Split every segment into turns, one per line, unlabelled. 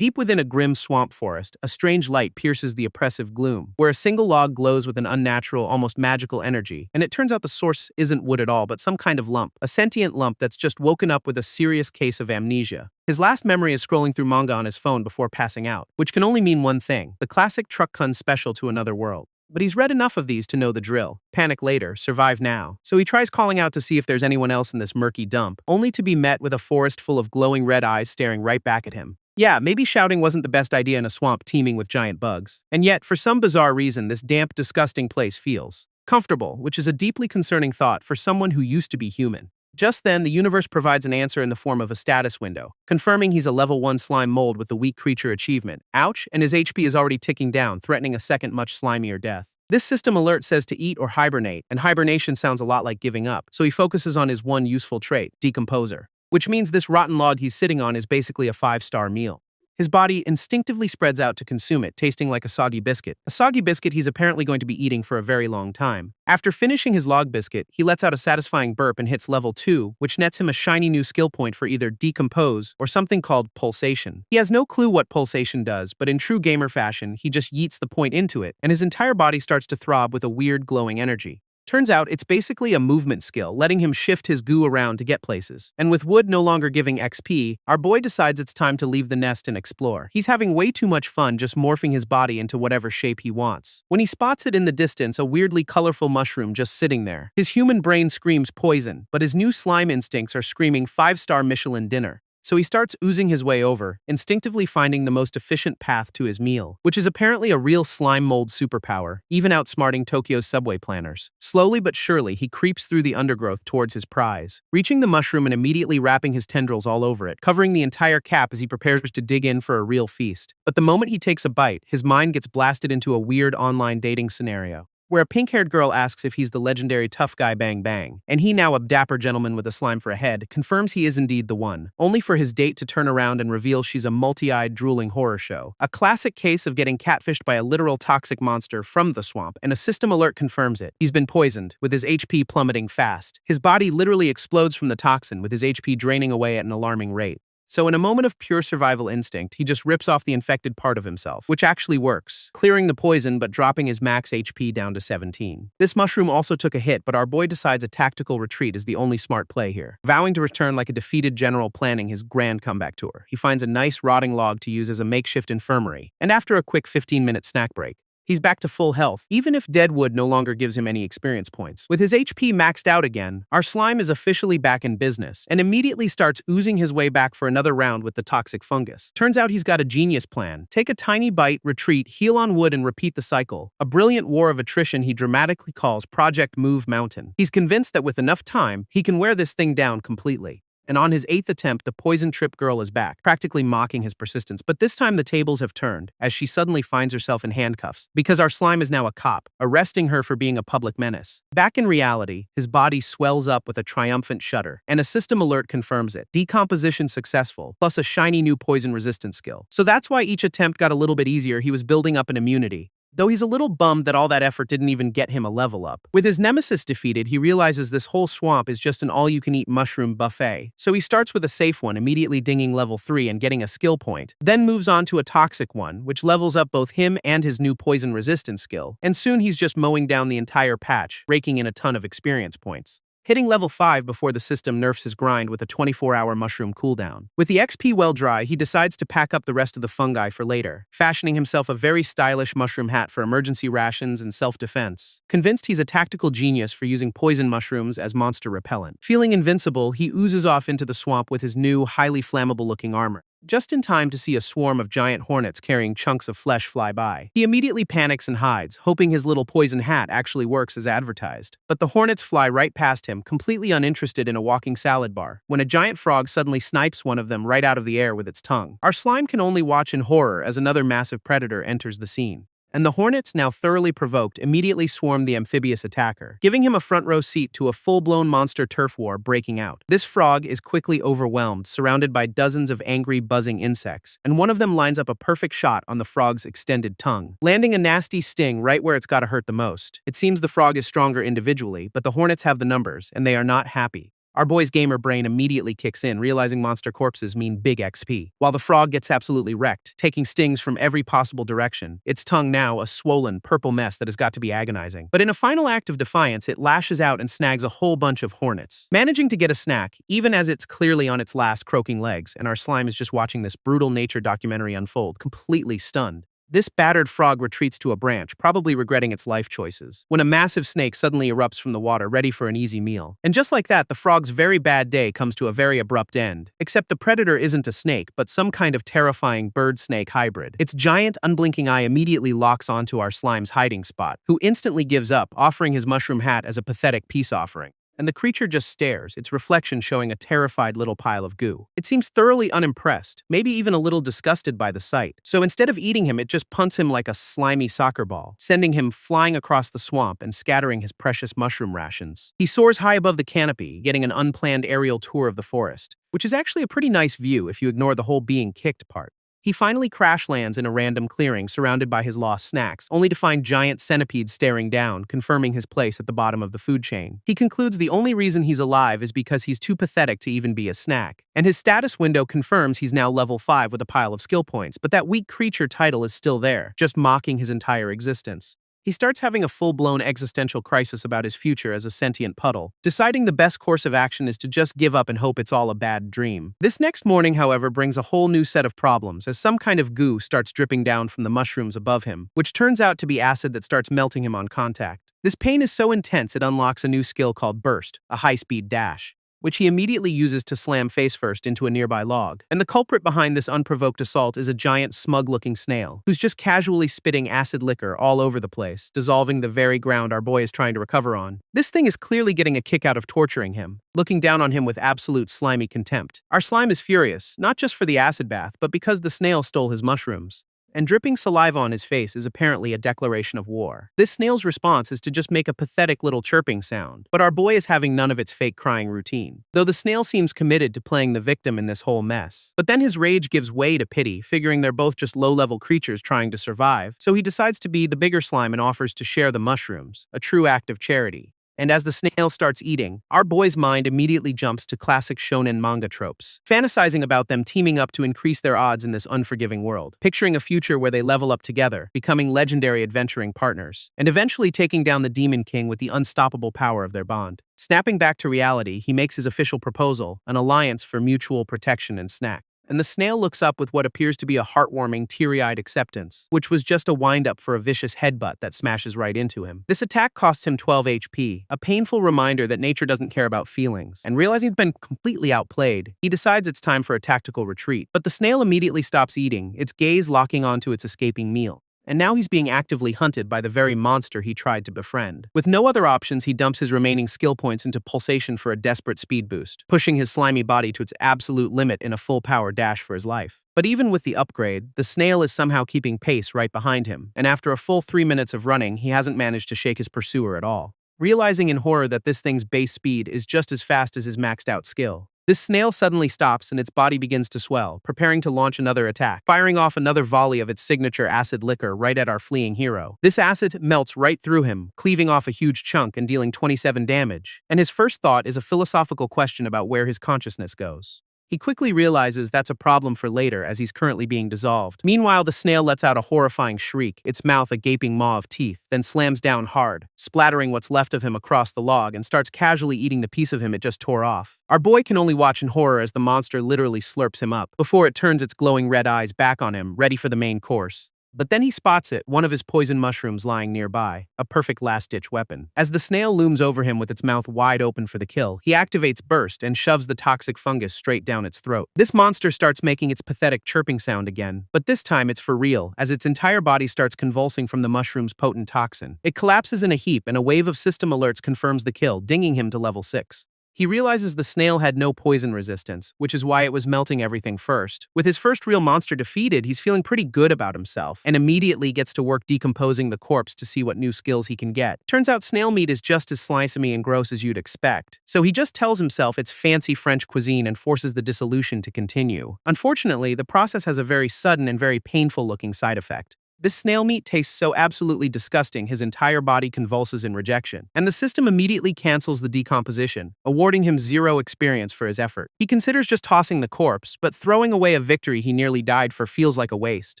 Deep within a grim swamp forest, a strange light pierces the oppressive gloom, where a single log glows with an unnatural, almost magical energy, and it turns out the source isn't wood at all, but some kind of lump, a sentient lump that's just woken up with a serious case of amnesia. His last memory is scrolling through manga on his phone before passing out, which can only mean one thing: the classic truck-kun special to another world. But he's read enough of these to know the drill. Panic later, survive now. So he tries calling out to see if there's anyone else in this murky dump, only to be met with a forest full of glowing red eyes staring right back at him. Yeah, maybe shouting wasn't the best idea in a swamp teeming with giant bugs. And yet, for some bizarre reason, this damp, disgusting place feels comfortable, which is a deeply concerning thought for someone who used to be human. Just then, the universe provides an answer in the form of a status window, confirming he's a level 1 slime mold with the weak creature achievement. Ouch, and his HP is already ticking down, threatening a second much slimier death. This system alert says to eat or hibernate, and hibernation sounds a lot like giving up, so he focuses on his one useful trait, decomposer, which means this rotten log he's sitting on is basically a 5-star meal. His body instinctively spreads out to consume it, tasting like a soggy biscuit. A soggy biscuit he's apparently going to be eating for a very long time. After finishing his log biscuit, he lets out a satisfying burp and hits level 2, which nets him a shiny new skill point for either decompose or something called pulsation. He has no clue what pulsation does, but in true gamer fashion, he just yeets the point into it, and his entire body starts to throb with a weird glowing energy. Turns out it's basically a movement skill, letting him shift his goo around to get places. And with wood no longer giving XP, our boy decides it's time to leave the nest and explore. He's having way too much fun just morphing his body into whatever shape he wants. When he spots it in the distance, a weirdly colorful mushroom just sitting there. His human brain screams poison, but his new slime instincts are screaming 5-star Michelin dinner. So he starts oozing his way over, instinctively finding the most efficient path to his meal, which is apparently a real slime mold superpower, even outsmarting Tokyo's subway planners. Slowly but surely, he creeps through the undergrowth towards his prize, reaching the mushroom and immediately wrapping his tendrils all over it, covering the entire cap as he prepares to dig in for a real feast. But the moment he takes a bite, his mind gets blasted into a weird online dating scenario, where a pink-haired girl asks if he's the legendary tough guy Bang Bang, and he, now a dapper gentleman with a slime for a head, confirms he is indeed the one, only for his date to turn around and reveal she's a multi-eyed, drooling horror show. A classic case of getting catfished by a literal toxic monster from the swamp, and a system alert confirms it. He's been poisoned, with his HP plummeting fast. His body literally explodes from the toxin, with his HP draining away at an alarming rate. So in a moment of pure survival instinct, he just rips off the infected part of himself, which actually works, clearing the poison but dropping his max HP down to 17. This mushroom also took a hit, but our boy decides a tactical retreat is the only smart play here. Vowing to return like a defeated general planning his grand comeback tour, he finds a nice rotting log to use as a makeshift infirmary, and after a quick 15-minute snack break, he's back to full health, even if dead wood no longer gives him any experience points. With his HP maxed out again, our slime is officially back in business, and immediately starts oozing his way back for another round with the toxic fungus. Turns out he's got a genius plan. Take a tiny bite, retreat, heal on wood, and repeat the cycle. A brilliant war of attrition he dramatically calls Project Move Mountain. He's convinced that with enough time, he can wear this thing down completely. And on his 8th attempt, the poison trip girl is back, practically mocking his persistence. But this time the tables have turned, as she suddenly finds herself in handcuffs, because our slime is now a cop, arresting her for being a public menace. Back in reality, his body swells up with a triumphant shudder, and a system alert confirms it. Decomposition successful, plus a shiny new poison resistance skill. So that's why each attempt got a little bit easier. He was building up an immunity. Though he's a little bummed that all that effort didn't even get him a level up. With his nemesis defeated, he realizes this whole swamp is just an all-you-can-eat mushroom buffet. So he starts with a safe one, immediately dinging level 3 and getting a skill point, then moves on to a toxic one, which levels up both him and his new poison resistance skill, and soon he's just mowing down the entire patch, raking in a ton of experience points, hitting level 5 before the system nerfs his grind with a 24-hour mushroom cooldown. With the XP well dry, he decides to pack up the rest of the fungi for later, fashioning himself a very stylish mushroom hat for emergency rations and self-defense. Convinced he's a tactical genius for using poison mushrooms as monster repellent. Feeling invincible, he oozes off into the swamp with his new, highly flammable-looking armor, just in time to see a swarm of giant hornets carrying chunks of flesh fly by. He immediately panics and hides, hoping his little poison hat actually works as advertised. But the hornets fly right past him, completely uninterested in a walking salad bar, when a giant frog suddenly snipes one of them right out of the air with its tongue. Our slime can only watch in horror as another massive predator enters the scene. And the hornets, now thoroughly provoked, immediately swarm the amphibious attacker, giving him a front-row seat to a full-blown monster turf war breaking out. This frog is quickly overwhelmed, surrounded by dozens of angry, buzzing insects, and one of them lines up a perfect shot on the frog's extended tongue, landing a nasty sting right where it's gotta hurt the most. It seems the frog is stronger individually, but the hornets have the numbers, and they are not happy. Our boy's gamer brain immediately kicks in, realizing monster corpses mean big XP. While the frog gets absolutely wrecked, taking stings from every possible direction, its tongue now a swollen, purple mess that has got to be agonizing. But in a final act of defiance, it lashes out and snags a whole bunch of hornets. Managing to get a snack, even as it's clearly on its last croaking legs, and our slime is just watching this brutal nature documentary unfold, completely stunned. This battered frog retreats to a branch, probably regretting its life choices, when a massive snake suddenly erupts from the water, ready for an easy meal. And just like that, the frog's very bad day comes to a very abrupt end. Except the predator isn't a snake, but some kind of terrifying bird-snake hybrid. Its giant, unblinking eye immediately locks onto our slime's hiding spot, who instantly gives up, offering his mushroom hat as a pathetic peace offering. And the creature just stares, its reflection showing a terrified little pile of goo. It seems thoroughly unimpressed, maybe even a little disgusted by the sight. So instead of eating him, it just punts him like a slimy soccer ball, sending him flying across the swamp and scattering his precious mushroom rations. He soars high above the canopy, getting an unplanned aerial tour of the forest, which is actually a pretty nice view if you ignore the whole being kicked part. He finally crash lands in a random clearing surrounded by his lost snacks, only to find giant centipedes staring down, confirming his place at the bottom of the food chain. He concludes the only reason he's alive is because he's too pathetic to even be a snack. And his status window confirms he's now level 5 with a pile of skill points, but that weak creature title is still there, just mocking his entire existence. He starts having a full-blown existential crisis about his future as a sentient puddle, deciding the best course of action is to just give up and hope it's all a bad dream. This next morning, however, brings a whole new set of problems as some kind of goo starts dripping down from the mushrooms above him, which turns out to be acid that starts melting him on contact. This pain is so intense it unlocks a new skill called Burst, a high-speed dash, which he immediately uses to slam face-first into a nearby log. And the culprit behind this unprovoked assault is a giant, smug-looking snail, who's just casually spitting acid liquor all over the place, dissolving the very ground our boy is trying to recover on. This thing is clearly getting a kick out of torturing him, looking down on him with absolute slimy contempt. Our slime is furious, not just for the acid bath, but because the snail stole his mushrooms. And dripping saliva on his face is apparently a declaration of war. This snail's response is to just make a pathetic little chirping sound, but our boy is having none of its fake crying routine, though the snail seems committed to playing the victim in this whole mess. But then his rage gives way to pity, figuring they're both just low-level creatures trying to survive, so he decides to be the bigger slime and offers to share the mushrooms, a true act of charity. And as the snail starts eating, our boy's mind immediately jumps to classic Shounen manga tropes, fantasizing about them teaming up to increase their odds in this unforgiving world, picturing a future where they level up together, becoming legendary adventuring partners, and eventually taking down the Demon King with the unstoppable power of their bond. Snapping back to reality, he makes his official proposal, an alliance for mutual protection and snack. And the snail looks up with what appears to be a heartwarming, teary-eyed acceptance, which was just a wind-up for a vicious headbutt that smashes right into him. This attack costs him 12 HP, a painful reminder that nature doesn't care about feelings. And realizing he's been completely outplayed, he decides it's time for a tactical retreat. But the snail immediately stops eating, its gaze locking onto its escaping meal. And now he's being actively hunted by the very monster he tried to befriend. With no other options, he dumps his remaining skill points into pulsation for a desperate speed boost, pushing his slimy body to its absolute limit in a full-power dash for his life. But even with the upgrade, the snail is somehow keeping pace right behind him, and after a full 3 minutes of running, he hasn't managed to shake his pursuer at all. Realizing in horror that this thing's base speed is just as fast as his maxed-out skill, this snail suddenly stops and its body begins to swell, preparing to launch another attack, firing off another volley of its signature acid liquor right at our fleeing hero. This acid melts right through him, cleaving off a huge chunk and dealing 27 damage. And his first thought is a philosophical question about where his consciousness goes. He quickly realizes that's a problem for later as he's currently being dissolved. Meanwhile, the snail lets out a horrifying shriek, its mouth a gaping maw of teeth, then slams down hard, splattering what's left of him across the log and starts casually eating the piece of him it just tore off. Our boy can only watch in horror as the monster literally slurps him up, before it turns its glowing red eyes back on him, ready for the main course. But then he spots it, one of his poison mushrooms lying nearby, a perfect last-ditch weapon. As the snail looms over him with its mouth wide open for the kill, he activates Burst and shoves the toxic fungus straight down its throat. This monster starts making its pathetic chirping sound again, but this time it's for real, as its entire body starts convulsing from the mushroom's potent toxin. It collapses in a heap and a wave of system alerts confirms the kill, dinging him to level 6. He realizes the snail had no poison resistance, which is why it was melting everything first. With his first real monster defeated, he's feeling pretty good about himself, and immediately gets to work decomposing the corpse to see what new skills he can get. Turns out snail meat is just as slimy and gross as you'd expect, so he just tells himself it's fancy French cuisine and forces the dissolution to continue. Unfortunately, the process has a very sudden and very painful-looking side effect. This snail meat tastes so absolutely disgusting his entire body convulses in rejection, and the system immediately cancels the decomposition, awarding him 0 experience for his effort. He considers just tossing the corpse, but throwing away a victory he nearly died for feels like a waste.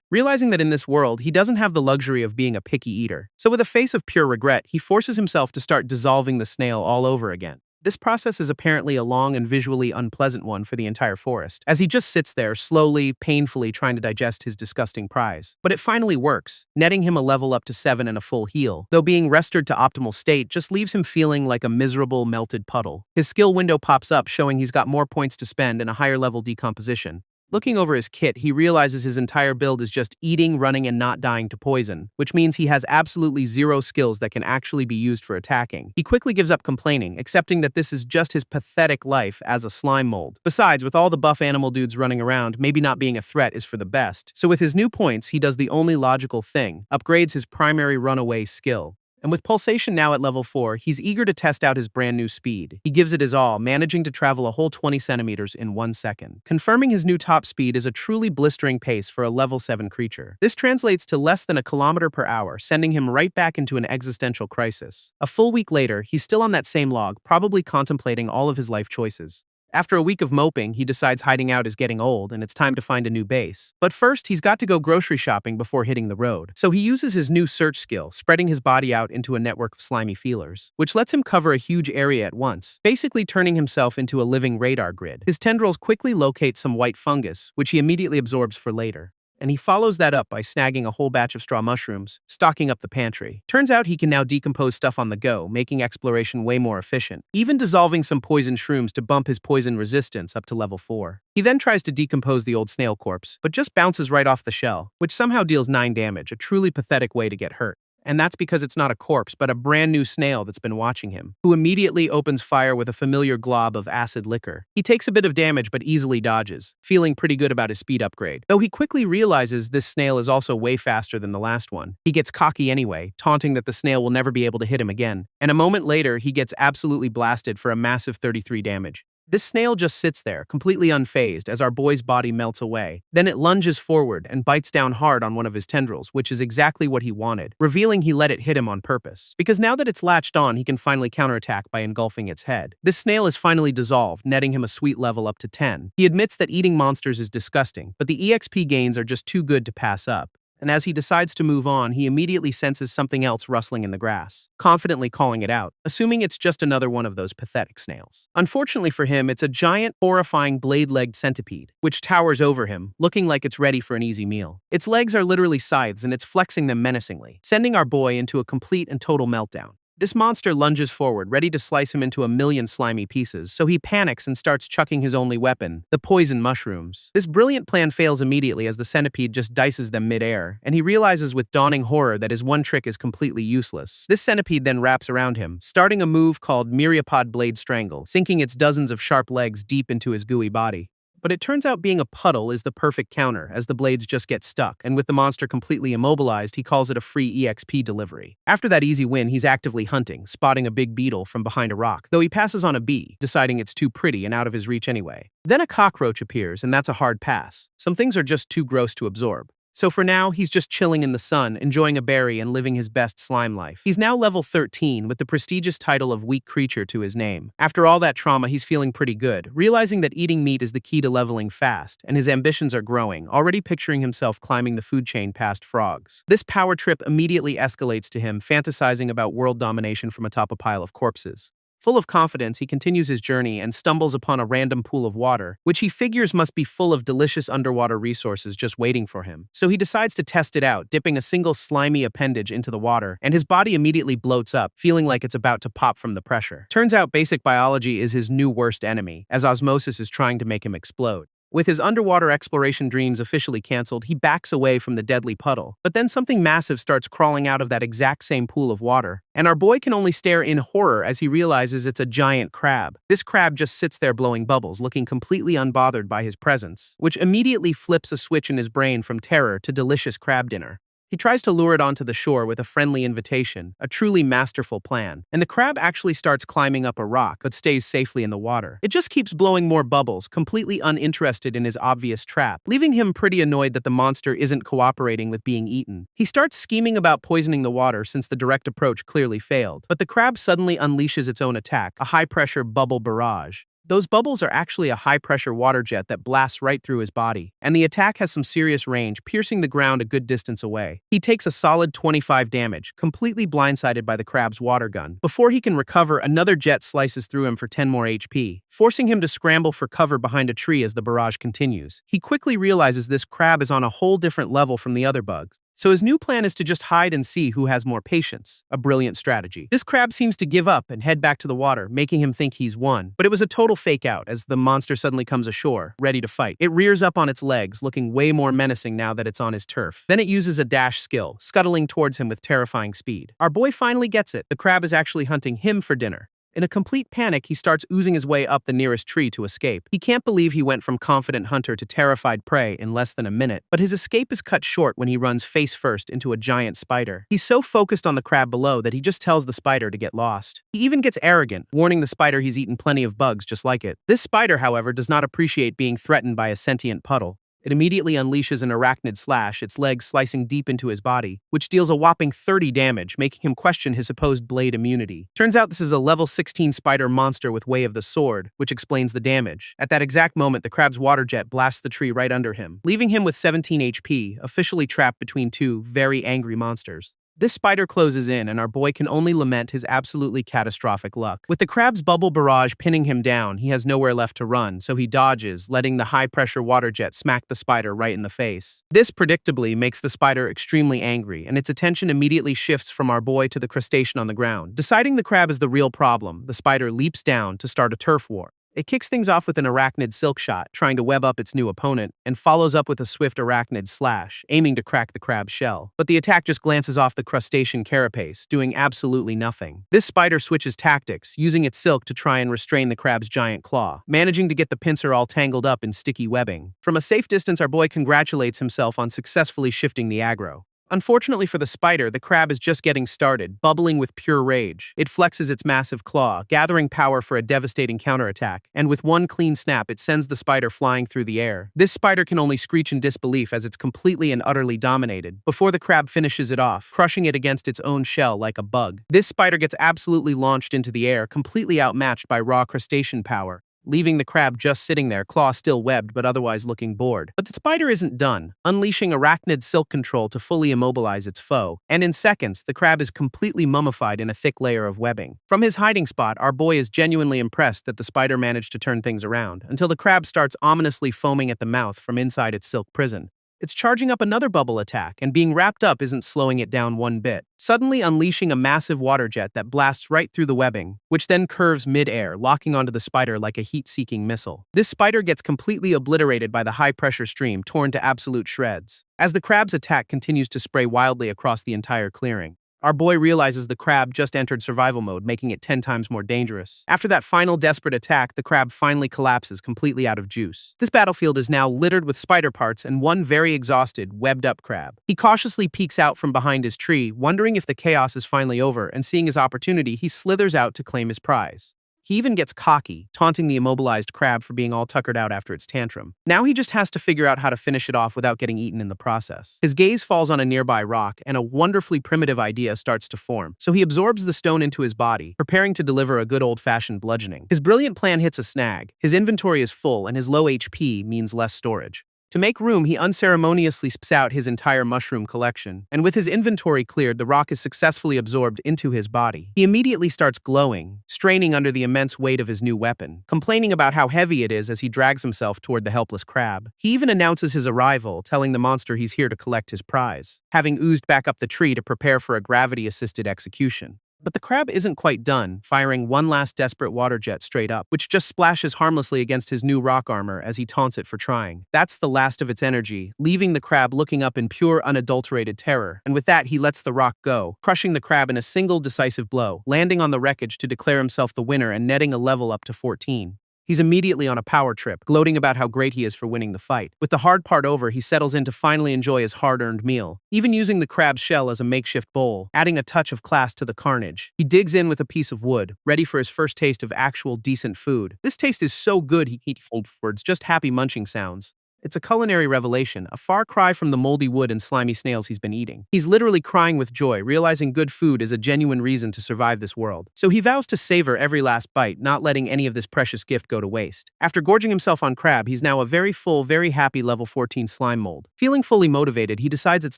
Realizing that in this world, he doesn't have the luxury of being a picky eater. So with a face of pure regret, he forces himself to start dissolving the snail all over again. This process is apparently a long and visually unpleasant one for the entire forest, as he just sits there slowly, painfully trying to digest his disgusting prize. But it finally works, netting him a level up to 7 and a full heal, though being restored to optimal state just leaves him feeling like a miserable, melted puddle. His skill window pops up showing he's got more points to spend and a higher level decomposition. Looking over his kit, he realizes his entire build is just eating, running, and not dying to poison, which means he has absolutely 0 skills that can actually be used for attacking. He quickly gives up complaining, accepting that this is just his pathetic life as a slime mold. Besides, with all the buff animal dudes running around, maybe not being a threat is for the best. So with his new points, he does the only logical thing, upgrades his primary runaway skill. And with Pulsation now at level 4, he's eager to test out his brand new speed. He gives it his all, managing to travel a whole 20 centimeters in 1 second. Confirming his new top speed is a truly blistering pace for a level 7 creature. This translates to less than a kilometer per hour, sending him right back into an existential crisis. A full week later, he's still on that same log, probably contemplating all of his life choices. After a week of moping, he decides hiding out is getting old and it's time to find a new base. But first, he's got to go grocery shopping before hitting the road. So he uses his new search skill, spreading his body out into a network of slimy feelers, which lets him cover a huge area at once, basically turning himself into a living radar grid. His tendrils quickly locate some white fungus, which he immediately absorbs for later. And he follows that up by snagging a whole batch of straw mushrooms, stocking up the pantry. Turns out he can now decompose stuff on the go, making exploration way more efficient, even dissolving some poison shrooms to bump his poison resistance up to level 4. He then tries to decompose the old snail corpse, but just bounces right off the shell, which somehow deals 9 damage, a truly pathetic way to get hurt. And that's because it's not a corpse, but a brand new snail that's been watching him, who immediately opens fire with a familiar glob of acid liquor. He takes a bit of damage but easily dodges, feeling pretty good about his speed upgrade. Though he quickly realizes this snail is also way faster than the last one. He gets cocky anyway, taunting that the snail will never be able to hit him again. And a moment later, he gets absolutely blasted for a massive 33 damage. This snail just sits there, completely unfazed, as our boy's body melts away. Then it lunges forward and bites down hard on one of his tendrils, which is exactly what he wanted, revealing he let it hit him on purpose. Because now that it's latched on, he can finally counterattack by engulfing its head. This snail is finally dissolved, netting him a sweet level up to 10. He admits that eating monsters is disgusting, but the EXP gains are just too good to pass up. And as he decides to move on, he immediately senses something else rustling in the grass, confidently calling it out, assuming it's just another one of those pathetic snails. Unfortunately for him, it's a giant, horrifying blade-legged centipede, which towers over him, looking like it's ready for an easy meal. Its legs are literally scythes and it's flexing them menacingly, sending our boy into a complete and total meltdown. This monster lunges forward, ready to slice him into a million slimy pieces, so he panics and starts chucking his only weapon, the poison mushrooms. This brilliant plan fails immediately as the centipede just dices them mid-air, and he realizes with dawning horror that his one trick is completely useless. This centipede then wraps around him, starting a move called Myriapod Blade Strangle, sinking its dozens of sharp legs deep into his gooey body. But it turns out being a puddle is the perfect counter, as the blades just get stuck, and with the monster completely immobilized, he calls it a free EXP delivery. After that easy win, he's actively hunting, spotting a big beetle from behind a rock, though he passes on a bee, deciding it's too pretty and out of his reach anyway. Then a cockroach appears, and that's a hard pass. Some things are just too gross to absorb. So for now, he's just chilling in the sun, enjoying a berry and living his best slime life. He's now level 13 with the prestigious title of Weak Creature to his name. After all that trauma, he's feeling pretty good, realizing that eating meat is the key to leveling fast, and his ambitions are growing, already picturing himself climbing the food chain past frogs. This power trip immediately escalates to him, fantasizing about world domination from atop a pile of corpses. Full of confidence, he continues his journey and stumbles upon a random pool of water, which he figures must be full of delicious underwater resources just waiting for him. So he decides to test it out, dipping a single slimy appendage into the water, and his body immediately bloats up, feeling like it's about to pop from the pressure. Turns out basic biology is his new worst enemy, as osmosis is trying to make him explode. With his underwater exploration dreams officially canceled, he backs away from the deadly puddle. But then something massive starts crawling out of that exact same pool of water, and our boy can only stare in horror as he realizes it's a giant crab. This crab just sits there blowing bubbles, looking completely unbothered by his presence, which immediately flips a switch in his brain from terror to delicious crab dinner. He tries to lure it onto the shore with a friendly invitation, a truly masterful plan, and the crab actually starts climbing up a rock but stays safely in the water. It just keeps blowing more bubbles, completely uninterested in his obvious trap, leaving him pretty annoyed that the monster isn't cooperating with being eaten. He starts scheming about poisoning the water since the direct approach clearly failed, but the crab suddenly unleashes its own attack, a high-pressure bubble barrage. Those bubbles are actually a high-pressure water jet that blasts right through his body, and the attack has some serious range, piercing the ground a good distance away. He takes a solid 25 damage, completely blindsided by the crab's water gun. Before he can recover, another jet slices through him for 10 more HP, forcing him to scramble for cover behind a tree as the barrage continues. He quickly realizes this crab is on a whole different level from the other bugs. So his new plan is to just hide and see who has more patience. A brilliant strategy. This crab seems to give up and head back to the water, making him think he's won. But it was a total fake out as the monster suddenly comes ashore, ready to fight. It rears up on its legs, looking way more menacing now that it's on his turf. Then it uses a dash skill, scuttling towards him with terrifying speed. Our boy finally gets it. The crab is actually hunting him for dinner. In a complete panic, he starts oozing his way up the nearest tree to escape. He can't believe he went from confident hunter to terrified prey in less than a minute, but his escape is cut short when he runs face first into a giant spider. He's so focused on the crab below that he just tells the spider to get lost. He even gets arrogant, warning the spider he's eaten plenty of bugs just like it. This spider, however, does not appreciate being threatened by a sentient puddle. It immediately unleashes an arachnid slash, its legs slicing deep into his body, which deals a whopping 30 damage, making him question his supposed blade immunity. Turns out this is a level 16 spider monster with Way of the Sword, which explains the damage. At that exact moment, the crab's water jet blasts the tree right under him, leaving him with 17 HP, officially trapped between two very angry monsters. This spider closes in, and our boy can only lament his absolutely catastrophic luck. With the crab's bubble barrage pinning him down, he has nowhere left to run, so he dodges, letting the high-pressure water jet smack the spider right in the face. This predictably makes the spider extremely angry, and its attention immediately shifts from our boy to the crustacean on the ground. Deciding the crab is the real problem, the spider leaps down to start a turf war. It kicks things off with an arachnid silk shot, trying to web up its new opponent, and follows up with a swift arachnid slash, aiming to crack the crab's shell. But the attack just glances off the crustacean carapace, doing absolutely nothing. This spider switches tactics, using its silk to try and restrain the crab's giant claw, managing to get the pincer all tangled up in sticky webbing. From a safe distance, our boy congratulates himself on successfully shifting the aggro. Unfortunately for the spider, the crab is just getting started, bubbling with pure rage. It flexes its massive claw, gathering power for a devastating counterattack, and with one clean snap, it sends the spider flying through the air. This spider can only screech in disbelief as it's completely and utterly dominated, before the crab finishes it off, crushing it against its own shell like a bug. This spider gets absolutely launched into the air, completely outmatched by raw crustacean power, leaving the crab just sitting there, claw still webbed but otherwise looking bored. But the spider isn't done, unleashing arachnid silk control to fully immobilize its foe, and in seconds, the crab is completely mummified in a thick layer of webbing. From his hiding spot, our boy is genuinely impressed that the spider managed to turn things around, until the crab starts ominously foaming at the mouth from inside its silk prison. It's charging up another bubble attack, and being wrapped up isn't slowing it down one bit, suddenly unleashing a massive water jet that blasts right through the webbing, which then curves mid-air, locking onto the spider like a heat-seeking missile. This spider gets completely obliterated by the high-pressure stream, torn to absolute shreds, as the crab's attack continues to spray wildly across the entire clearing. Our boy realizes the crab just entered survival mode, making it 10 times more dangerous. After that final desperate attack, the crab finally collapses, completely out of juice. This battlefield is now littered with spider parts and one very exhausted, webbed-up crab. He cautiously peeks out from behind his tree, wondering if the chaos is finally over, and seeing his opportunity, he slithers out to claim his prize. He even gets cocky, taunting the immobilized crab for being all tuckered out after its tantrum. Now he just has to figure out how to finish it off without getting eaten in the process. His gaze falls on a nearby rock, and a wonderfully primitive idea starts to form. So he absorbs the stone into his body, preparing to deliver a good old-fashioned bludgeoning. His brilliant plan hits a snag. His inventory is full, and his low HP means less storage. To make room, he unceremoniously spits out his entire mushroom collection, and with his inventory cleared, the rock is successfully absorbed into his body. He immediately starts glowing, straining under the immense weight of his new weapon, complaining about how heavy it is as he drags himself toward the helpless crab. He even announces his arrival, telling the monster he's here to collect his prize, having oozed back up the tree to prepare for a gravity-assisted execution. But the crab isn't quite done, firing one last desperate water jet straight up, which just splashes harmlessly against his new rock armor as he taunts it for trying. That's the last of its energy, leaving the crab looking up in pure, unadulterated terror. And with that, he lets the rock go, crushing the crab in a single decisive blow, landing on the wreckage to declare himself the winner and netting a level up to 14. He's immediately on a power trip, gloating about how great he is for winning the fight. With the hard part over, he settles in to finally enjoy his hard-earned meal, even using the crab's shell as a makeshift bowl, adding a touch of class to the carnage. He digs in with a piece of wood, ready for his first taste of actual decent food. This taste is so good he can't hold words, just happy munching sounds. It's a culinary revelation, a far cry from the moldy wood and slimy snails he's been eating. He's literally crying with joy, realizing good food is a genuine reason to survive this world. So he vows to savor every last bite, not letting any of this precious gift go to waste. After gorging himself on crab, he's now a very full, very happy level 14 slime mold. Feeling fully motivated, he decides it's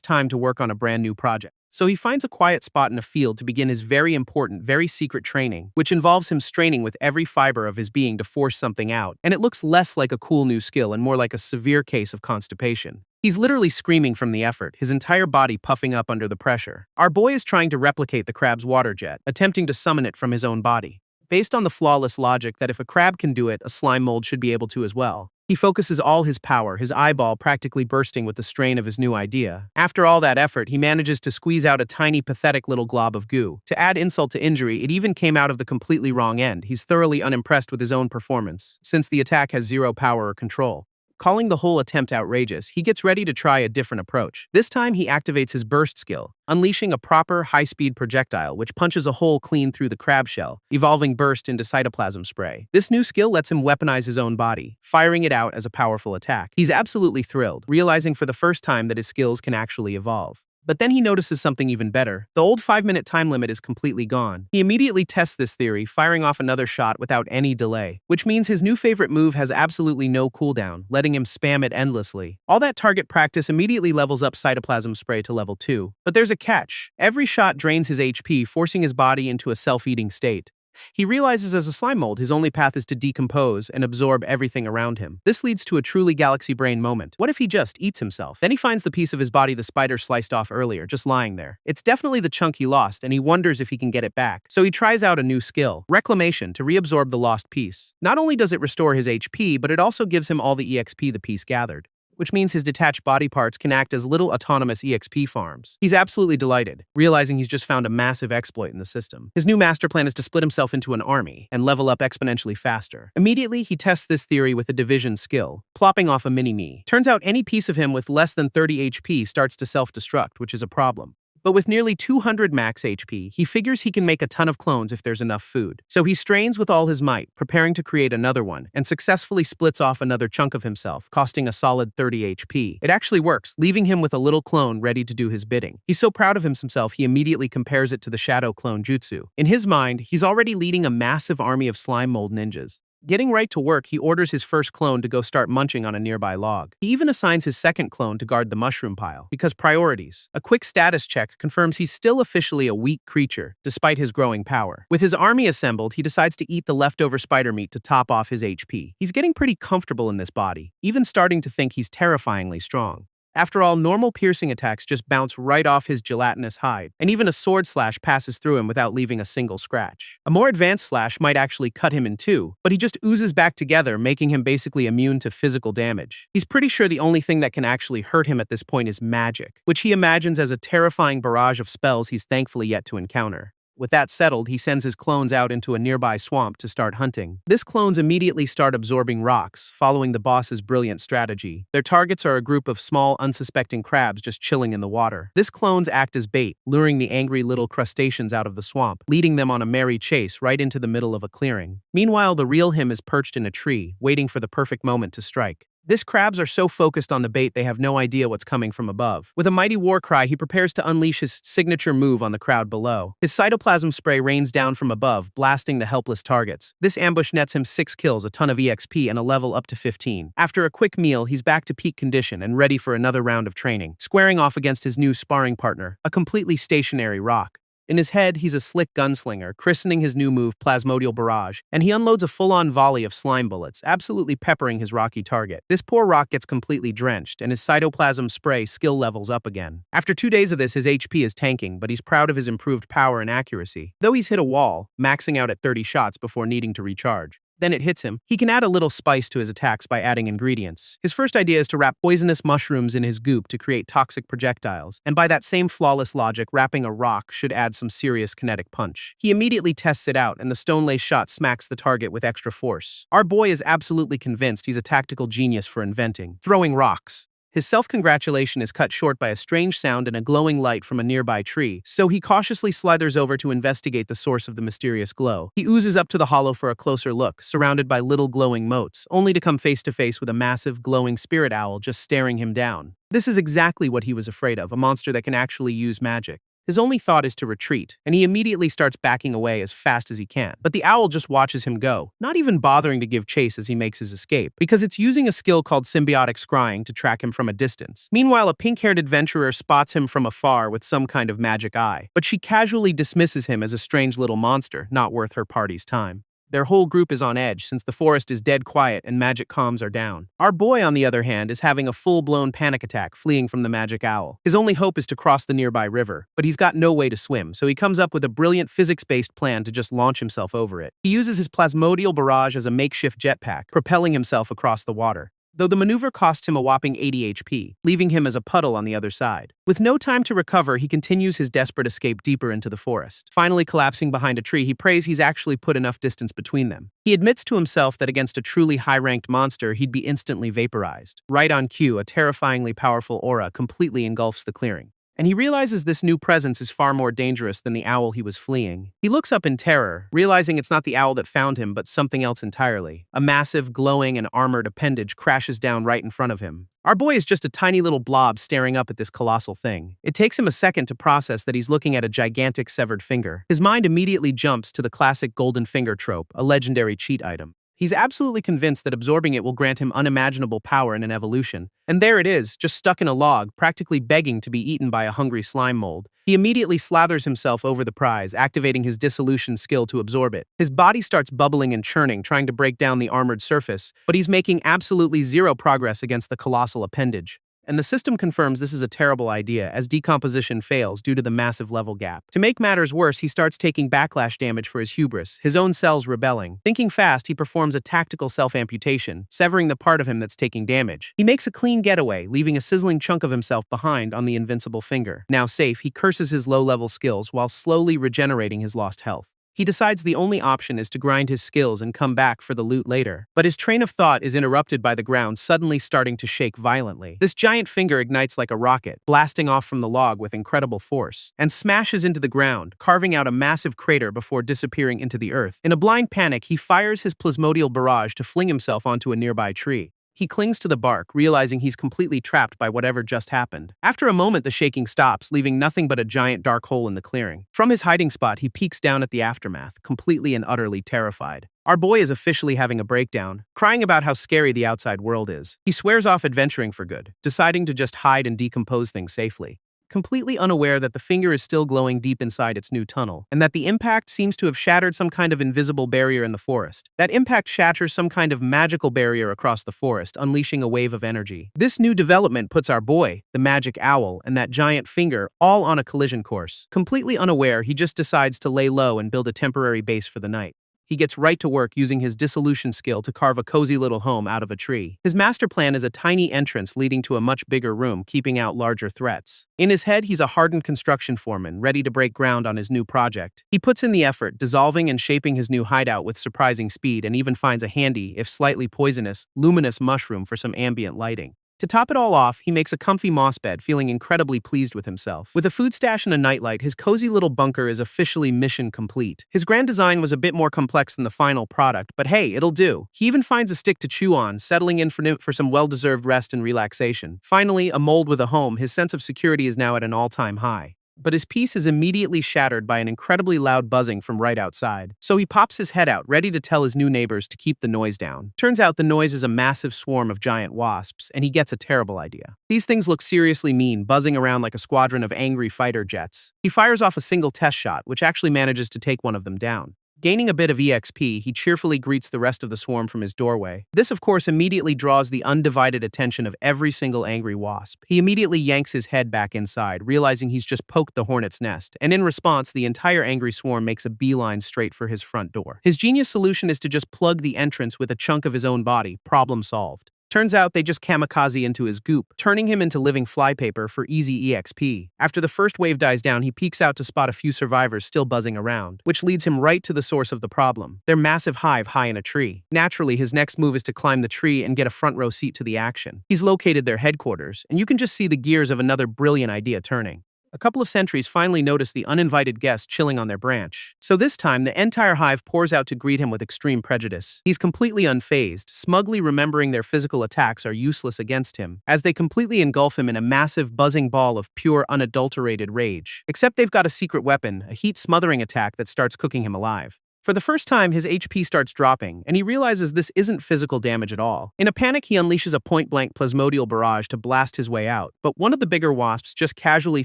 time to work on a brand new project. So he finds a quiet spot in a field to begin his very important, very secret training, which involves him straining with every fiber of his being to force something out, and it looks less like a cool new skill and more like a severe case of constipation. He's literally screaming from the effort, his entire body puffing up under the pressure. Our boy is trying to replicate the crab's water jet, attempting to summon it from his own body. Based on the flawless logic that if a crab can do it, a slime mold should be able to as well. He focuses all his power, his eyeball practically bursting with the strain of his new idea. After all that effort, he manages to squeeze out a tiny, pathetic little glob of goo. To add insult to injury, it even came out of the completely wrong end. He's thoroughly unimpressed with his own performance, since the attack has zero power or control. Calling the whole attempt outrageous, he gets ready to try a different approach. This time, he activates his burst skill, unleashing a proper, high-speed projectile which punches a hole clean through the crab shell, evolving burst into cytoplasm spray. This new skill lets him weaponize his own body, firing it out as a powerful attack. He's absolutely thrilled, realizing for the first time that his skills can actually evolve. But then he notices something even better. The old 5-minute time limit is completely gone. He immediately tests this theory, firing off another shot without any delay, which means his new favorite move has absolutely no cooldown, letting him spam it endlessly. All that target practice immediately levels up cytoplasm spray to level 2. But there's a catch. Every shot drains his HP, forcing his body into a self-eating state. He realizes as a slime mold, his only path is to decompose and absorb everything around him. This leads to a truly galaxy brain moment. What if he just eats himself? Then he finds the piece of his body the spider sliced off earlier, just lying there. It's definitely the chunk he lost, and he wonders if he can get it back. So he tries out a new skill, Reclamation, to reabsorb the lost piece. Not only does it restore his HP, but it also gives him all the EXP the piece gathered, which means his detached body parts can act as little autonomous EXP farms. He's absolutely delighted, realizing he's just found a massive exploit in the system. His new master plan is to split himself into an army and level up exponentially faster. Immediately, he tests this theory with a division skill, plopping off a mini-me. Turns out any piece of him with less than 30 HP starts to self-destruct, which is a problem. But with nearly 200 max HP, he figures he can make a ton of clones if there's enough food. So he strains with all his might, preparing to create another one, and successfully splits off another chunk of himself, costing a solid 30 HP. It actually works, leaving him with a little clone ready to do his bidding. He's so proud of himself, he immediately compares it to the Shadow Clone Jutsu. In his mind, he's already leading a massive army of slime mold ninjas. Getting right to work, he orders his first clone to go start munching on a nearby log. He even assigns his second clone to guard the mushroom pile, because priorities. A quick status check confirms he's still officially a weak creature, despite his growing power. With his army assembled, he decides to eat the leftover spider meat to top off his HP. He's getting pretty comfortable in this body, even starting to think he's terrifyingly strong. After all, normal piercing attacks just bounce right off his gelatinous hide, and even a sword slash passes through him without leaving a single scratch. A more advanced slash might actually cut him in two, but he just oozes back together, making him basically immune to physical damage. He's pretty sure the only thing that can actually hurt him at this point is magic, which he imagines as a terrifying barrage of spells he's thankfully yet to encounter. With that settled, he sends his clones out into a nearby swamp to start hunting. His clones immediately start absorbing rocks, following the boss's brilliant strategy. Their targets are a group of small, unsuspecting crabs just chilling in the water. His clones act as bait, luring the angry little crustaceans out of the swamp, leading them on a merry chase right into the middle of a clearing. Meanwhile, the real him is perched in a tree, waiting for the perfect moment to strike. These crabs are so focused on the bait they have no idea what's coming from above. With a mighty war cry, he prepares to unleash his signature move on the crowd below. His cytoplasm spray rains down from above, blasting the helpless targets. This ambush nets him 6 kills, a ton of EXP, and a level up to 15. After a quick meal, he's back to peak condition and ready for another round of training, squaring off against his new sparring partner, a completely stationary rock. In his head, he's a slick gunslinger, christening his new move Plasmodial Barrage, and he unloads a full-on volley of slime bullets, absolutely peppering his rocky target. This poor rock gets completely drenched, and his cytoplasm spray skill levels up again. After 2 days of this, his HP is tanking, but he's proud of his improved power and accuracy, though he's hit a wall, maxing out at 30 shots before needing to recharge. Then it hits him. He can add a little spice to his attacks by adding ingredients. His first idea is to wrap poisonous mushrooms in his goop to create toxic projectiles, and by that same flawless logic, wrapping a rock should add some serious kinetic punch. He immediately tests it out, and the stone-laced shot smacks the target with extra force. Our boy is absolutely convinced he's a tactical genius for inventing throwing rocks. His self-congratulation is cut short by a strange sound and a glowing light from a nearby tree, so he cautiously slithers over to investigate the source of the mysterious glow. He oozes up to the hollow for a closer look, surrounded by little glowing motes, only to come face to face with a massive glowing spirit owl just staring him down. This is exactly what he was afraid of, a monster that can actually use magic. His only thought is to retreat, and he immediately starts backing away as fast as he can. But the owl just watches him go, not even bothering to give chase as he makes his escape, because it's using a skill called symbiotic scrying to track him from a distance. Meanwhile, a pink-haired adventurer spots him from afar with some kind of magic eye, but she casually dismisses him as a strange little monster, not worth her party's time. Their whole group is on edge since the forest is dead quiet and magic comms are down. Our boy, on the other hand, is having a full-blown panic attack fleeing from the magic owl. His only hope is to cross the nearby river, but he's got no way to swim, so he comes up with a brilliant physics-based plan to just launch himself over it. He uses his plasmodial barrage as a makeshift jetpack, propelling himself across the water, though the maneuver costs him a whopping 80 HP, leaving him as a puddle on the other side. With no time to recover, he continues his desperate escape deeper into the forest. Finally collapsing behind a tree, he prays he's actually put enough distance between them. He admits to himself that against a truly high-ranked monster, he'd be instantly vaporized. Right on cue, a terrifyingly powerful aura completely engulfs the clearing, and he realizes this new presence is far more dangerous than the owl he was fleeing. He looks up in terror, realizing it's not the owl that found him, but something else entirely. A massive, glowing, and armored appendage crashes down right in front of him. Our boy is just a tiny little blob staring up at this colossal thing. It takes him a second to process that he's looking at a gigantic severed finger. His mind immediately jumps to the classic golden finger trope, a legendary cheat item. He's absolutely convinced that absorbing it will grant him unimaginable power in an evolution. And there it is, just stuck in a log, practically begging to be eaten by a hungry slime mold. He immediately slathers himself over the prize, activating his dissolution skill to absorb it. His body starts bubbling and churning, trying to break down the armored surface, but he's making absolutely zero progress against the colossal appendage. And the system confirms this is a terrible idea, as decomposition fails due to the massive level gap. To make matters worse, he starts taking backlash damage for his hubris, his own cells rebelling. Thinking fast, he performs a tactical self-amputation, severing the part of him that's taking damage. He makes a clean getaway, leaving a sizzling chunk of himself behind on the invincible finger. Now safe, he curses his low-level skills while slowly regenerating his lost health. He decides the only option is to grind his skills and come back for the loot later. But his train of thought is interrupted by the ground suddenly starting to shake violently. This giant finger ignites like a rocket, blasting off from the log with incredible force, and smashes into the ground, carving out a massive crater before disappearing into the earth. In a blind panic, he fires his plasmodial barrage to fling himself onto a nearby tree. He clings to the bark, realizing he's completely trapped by whatever just happened. After a moment, the shaking stops, leaving nothing but a giant dark hole in the clearing. From his hiding spot, he peeks down at the aftermath, completely and utterly terrified. Our boy is officially having a breakdown, crying about how scary the outside world is. He swears off adventuring for good, deciding to just hide and decompose things safely, completely unaware that the finger is still glowing deep inside its new tunnel, and that the impact seems to have shattered some kind of invisible barrier in the forest. That impact shatters some kind of magical barrier across the forest, unleashing a wave of energy. This new development puts our boy, the magic owl, and that giant finger all on a collision course. Completely unaware, he just decides to lay low and build a temporary base for the night. He gets right to work using his dissolution skill to carve a cozy little home out of a tree. His master plan is a tiny entrance leading to a much bigger room, keeping out larger threats. In his head, he's a hardened construction foreman, ready to break ground on his new project. He puts in the effort, dissolving and shaping his new hideout with surprising speed, and even finds a handy, if slightly poisonous, luminous mushroom for some ambient lighting. To top it all off, he makes a comfy moss bed, feeling incredibly pleased with himself. With a food stash and a nightlight, his cozy little bunker is officially mission complete. His grand design was a bit more complex than the final product, but hey, it'll do. He even finds a stick to chew on, settling in for some well-deserved rest and relaxation. Finally, a mold with a home, his sense of security is now at an all-time high. But his peace is immediately shattered by an incredibly loud buzzing from right outside. So he pops his head out, ready to tell his new neighbors to keep the noise down. Turns out the noise is a massive swarm of giant wasps, and he gets a terrible idea. These things look seriously mean, buzzing around like a squadron of angry fighter jets. He fires off a single test shot, which actually manages to take one of them down. Gaining a bit of EXP, he cheerfully greets the rest of the swarm from his doorway. This, of course, immediately draws the undivided attention of every single angry wasp. He immediately yanks his head back inside, realizing he's just poked the hornet's nest, and in response, the entire angry swarm makes a beeline straight for his front door. His genius solution is to just plug the entrance with a chunk of his own body. Problem solved. Turns out they just kamikaze into his goop, turning him into living flypaper for easy EXP. After the first wave dies down, he peeks out to spot a few survivors still buzzing around, which leads him right to the source of the problem, their massive hive high in a tree. Naturally, his next move is to climb the tree and get a front row seat to the action. He's located their headquarters, and you can just see the gears of another brilliant idea turning. A couple of sentries finally notice the uninvited guest chilling on their branch. So this time, the entire hive pours out to greet him with extreme prejudice. He's completely unfazed, smugly remembering their physical attacks are useless against him, as they completely engulf him in a massive buzzing ball of pure unadulterated rage. Except they've got a secret weapon, a heat-smothering attack that starts cooking him alive. For the first time, his HP starts dropping, and he realizes this isn't physical damage at all. In a panic, he unleashes a point-blank plasmodial barrage to blast his way out, but one of the bigger wasps just casually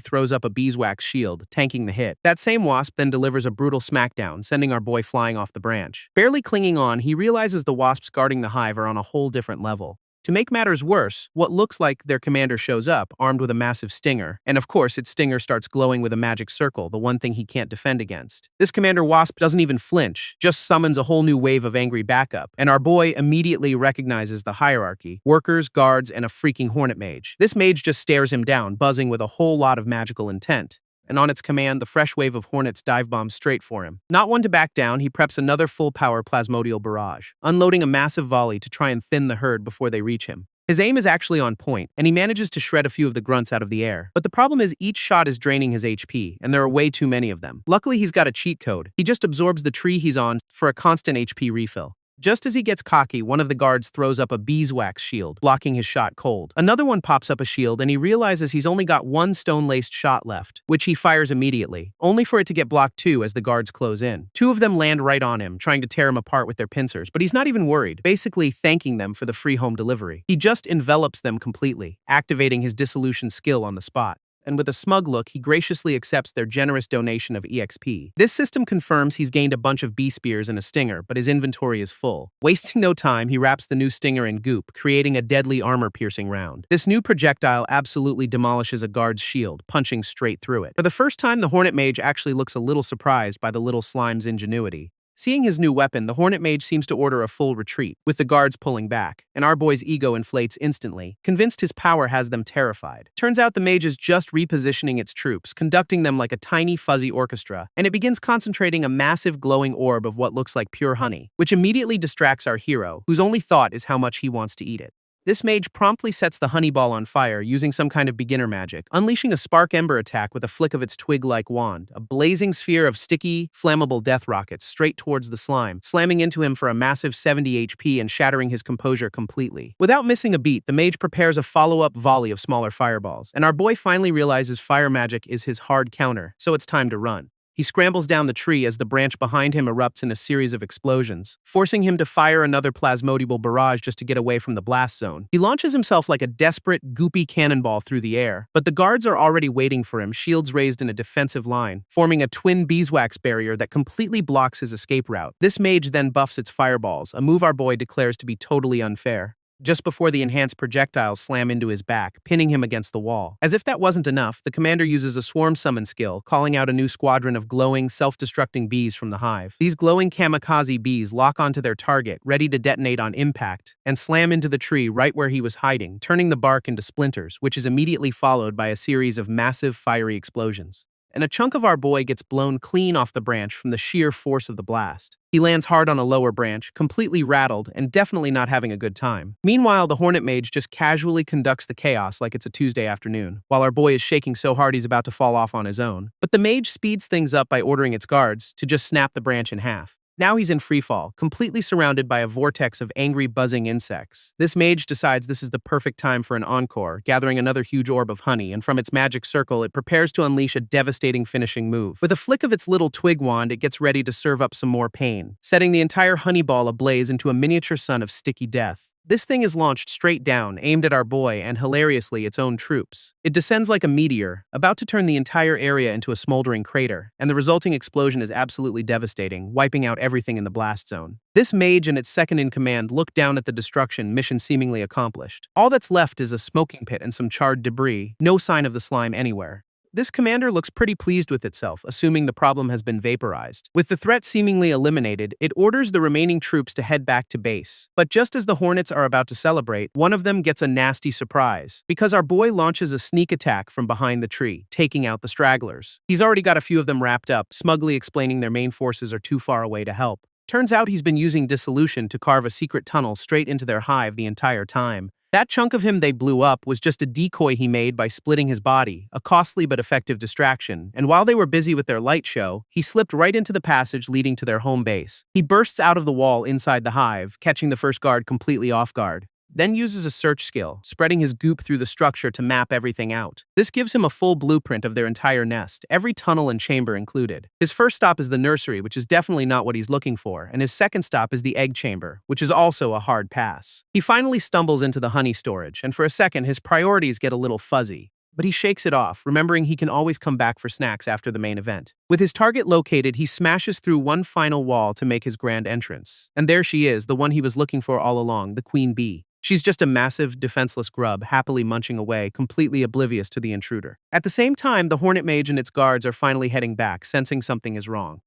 throws up a beeswax shield, tanking the hit. That same wasp then delivers a brutal smackdown, sending our boy flying off the branch. Barely clinging on, he realizes the wasps guarding the hive are on a whole different level. To make matters worse, what looks like their commander shows up, armed with a massive stinger, and of course its stinger starts glowing with a magic circle, the one thing he can't defend against. This Commander Wasp doesn't even flinch, just summons a whole new wave of angry backup, and our boy immediately recognizes the hierarchy: workers, guards, and a freaking hornet mage. This mage just stares him down, buzzing with a whole lot of magical intent. And on its command, the fresh wave of hornets dive bombs straight for him. Not one to back down, he preps another full-power plasmodial barrage, unloading a massive volley to try and thin the herd before they reach him. His aim is actually on point, and he manages to shred a few of the grunts out of the air. But the problem is each shot is draining his HP, and there are way too many of them. Luckily, he's got a cheat code. He just absorbs the tree he's on for a constant HP refill. Just as he gets cocky, one of the guards throws up a beeswax shield, blocking his shot cold. Another one pops up a shield, and he realizes he's only got one stone-laced shot left, which he fires immediately, only for it to get blocked too as the guards close in. Two of them land right on him, trying to tear him apart with their pincers, but he's not even worried, basically thanking them for the free home delivery. He just envelops them completely, activating his dissolution skill on the spot. And with a smug look, he graciously accepts their generous donation of EXP. This system confirms he's gained a bunch of bee spears and a stinger, but his inventory is full. Wasting no time, he wraps the new stinger in goop, creating a deadly armor-piercing round. This new projectile absolutely demolishes a guard's shield, punching straight through it. For the first time, the Hornet Mage actually looks a little surprised by the little slime's ingenuity. Seeing his new weapon, the Hornet Mage seems to order a full retreat, with the guards pulling back, and our boy's ego inflates instantly, convinced his power has them terrified. Turns out the mage is just repositioning its troops, conducting them like a tiny fuzzy orchestra, and it begins concentrating a massive glowing orb of what looks like pure honey, which immediately distracts our hero, whose only thought is how much he wants to eat it. This mage promptly sets the honey ball on fire using some kind of beginner magic, unleashing a spark ember attack with a flick of its twig-like wand, a blazing sphere of sticky, flammable death rockets straight towards the slime, slamming into him for a massive 70 HP and shattering his composure completely. Without missing a beat, the mage prepares a follow-up volley of smaller fireballs, and our boy finally realizes fire magic is his hard counter, so it's time to run. He scrambles down the tree as the branch behind him erupts in a series of explosions, forcing him to fire another plasmodial barrage just to get away from the blast zone. He launches himself like a desperate, goopy cannonball through the air, but the guards are already waiting for him, shields raised in a defensive line, forming a twin beeswax barrier that completely blocks his escape route. This mage then buffs its fireballs, a move our boy declares to be totally unfair. Just before the enhanced projectiles slam into his back, pinning him against the wall. As if that wasn't enough, the commander uses a swarm summon skill, calling out a new squadron of glowing, self-destructing bees from the hive. These glowing kamikaze bees lock onto their target, ready to detonate on impact, and slam into the tree right where he was hiding, turning the bark into splinters, which is immediately followed by a series of massive fiery explosions. And a chunk of our boy gets blown clean off the branch from the sheer force of the blast. He lands hard on a lower branch, completely rattled and definitely not having a good time. Meanwhile, the Hornet Mage just casually conducts the chaos like it's a Tuesday afternoon, while our boy is shaking so hard he's about to fall off on his own. But the mage speeds things up by ordering its guards to just snap the branch in half. Now he's in freefall, completely surrounded by a vortex of angry buzzing insects. This mage decides this is the perfect time for an encore, gathering another huge orb of honey, and from its magic circle it prepares to unleash a devastating finishing move. With a flick of its little twig wand, it gets ready to serve up some more pain, setting the entire honey ball ablaze into a miniature sun of sticky death. This thing is launched straight down, aimed at our boy and, hilariously, its own troops. It descends like a meteor, about to turn the entire area into a smoldering crater, and the resulting explosion is absolutely devastating, wiping out everything in the blast zone. This mage and its second-in-command look down at the destruction, mission seemingly accomplished. All that's left is a smoking pit and some charred debris, no sign of the slime anywhere. This commander looks pretty pleased with itself, assuming the problem has been vaporized. With the threat seemingly eliminated, it orders the remaining troops to head back to base. But just as the Hornets are about to celebrate, one of them gets a nasty surprise, because our boy launches a sneak attack from behind the tree, taking out the stragglers. He's already got a few of them wrapped up, smugly explaining their main forces are too far away to help. Turns out he's been using dissolution to carve a secret tunnel straight into their hive the entire time. That chunk of him they blew up was just a decoy he made by splitting his body, a costly but effective distraction, and while they were busy with their light show, he slipped right into the passage leading to their home base. He bursts out of the wall inside the hive, catching the first guard completely off guard. Then uses a search skill, spreading his goop through the structure to map everything out. This gives him a full blueprint of their entire nest, every tunnel and chamber included. His first stop is the nursery, which is definitely not what he's looking for, and his second stop is the egg chamber, which is also a hard pass. He finally stumbles into the honey storage, and for a second his priorities get a little fuzzy. But he shakes it off, remembering he can always come back for snacks after the main event. With his target located, he smashes through one final wall to make his grand entrance. And there she is, the one he was looking for all along, the queen bee. She's just a massive, defenseless grub, happily munching away, completely oblivious to the intruder. At the same time, the Hornet Mage and its guards are finally heading back, sensing something is wrong.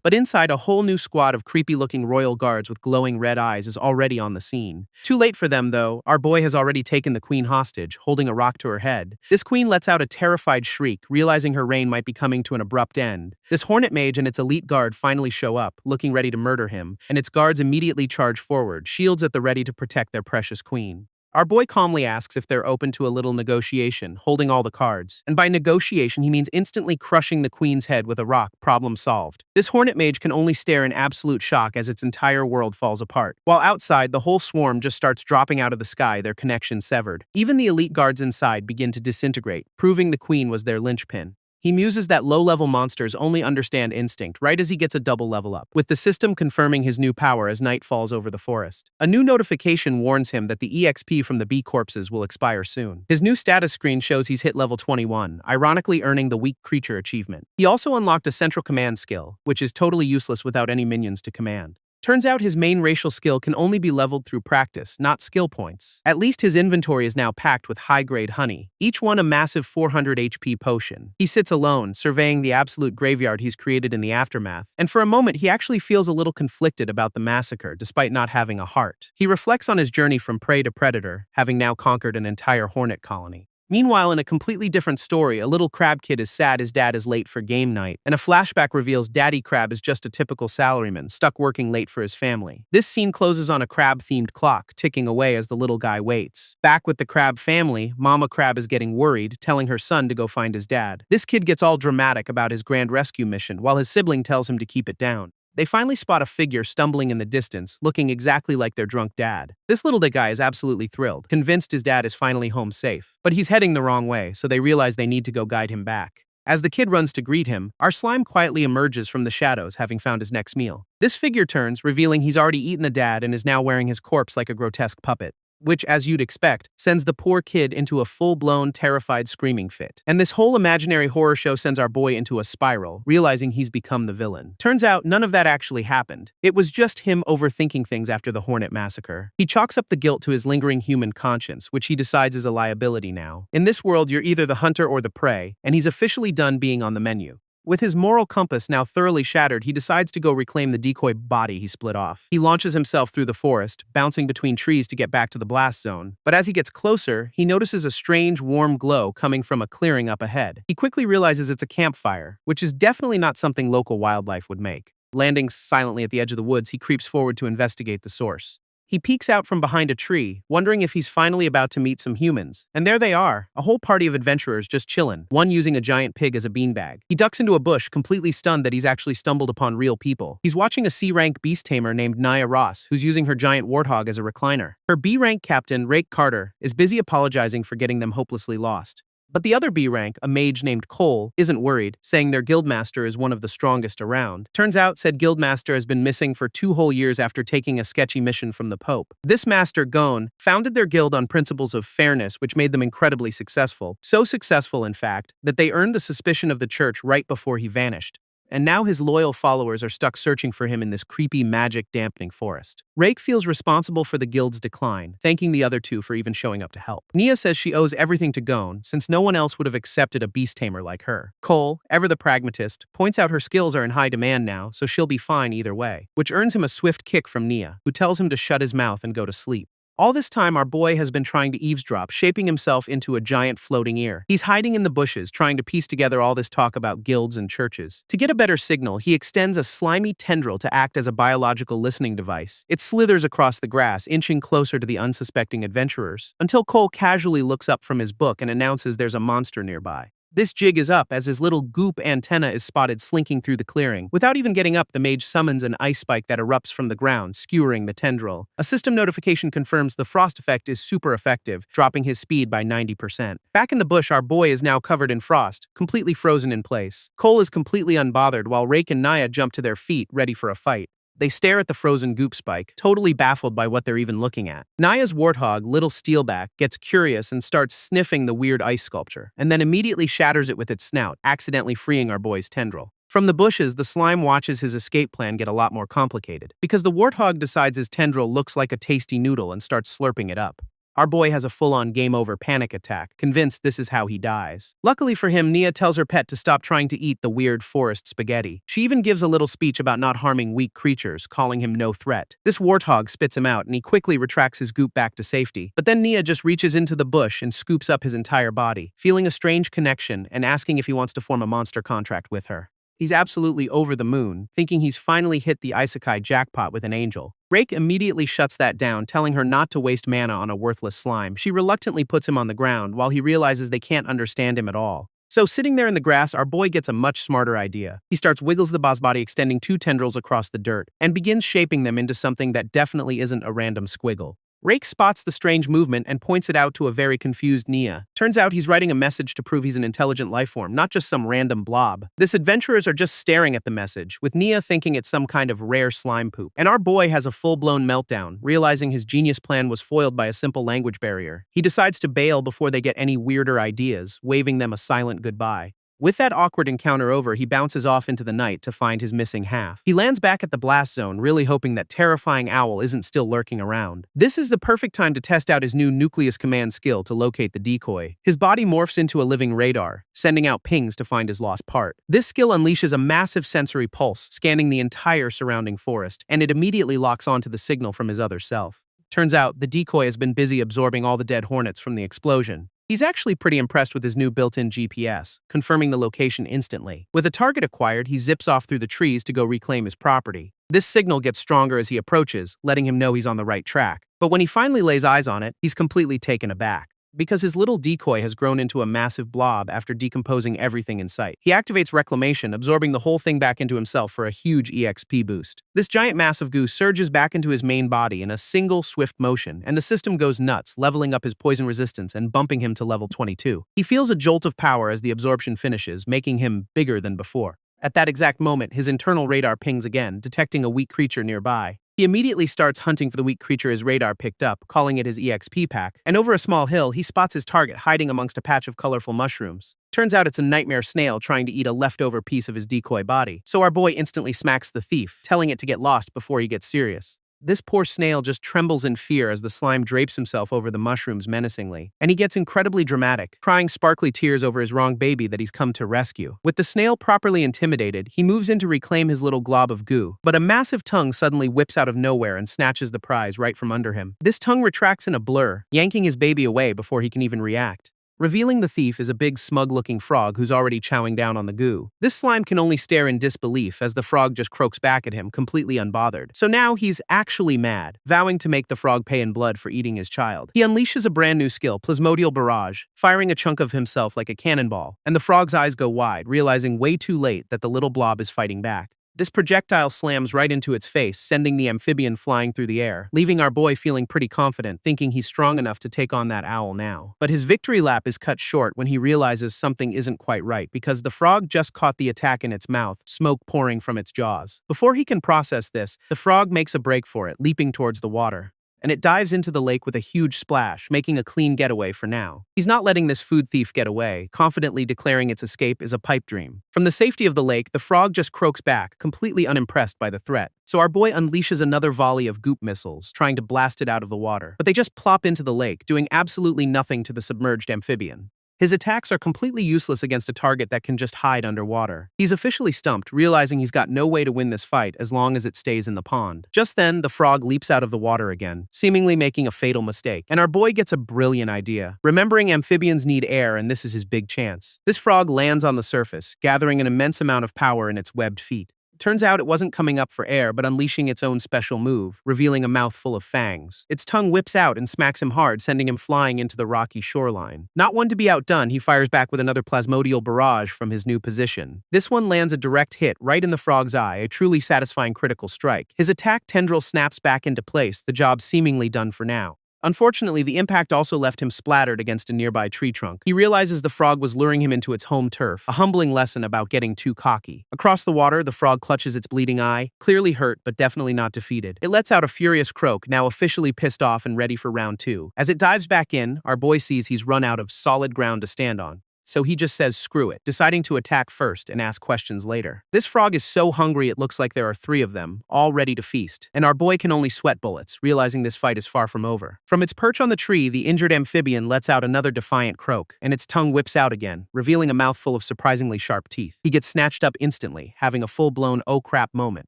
But inside, a whole new squad of creepy-looking royal guards with glowing red eyes is already on the scene. Too late for them, though. Our boy has already taken the queen hostage, holding a rock to her head. This queen lets out a terrified shriek, realizing her reign might be coming to an abrupt end. This Hornet Mage and its elite guard finally show up, looking ready to murder him, and its guards immediately charge forward, shields at the ready to protect their precious queen. Our boy calmly asks if they're open to a little negotiation, holding all the cards. And by negotiation, he means instantly crushing the queen's head with a rock, problem solved. This Hornet Mage can only stare in absolute shock as its entire world falls apart. While outside, the whole swarm just starts dropping out of the sky, their connection severed. Even the elite guards inside begin to disintegrate, proving the queen was their linchpin. He muses that low-level monsters only understand instinct right as he gets a double level up, with the system confirming his new power as night falls over the forest. A new notification warns him that the EXP from the bee corpses will expire soon. His new status screen shows he's hit level 21, ironically earning the weak creature achievement. He also unlocked a central command skill, which is totally useless without any minions to command. Turns out his main racial skill can only be leveled through practice, not skill points. At least his inventory is now packed with high-grade honey, each one a massive 400 HP potion. He sits alone, surveying the absolute graveyard he's created in the aftermath, and for a moment he actually feels a little conflicted about the massacre despite not having a heart. He reflects on his journey from prey to predator, having now conquered an entire hornet colony. Meanwhile, in a completely different story, a little crab kid is sad his dad is late for game night, and a flashback reveals Daddy Crab is just a typical salaryman, stuck working late for his family. This scene closes on a crab-themed clock, ticking away as the little guy waits. Back with the crab family, Mama Crab is getting worried, telling her son to go find his dad. This kid gets all dramatic about his grand rescue mission, while his sibling tells him to keep it down. They finally spot a figure stumbling in the distance, looking exactly like their drunk dad. This little guy is absolutely thrilled, convinced his dad is finally home safe. But he's heading the wrong way, so they realize they need to go guide him back. As the kid runs to greet him, our slime quietly emerges from the shadows, having found his next meal. This figure turns, revealing he's already eaten the dad and is now wearing his corpse like a grotesque puppet. Which, as you'd expect, sends the poor kid into a full-blown, terrified screaming fit. And this whole imaginary horror show sends our boy into a spiral, realizing he's become the villain. Turns out, none of that actually happened. It was just him overthinking things after the Hornet massacre. He chalks up the guilt to his lingering human conscience, which he decides is a liability now. In this world, you're either the hunter or the prey, and he's officially done being on the menu. With his moral compass now thoroughly shattered, he decides to go reclaim the decoy body he split off. He launches himself through the forest, bouncing between trees to get back to the blast zone. But as he gets closer, he notices a strange, warm glow coming from a clearing up ahead. He quickly realizes it's a campfire, which is definitely not something local wildlife would make. Landing silently at the edge of the woods, he creeps forward to investigate the source. He peeks out from behind a tree, wondering if he's finally about to meet some humans. And there they are, a whole party of adventurers just chillin', one using a giant pig as a beanbag. He ducks into a bush, completely stunned that he's actually stumbled upon real people. He's watching a C-rank beast tamer named Naya Ross, who's using her giant warthog as a recliner. Her B-rank captain, Rake Carter, is busy apologizing for getting them hopelessly lost. But the other B rank, a mage named Cole, isn't worried, saying their guildmaster is one of the strongest around. Turns out, said guildmaster has been missing for 2 whole years after taking a sketchy mission from the Pope. This master, Gon, founded their guild on principles of fairness, which made them incredibly successful. So successful, in fact, that they earned the suspicion of the church right before he vanished. And now his loyal followers are stuck searching for him in this creepy magic-dampening forest. Rake feels responsible for the guild's decline, thanking the other two for even showing up to help. Nia says she owes everything to Gon, since no one else would have accepted a beast tamer like her. Cole, ever the pragmatist, points out her skills are in high demand now, so she'll be fine either way, which earns him a swift kick from Nia, who tells him to shut his mouth and go to sleep. All this time, our boy has been trying to eavesdrop, shaping himself into a giant floating ear. He's hiding in the bushes, trying to piece together all this talk about guilds and churches. To get a better signal, he extends a slimy tendril to act as a biological listening device. It slithers across the grass, inching closer to the unsuspecting adventurers, until Cole casually looks up from his book and announces there's a monster nearby. This jig is up as his little goop antenna is spotted slinking through the clearing. Without even getting up, the mage summons an ice spike that erupts from the ground, skewering the tendril. A system notification confirms the frost effect is super effective, dropping his speed by 90%. Back in the bush, our boy is now covered in frost, completely frozen in place. Cole is completely unbothered while Rake and Naya jump to their feet, ready for a fight. They stare at the frozen goop spike, totally baffled by what they're even looking at. Naya's warthog, Little Steelback, gets curious and starts sniffing the weird ice sculpture, and then immediately shatters it with its snout, accidentally freeing our boy's tendril. From the bushes, the slime watches his escape plan get a lot more complicated, because the warthog decides his tendril looks like a tasty noodle and starts slurping it up. Our boy has a full-on game-over panic attack, convinced this is how he dies. Luckily for him, Nia tells her pet to stop trying to eat the weird forest spaghetti. She even gives a little speech about not harming weak creatures, calling him no threat. This warthog spits him out, and he quickly retracts his goop back to safety. But then Nia just reaches into the bush and scoops up his entire body, feeling a strange connection and asking if he wants to form a monster contract with her. He's absolutely over the moon, thinking he's finally hit the Isekai jackpot with an angel. Rake immediately shuts that down, telling her not to waste mana on a worthless slime. She reluctantly puts him on the ground while he realizes they can't understand him at all. So sitting there in the grass, our boy gets a much smarter idea. He wiggles the boss body, extending 2 tendrils across the dirt, and begins shaping them into something that definitely isn't a random squiggle. Rake spots the strange movement and points it out to a very confused Nia. Turns out he's writing a message to prove he's an intelligent lifeform, not just some random blob. This adventurers are just staring at the message, with Nia thinking it's some kind of rare slime poop. And our boy has a full-blown meltdown, realizing his genius plan was foiled by a simple language barrier. He decides to bail before they get any weirder ideas, waving them a silent goodbye. With that awkward encounter over, he bounces off into the night to find his missing half. He lands back at the blast zone, really hoping that terrifying owl isn't still lurking around. This is the perfect time to test out his new nucleus command skill to locate the decoy. His body morphs into a living radar, sending out pings to find his lost part. This skill unleashes a massive sensory pulse, scanning the entire surrounding forest, and it immediately locks onto the signal from his other self. Turns out, the decoy has been busy absorbing all the dead hornets from the explosion. He's actually pretty impressed with his new built-in GPS, confirming the location instantly. With a target acquired, he zips off through the trees to go reclaim his property. This signal gets stronger as he approaches, letting him know he's on the right track. But when he finally lays eyes on it, he's completely taken aback, because his little decoy has grown into a massive blob after decomposing everything in sight. He activates Reclamation, absorbing the whole thing back into himself for a huge EXP boost. This giant mass of goo surges back into his main body in a single swift motion, and the system goes nuts, leveling up his poison resistance and bumping him to level 22. He feels a jolt of power as the absorption finishes, making him bigger than before. At that exact moment, his internal radar pings again, detecting a weak creature nearby. He immediately starts hunting for the weak creature his radar picked up, calling it his EXP pack, and over a small hill, he spots his target hiding amongst a patch of colorful mushrooms. Turns out it's a nightmare snail trying to eat a leftover piece of his decoy body, so our boy instantly smacks the thief, telling it to get lost before he gets serious. This poor snail just trembles in fear as the slime drapes himself over the mushrooms menacingly, and he gets incredibly dramatic, crying sparkly tears over his wrong baby that he's come to rescue. With the snail properly intimidated, he moves in to reclaim his little glob of goo, but a massive tongue suddenly whips out of nowhere and snatches the prize right from under him. This tongue retracts in a blur, yanking his baby away before he can even react. Revealing the thief is a big smug-looking frog who's already chowing down on the goo. This slime can only stare in disbelief as the frog just croaks back at him, completely unbothered. So now he's actually mad, vowing to make the frog pay in blood for eating his child. He unleashes a brand new skill, Plasmodial Barrage, firing a chunk of himself like a cannonball, and the frog's eyes go wide, realizing way too late that the little blob is fighting back. This projectile slams right into its face, sending the amphibian flying through the air, leaving our boy feeling pretty confident, thinking he's strong enough to take on that owl now. But his victory lap is cut short when he realizes something isn't quite right, because the frog just caught the attack in its mouth, smoke pouring from its jaws. Before he can process this, the frog makes a break for it, leaping towards the water, and it dives into the lake with a huge splash, making a clean getaway for now. He's not letting this food thief get away, confidently declaring its escape is a pipe dream. From the safety of the lake, the frog just croaks back, completely unimpressed by the threat. So our boy unleashes another volley of goop missiles, trying to blast it out of the water. But they just plop into the lake, doing absolutely nothing to the submerged amphibian. His attacks are completely useless against a target that can just hide underwater. He's officially stumped, realizing he's got no way to win this fight as long as it stays in the pond. Just then, the frog leaps out of the water again, seemingly making a fatal mistake. And our boy gets a brilliant idea. Remembering amphibians need air, and this is his big chance. This frog lands on the surface, gathering an immense amount of power in its webbed feet. Turns out it wasn't coming up for air, but unleashing its own special move, revealing a mouthful of fangs. Its tongue whips out and smacks him hard, sending him flying into the rocky shoreline. Not one to be outdone, he fires back with another plasmodial barrage from his new position. This one lands a direct hit right in the frog's eye, a truly satisfying critical strike. His attack tendril snaps back into place, the job seemingly done for now. Unfortunately, the impact also left him splattered against a nearby tree trunk. He realizes the frog was luring him into its home turf, a humbling lesson about getting too cocky. Across the water, the frog clutches its bleeding eye, clearly hurt but definitely not defeated. It lets out a furious croak, now officially pissed off and ready for round 2. As it dives back in, our boy sees he's run out of solid ground to stand on. So he just says screw it, deciding to attack first and ask questions later. This frog is so hungry it looks like there are 3 of them, all ready to feast. And our boy can only sweat bullets, realizing this fight is far from over. From its perch on the tree, the injured amphibian lets out another defiant croak, and its tongue whips out again, revealing a mouthful of surprisingly sharp teeth. He gets snatched up instantly, having a full-blown oh crap moment.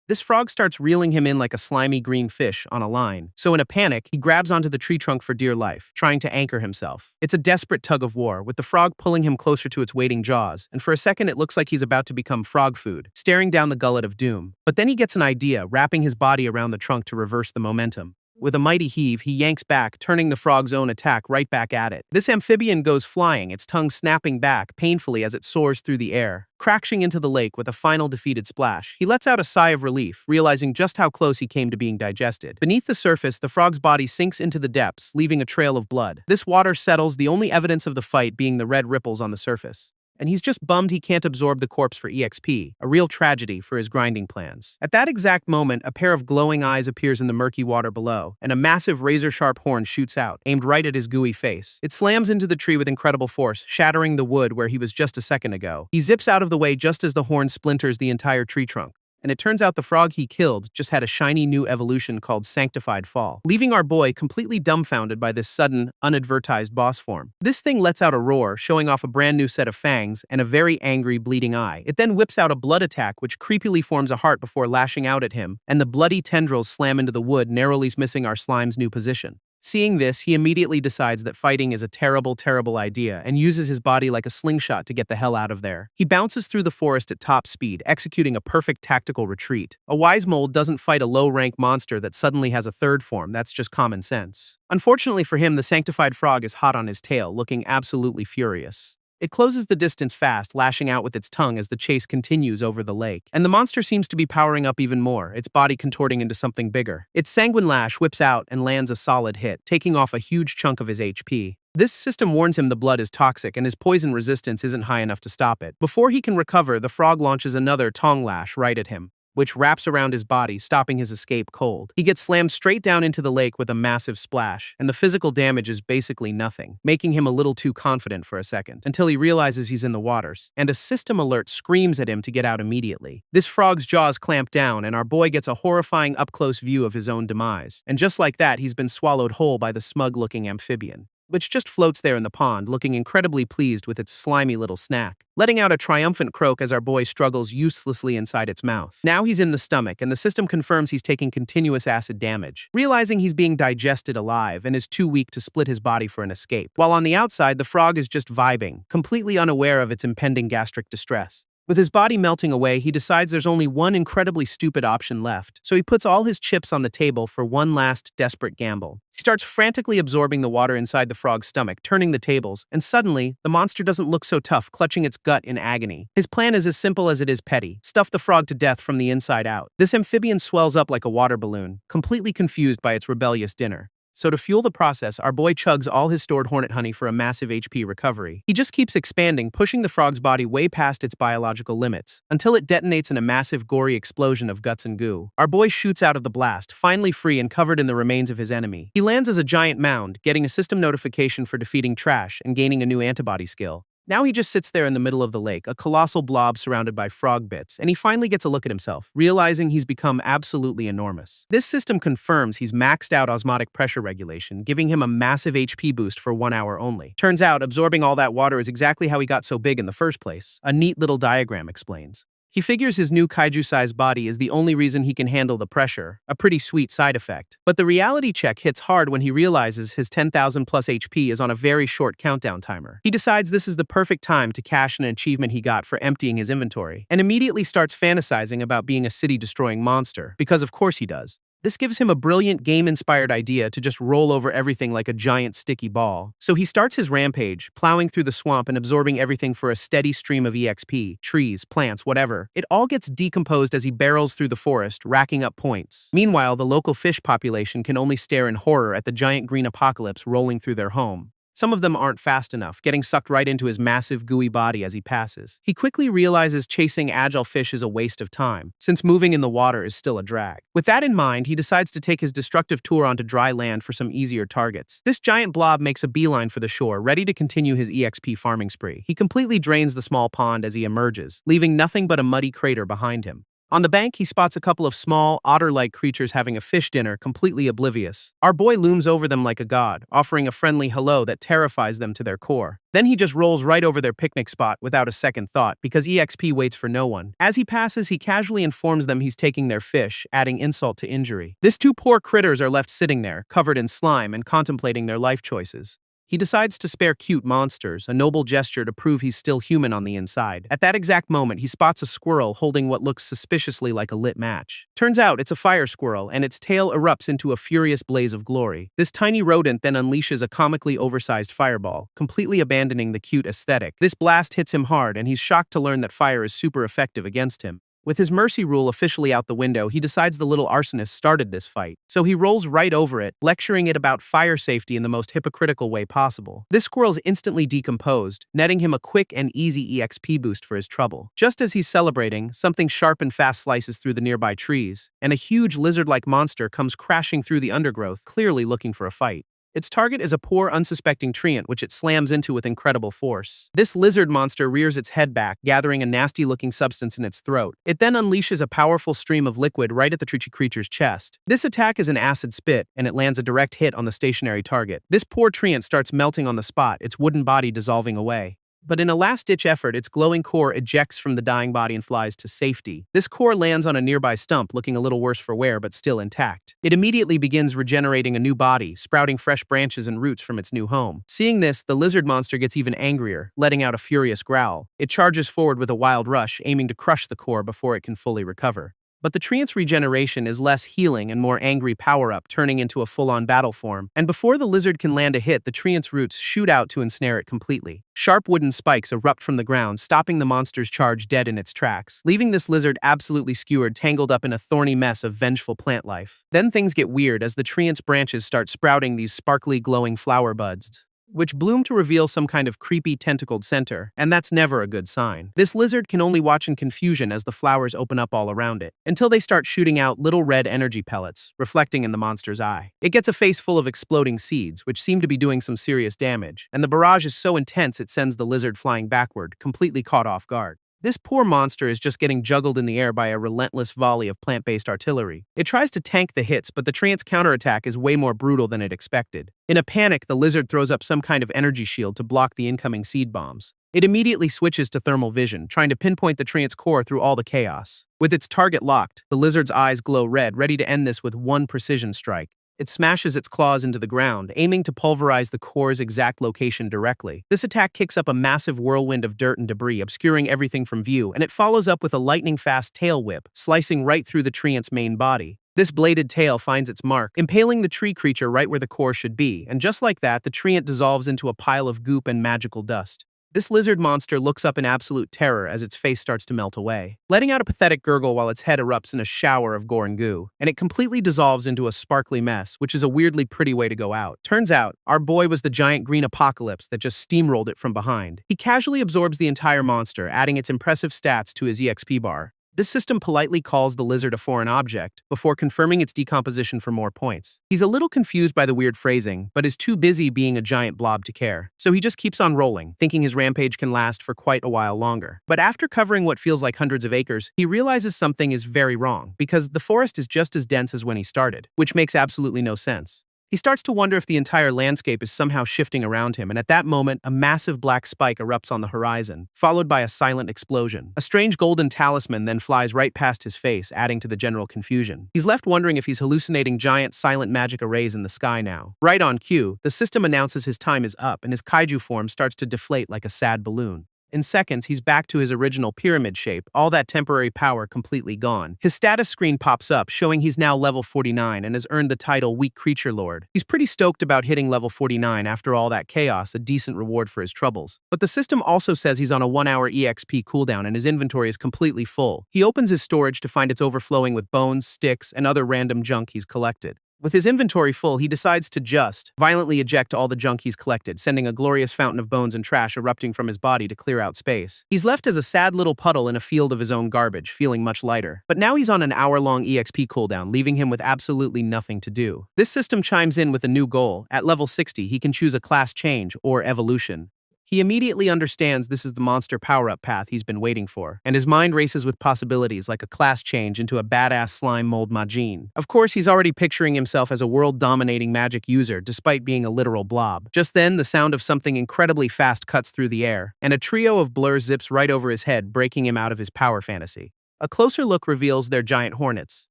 This frog starts reeling him in like a slimy green fish on a line. So in a panic, he grabs onto the tree trunk for dear life, trying to anchor himself. It's a desperate tug of war, with the frog pulling him closer to its waiting jaws, and for a second it looks like he's about to become frog food, staring down the gullet of doom. But then he gets an idea, wrapping his body around the trunk to reverse the momentum. With a mighty heave, he yanks back, turning the frog's own attack right back at it. This amphibian goes flying, its tongue snapping back painfully as it soars through the air, crashing into the lake with a final defeated splash. He lets out a sigh of relief, realizing just how close he came to being digested. Beneath the surface, the frog's body sinks into the depths, leaving a trail of blood. This water settles, the only evidence of the fight being the red ripples on the surface. And he's just bummed he can't absorb the corpse for EXP, a real tragedy for his grinding plans. At that exact moment, a pair of glowing eyes appears in the murky water below, and a massive razor-sharp horn shoots out, aimed right at his gooey face. It slams into the tree with incredible force, shattering the wood where he was just a second ago. He zips out of the way just as the horn splinters the entire tree trunk. And it turns out the frog he killed just had a shiny new evolution called Sanctified Fall, leaving our boy completely dumbfounded by this sudden, unadvertised boss form. This thing lets out a roar, showing off a brand new set of fangs and a very angry, bleeding eye. It then whips out a blood attack which creepily forms a heart before lashing out at him, and the bloody tendrils slam into the wood, narrowly missing our slime's new position. Seeing this, he immediately decides that fighting is a terrible, terrible idea and uses his body like a slingshot to get the hell out of there. He bounces through the forest at top speed, executing a perfect tactical retreat. A wise mold doesn't fight a low-rank monster that suddenly has a third form, that's just common sense. Unfortunately for him, the sanctified frog is hot on his tail, looking absolutely furious. It closes the distance fast, lashing out with its tongue as the chase continues over the lake. And the monster seems to be powering up even more, its body contorting into something bigger. Its sanguine lash whips out and lands a solid hit, taking off a huge chunk of his HP. This system warns him the blood is toxic and his poison resistance isn't high enough to stop it. Before he can recover, the frog launches another tongue lash right at him, which wraps around his body, stopping his escape cold. He gets slammed straight down into the lake with a massive splash, and the physical damage is basically nothing, making him a little too confident for a second, until he realizes he's in the waters, and a system alert screams at him to get out immediately. This frog's jaws clamp down, and our boy gets a horrifying up-close view of his own demise. And just like that, he's been swallowed whole by the smug-looking amphibian, which just floats there in the pond, looking incredibly pleased with its slimy little snack, letting out a triumphant croak as our boy struggles uselessly inside its mouth. Now he's in the stomach, and the system confirms he's taking continuous acid damage, realizing he's being digested alive and is too weak to split his body for an escape. While on the outside, the frog is just vibing, completely unaware of its impending gastric distress. With his body melting away, he decides there's only one incredibly stupid option left, so he puts all his chips on the table for one last desperate gamble. He starts frantically absorbing the water inside the frog's stomach, turning the tables, and suddenly, the monster doesn't look so tough, clutching its gut in agony. His plan is as simple as it is petty: stuff the frog to death from the inside out. This amphibian swells up like a water balloon, completely confused by its rebellious dinner. So to fuel the process, our boy chugs all his stored hornet honey for a massive HP recovery. He just keeps expanding, pushing the frog's body way past its biological limits, until it detonates in a massive gory explosion of guts and goo. Our boy shoots out of the blast, finally free and covered in the remains of his enemy. He lands as a giant mound, getting a system notification for defeating trash and gaining a new antibody skill. Now he just sits there in the middle of the lake, a colossal blob surrounded by frog bits, and he finally gets a look at himself, realizing he's become absolutely enormous. This system confirms he's maxed out osmotic pressure regulation, giving him a massive HP boost for 1 hour only. Turns out, absorbing all that water is exactly how he got so big in the first place. A neat little diagram explains. He figures his new kaiju-sized body is the only reason he can handle the pressure, a pretty sweet side effect. But the reality check hits hard when he realizes his 10,000 plus HP is on a very short countdown timer. He decides this is the perfect time to cash an achievement he got for emptying his inventory, and immediately starts fantasizing about being a city-destroying monster, because of course he does. This gives him a brilliant game-inspired idea to just roll over everything like a giant sticky ball. So he starts his rampage, plowing through the swamp and absorbing everything for a steady stream of EXP, trees, plants, whatever. It all gets decomposed as he barrels through the forest, racking up points. Meanwhile, the local fish population can only stare in horror at the giant green apocalypse rolling through their home. Some of them aren't fast enough, getting sucked right into his massive, gooey body as he passes. He quickly realizes chasing agile fish is a waste of time, since moving in the water is still a drag. With that in mind, he decides to take his destructive tour onto dry land for some easier targets. This giant blob makes a beeline for the shore, ready to continue his EXP farming spree. He completely drains the small pond as he emerges, leaving nothing but a muddy crater behind him. On the bank, he spots a couple of small, otter-like creatures having a fish dinner, completely oblivious. Our boy looms over them like a god, offering a friendly hello that terrifies them to their core. Then he just rolls right over their picnic spot without a second thought, because EXP waits for no one. As he passes, he casually informs them he's taking their fish, adding insult to injury. These two poor critters are left sitting there, covered in slime and contemplating their life choices. He decides to spare cute monsters, a noble gesture to prove he's still human on the inside. At that exact moment, he spots a squirrel holding what looks suspiciously like a lit match. Turns out it's a fire squirrel, and its tail erupts into a furious blaze of glory. This tiny rodent then unleashes a comically oversized fireball, completely abandoning the cute aesthetic. This blast hits him hard, and he's shocked to learn that fire is super effective against him. With his mercy rule officially out the window, he decides the little arsonist started this fight. So he rolls right over it, lecturing it about fire safety in the most hypocritical way possible. This squirrel's instantly decomposed, netting him a quick and easy EXP boost for his trouble. Just as he's celebrating, something sharp and fast slices through the nearby trees, and a huge lizard-like monster comes crashing through the undergrowth, clearly looking for a fight. Its target is a poor, unsuspecting treant, which it slams into with incredible force. This lizard monster rears its head back, gathering a nasty-looking substance in its throat. It then unleashes a powerful stream of liquid right at the treachy creature's chest. This attack is an acid spit, and it lands a direct hit on the stationary target. This poor treant starts melting on the spot, its wooden body dissolving away. But in a last-ditch effort, its glowing core ejects from the dying body and flies to safety. This core lands on a nearby stump, looking a little worse for wear, but still intact. It immediately begins regenerating a new body, sprouting fresh branches and roots from its new home. Seeing this, the lizard monster gets even angrier, letting out a furious growl. It charges forward with a wild rush, aiming to crush the core before it can fully recover. But the treant's regeneration is less healing and more angry power-up, turning into a full-on battle form. And before the lizard can land a hit, the treant's roots shoot out to ensnare it completely. Sharp wooden spikes erupt from the ground, stopping the monster's charge dead in its tracks, leaving this lizard absolutely skewered, tangled up in a thorny mess of vengeful plant life. Then things get weird as the treant's branches start sprouting these sparkly, glowing flower buds, which bloom to reveal some kind of creepy tentacled center, and that's never a good sign. This lizard can only watch in confusion as the flowers open up all around it, until they start shooting out little red energy pellets, reflecting in the monster's eye. It gets a face full of exploding seeds, which seem to be doing some serious damage, and the barrage is so intense it sends the lizard flying backward, completely caught off guard. This poor monster is just getting juggled in the air by a relentless volley of plant-based artillery. It tries to tank the hits, but the treant's counterattack is way more brutal than it expected. In a panic, the lizard throws up some kind of energy shield to block the incoming seed bombs. It immediately switches to thermal vision, trying to pinpoint the treant's core through all the chaos. With its target locked, the lizard's eyes glow red, ready to end this with one precision strike. It smashes its claws into the ground, aiming to pulverize the core's exact location directly. This attack kicks up a massive whirlwind of dirt and debris, obscuring everything from view, and it follows up with a lightning-fast tail whip, slicing right through the treant's main body. This bladed tail finds its mark, impaling the tree creature right where the core should be, and just like that, the treant dissolves into a pile of goop and magical dust. This lizard monster looks up in absolute terror as its face starts to melt away, letting out a pathetic gurgle while its head erupts in a shower of gore and goo, and it completely dissolves into a sparkly mess, which is a weirdly pretty way to go out. Turns out, our boy was the giant green apocalypse that just steamrolled it from behind. He casually absorbs the entire monster, adding its impressive stats to his EXP bar. This system politely calls the lizard a foreign object, before confirming its decomposition for more points. He's a little confused by the weird phrasing, but is too busy being a giant blob to care. So he just keeps on rolling, thinking his rampage can last for quite a while longer. But after covering what feels like hundreds of acres, he realizes something is very wrong, because the forest is just as dense as when he started, which makes absolutely no sense. He starts to wonder if the entire landscape is somehow shifting around him, and at that moment, a massive black spike erupts on the horizon, followed by a silent explosion. A strange golden talisman then flies right past his face, adding to the general confusion. He's left wondering if he's hallucinating giant silent magic arrays in the sky now. Right on cue, the system announces his time is up, and his kaiju form starts to deflate like a sad balloon. In seconds, he's back to his original pyramid shape, all that temporary power completely gone. His status screen pops up, showing he's now level 49 and has earned the title Weak Creature Lord. He's pretty stoked about hitting level 49 after all that chaos, a decent reward for his troubles. But the system also says he's on a 1-hour EXP cooldown and his inventory is completely full. He opens his storage to find it's overflowing with bones, sticks, and other random junk he's collected. With his inventory full, he decides to just violently eject all the junk he's collected, sending a glorious fountain of bones and trash erupting from his body to clear out space. He's left as a sad little puddle in a field of his own garbage, feeling much lighter. But now he's on an hour-long EXP cooldown, leaving him with absolutely nothing to do. This system chimes in with a new goal. At level 60, he can choose a class change, or evolution. He immediately understands this is the monster power-up path he's been waiting for, and his mind races with possibilities like a class change into a badass slime mold Majin. Of course, he's already picturing himself as a world-dominating magic user, despite being a literal blob. Just then, the sound of something incredibly fast cuts through the air, and a trio of blurs zips right over his head, breaking him out of his power fantasy. A closer look reveals they're giant hornets,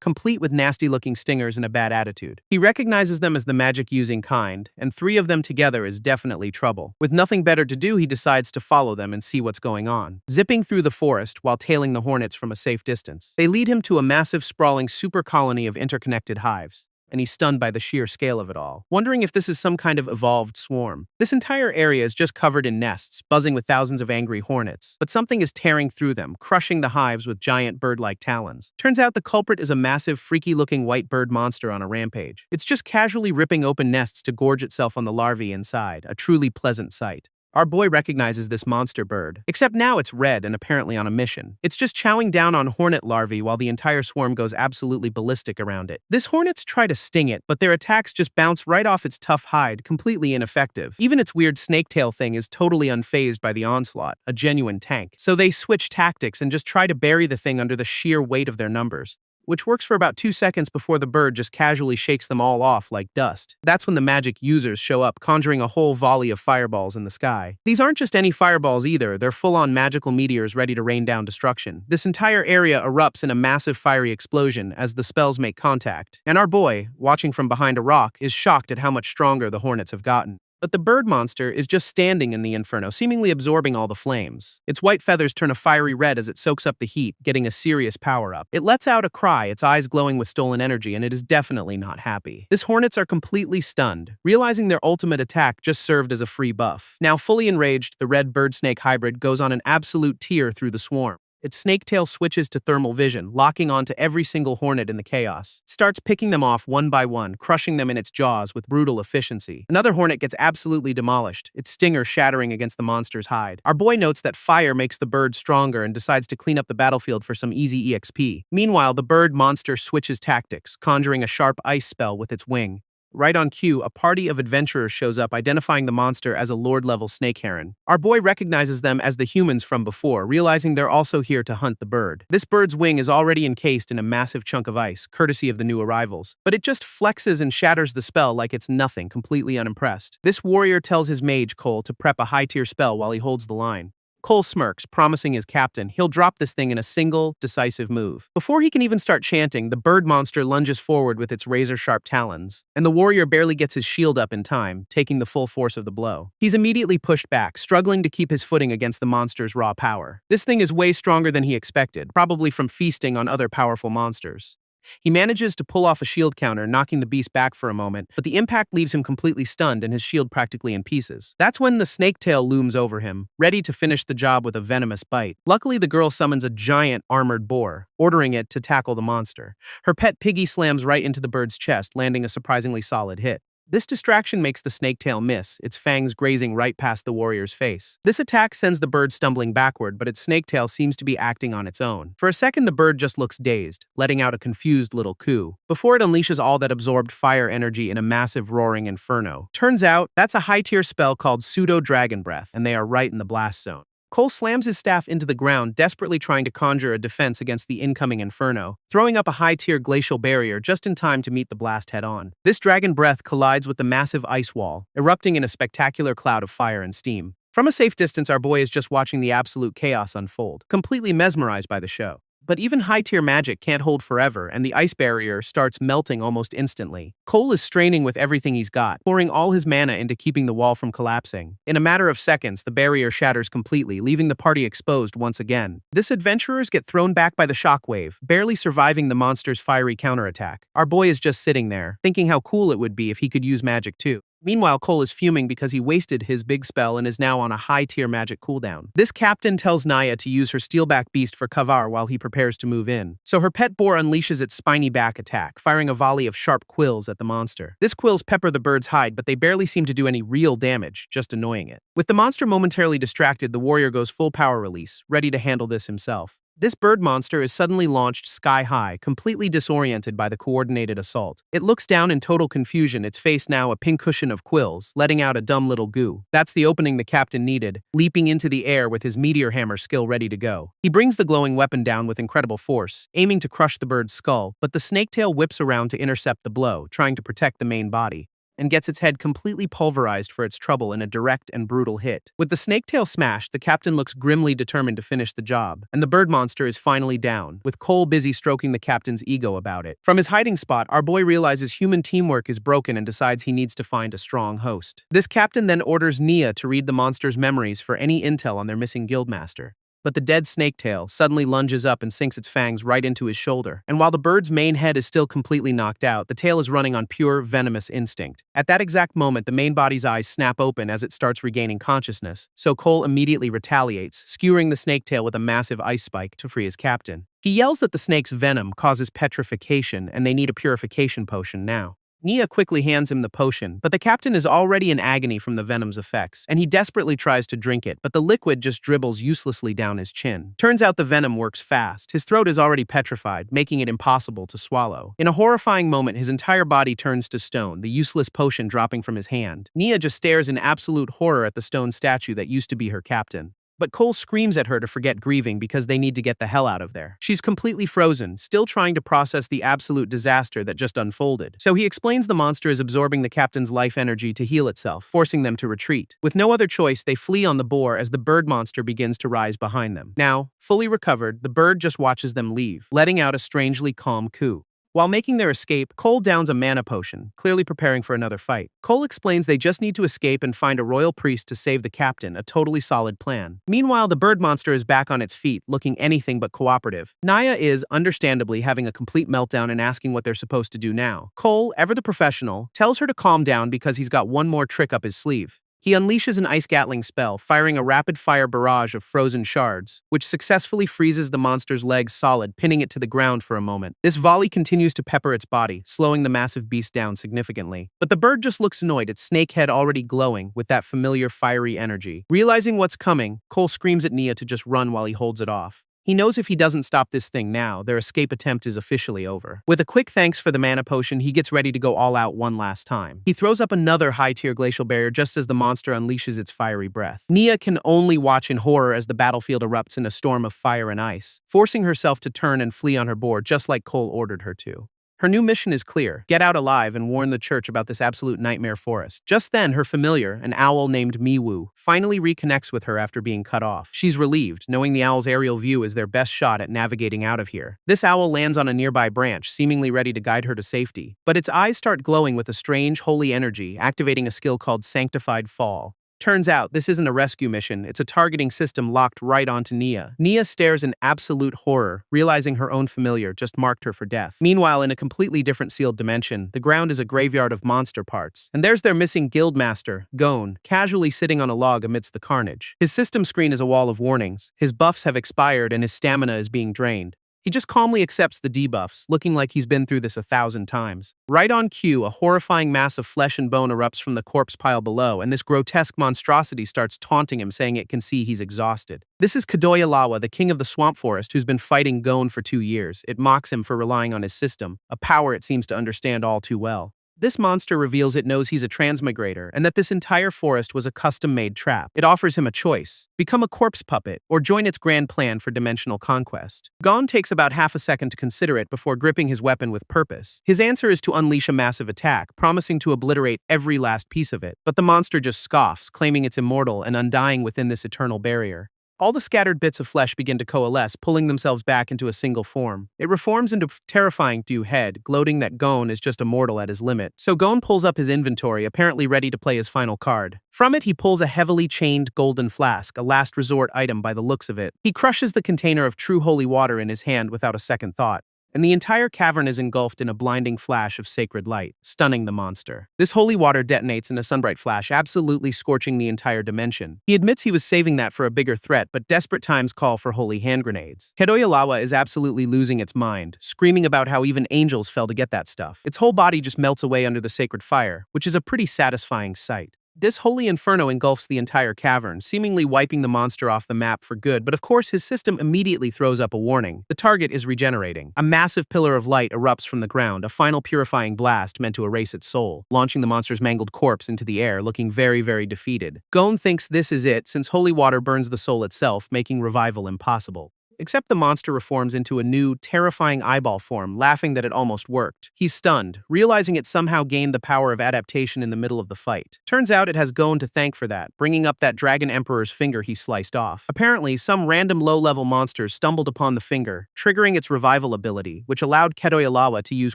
complete with nasty-looking stingers and a bad attitude. He recognizes them as the magic-using kind, and 3 of them together is definitely trouble. With nothing better to do, he decides to follow them and see what's going on, zipping through the forest while tailing the hornets from a safe distance. They lead him to a massive, sprawling super colony of interconnected hives, and he's stunned by the sheer scale of it all, wondering if this is some kind of evolved swarm. This entire area is just covered in nests, buzzing with thousands of angry hornets, but something is tearing through them, crushing the hives with giant bird-like talons. Turns out the culprit is a massive, freaky-looking white bird monster on a rampage. It's just casually ripping open nests to gorge itself on the larvae inside, a truly pleasant sight. Our boy recognizes this monster bird, except now it's red and apparently on a mission. It's just chowing down on hornet larvae while the entire swarm goes absolutely ballistic around it. This hornets try to sting it, but their attacks just bounce right off its tough hide, completely ineffective. Even its weird snake tail thing is totally unfazed by the onslaught, a genuine tank. So they switch tactics and just try to bury the thing under the sheer weight of their numbers, which works for about 2 seconds before the bird just casually shakes them all off like dust. That's when the magic users show up, conjuring a whole volley of fireballs in the sky. These aren't just any fireballs either, they're full-on magical meteors ready to rain down destruction. This entire area erupts in a massive fiery explosion as the spells make contact, and our boy, watching from behind a rock, is shocked at how much stronger the hornets have gotten. But the bird monster is just standing in the inferno, seemingly absorbing all the flames. Its white feathers turn a fiery red as it soaks up the heat, getting a serious power-up. It lets out a cry, its eyes glowing with stolen energy, and it is definitely not happy. These hornets are completely stunned, realizing their ultimate attack just served as a free buff. Now fully enraged, the red bird-snake hybrid goes on an absolute tear through the swarm. Its snake tail switches to thermal vision, locking onto every single hornet in the chaos. It starts picking them off one by one, crushing them in its jaws with brutal efficiency. Another hornet gets absolutely demolished, its stinger shattering against the monster's hide. Our boy notes that fire makes the bird stronger and decides to clean up the battlefield for some easy EXP. Meanwhile, the bird monster switches tactics, conjuring a sharp ice spell with its wing. Right on cue, a party of adventurers shows up, identifying the monster as a Lord-level snake heron. Our boy recognizes them as the humans from before, realizing they're also here to hunt the bird. This bird's wing is already encased in a massive chunk of ice, courtesy of the new arrivals, but it just flexes and shatters the spell like it's nothing, completely unimpressed. This warrior tells his mage, Cole, to prep a high-tier spell while he holds the line. Cole smirks, promising his captain he'll drop this thing in a single, decisive move. Before he can even start chanting, the bird monster lunges forward with its razor-sharp talons, and the warrior barely gets his shield up in time, taking the full force of the blow. He's immediately pushed back, struggling to keep his footing against the monster's raw power. This thing is way stronger than he expected, probably from feasting on other powerful monsters. He manages to pull off a shield counter, knocking the beast back for a moment, but the impact leaves him completely stunned and his shield practically in pieces. That's when the snake tail looms over him, ready to finish the job with a venomous bite. Luckily, the girl summons a giant armored boar, ordering it to tackle the monster. Her pet piggy slams right into the bird's chest, landing a surprisingly solid hit. This distraction makes the snaketail miss, its fangs grazing right past the warrior's face. This attack sends the bird stumbling backward, but its snaketail seems to be acting on its own. For a second, the bird just looks dazed, letting out a confused little coo, before it unleashes all that absorbed fire energy in a massive roaring inferno. Turns out, that's a high-tier spell called Pseudo-Dragon Breath, and they are right in the blast zone. Cole slams his staff into the ground, desperately trying to conjure a defense against the incoming inferno, throwing up a high-tier glacial barrier just in time to meet the blast head-on. This dragon breath collides with the massive ice wall, erupting in a spectacular cloud of fire and steam. From a safe distance, our boy is just watching the absolute chaos unfold, completely mesmerized by the show. But even high-tier magic can't hold forever, and the ice barrier starts melting almost instantly. Cole is straining with everything he's got, pouring all his mana into keeping the wall from collapsing. In a matter of seconds, the barrier shatters completely, leaving the party exposed once again. This adventurers get thrown back by the shockwave, barely surviving the monster's fiery counterattack. Our boy is just sitting there, thinking how cool it would be if he could use magic too. Meanwhile, Cole is fuming because he wasted his big spell and is now on a high-tier magic cooldown. This captain tells Naya to use her steelback beast for cover while he prepares to move in. So her pet boar unleashes its spiny back attack, firing a volley of sharp quills at the monster. This quills pepper the bird's hide, but they barely seem to do any real damage, just annoying it. With the monster momentarily distracted, the warrior goes full power release, ready to handle this himself. This bird monster is suddenly launched sky high, completely disoriented by the coordinated assault. It looks down in total confusion, its face now a pincushion of quills, letting out a dumb little goo. That's the opening the captain needed, leaping into the air with his meteor hammer skill ready to go. He brings the glowing weapon down with incredible force, aiming to crush the bird's skull, but the snaketail whips around to intercept the blow, trying to protect the main body, and gets its head completely pulverized for its trouble in a direct and brutal hit. With the snaketail smashed, the captain looks grimly determined to finish the job, and the bird monster is finally down, with Cole busy stroking the captain's ego about it. From his hiding spot, our boy realizes human teamwork is broken and decides he needs to find a strong host. This captain then orders Nia to read the monster's memories for any intel on their missing guildmaster. But the dead snaketail suddenly lunges up and sinks its fangs right into his shoulder. And while the bird's main head is still completely knocked out, the tail is running on pure, venomous instinct. At that exact moment, the main body's eyes snap open as it starts regaining consciousness, so Cole immediately retaliates, skewering the snaketail with a massive ice spike to free his captain. He yells that the snake's venom causes petrification and they need a purification potion now. Nia quickly hands him the potion, but the captain is already in agony from the venom's effects, and he desperately tries to drink it, but the liquid just dribbles uselessly down his chin. Turns out the venom works fast. His throat is already petrified, making it impossible to swallow. In a horrifying moment, his entire body turns to stone, the useless potion dropping from his hand. Nia just stares in absolute horror at the stone statue that used to be her captain. But Cole screams at her to forget grieving because they need to get the hell out of there. She's completely frozen, still trying to process the absolute disaster that just unfolded. So he explains the monster is absorbing the captain's life energy to heal itself, forcing them to retreat. With no other choice, they flee on the boar as the bird monster begins to rise behind them. Now, fully recovered, the bird just watches them leave, letting out a strangely calm coo. While making their escape, Cole downs a mana potion, clearly preparing for another fight. Cole explains they just need to escape and find a royal priest to save the captain, a totally solid plan. Meanwhile, the bird monster is back on its feet, looking anything but cooperative. Naya is, understandably, having a complete meltdown and asking what they're supposed to do now. Cole, ever the professional, tells her to calm down because he's got one more trick up his sleeve. He unleashes an ice gatling spell, firing a rapid-fire barrage of frozen shards, which successfully freezes the monster's legs solid, pinning it to the ground for a moment. This volley continues to pepper its body, slowing the massive beast down significantly. But the bird just looks annoyed, its snake head already glowing with that familiar fiery energy. Realizing what's coming, Cole screams at Nia to just run while he holds it off. He knows if he doesn't stop this thing now, their escape attempt is officially over. With a quick thanks for the mana potion, he gets ready to go all out one last time. He throws up another high-tier glacial barrier just as the monster unleashes its fiery breath. Nia can only watch in horror as the battlefield erupts in a storm of fire and ice, forcing herself to turn and flee on her board just like Cole ordered her to. Her new mission is clear: get out alive and warn the church about this absolute nightmare forest. Just then, her familiar, an owl named Miwu, finally reconnects with her after being cut off. She's relieved, knowing the owl's aerial view is their best shot at navigating out of here. This owl lands on a nearby branch, seemingly ready to guide her to safety. But its eyes start glowing with a strange, holy energy, activating a skill called Sanctified Fall. Turns out, this isn't a rescue mission, it's a targeting system locked right onto Nia. Nia stares in absolute horror, realizing her own familiar just marked her for death. Meanwhile, in a completely different sealed dimension, the ground is a graveyard of monster parts. And there's their missing guildmaster, Gon, casually sitting on a log amidst the carnage. His system screen is a wall of warnings. His buffs have expired and his stamina is being drained. He just calmly accepts the debuffs, looking like he's been through this 1,000 times. Right on cue, a horrifying mass of flesh and bone erupts from the corpse pile below, and this grotesque monstrosity starts taunting him, saying it can see he's exhausted. This is Kadoya Lawa, the king of the swamp forest, who's been fighting Gon for 2 years. It mocks him for relying on his system, a power it seems to understand all too well. This monster reveals it knows he's a transmigrator and that this entire forest was a custom-made trap. It offers him a choice: become a corpse puppet or join its grand plan for dimensional conquest. Gon takes about half a second to consider it before gripping his weapon with purpose. His answer is to unleash a massive attack, promising to obliterate every last piece of it. But the monster just scoffs, claiming it's immortal and undying within this eternal barrier. All the scattered bits of flesh begin to coalesce, pulling themselves back into a single form. It reforms into terrifying head, gloating that Gon is just a mortal at his limit. So Gon pulls up his inventory, apparently ready to play his final card. From it, he pulls a heavily chained golden flask, a last resort item by the looks of it. He crushes the container of true holy water in his hand without a second thought, and the entire cavern is engulfed in a blinding flash of sacred light, stunning the monster. This holy water detonates in a sunbright flash, absolutely scorching the entire dimension. He admits he was saving that for a bigger threat, but desperate times call for holy hand grenades. Kadoya Lawa is absolutely losing its mind, screaming about how even angels fell to get that stuff. Its whole body just melts away under the sacred fire, which is a pretty satisfying sight. This holy inferno engulfs the entire cavern, seemingly wiping the monster off the map for good, but of course his system immediately throws up a warning. The target is regenerating. A massive pillar of light erupts from the ground, a final purifying blast meant to erase its soul, launching the monster's mangled corpse into the air, looking very, very defeated. Gon thinks this is it, since holy water burns the soul itself, making revival impossible. Except the monster reforms into a new, terrifying eyeball form, laughing that it almost worked. He's stunned, realizing it somehow gained the power of adaptation in the middle of the fight. Turns out it has Gon to thank for that, bringing up that Dragon Emperor's finger he sliced off. Apparently, some random low-level monsters stumbled upon the finger, triggering its revival ability, which allowed Kadoya Lawa to use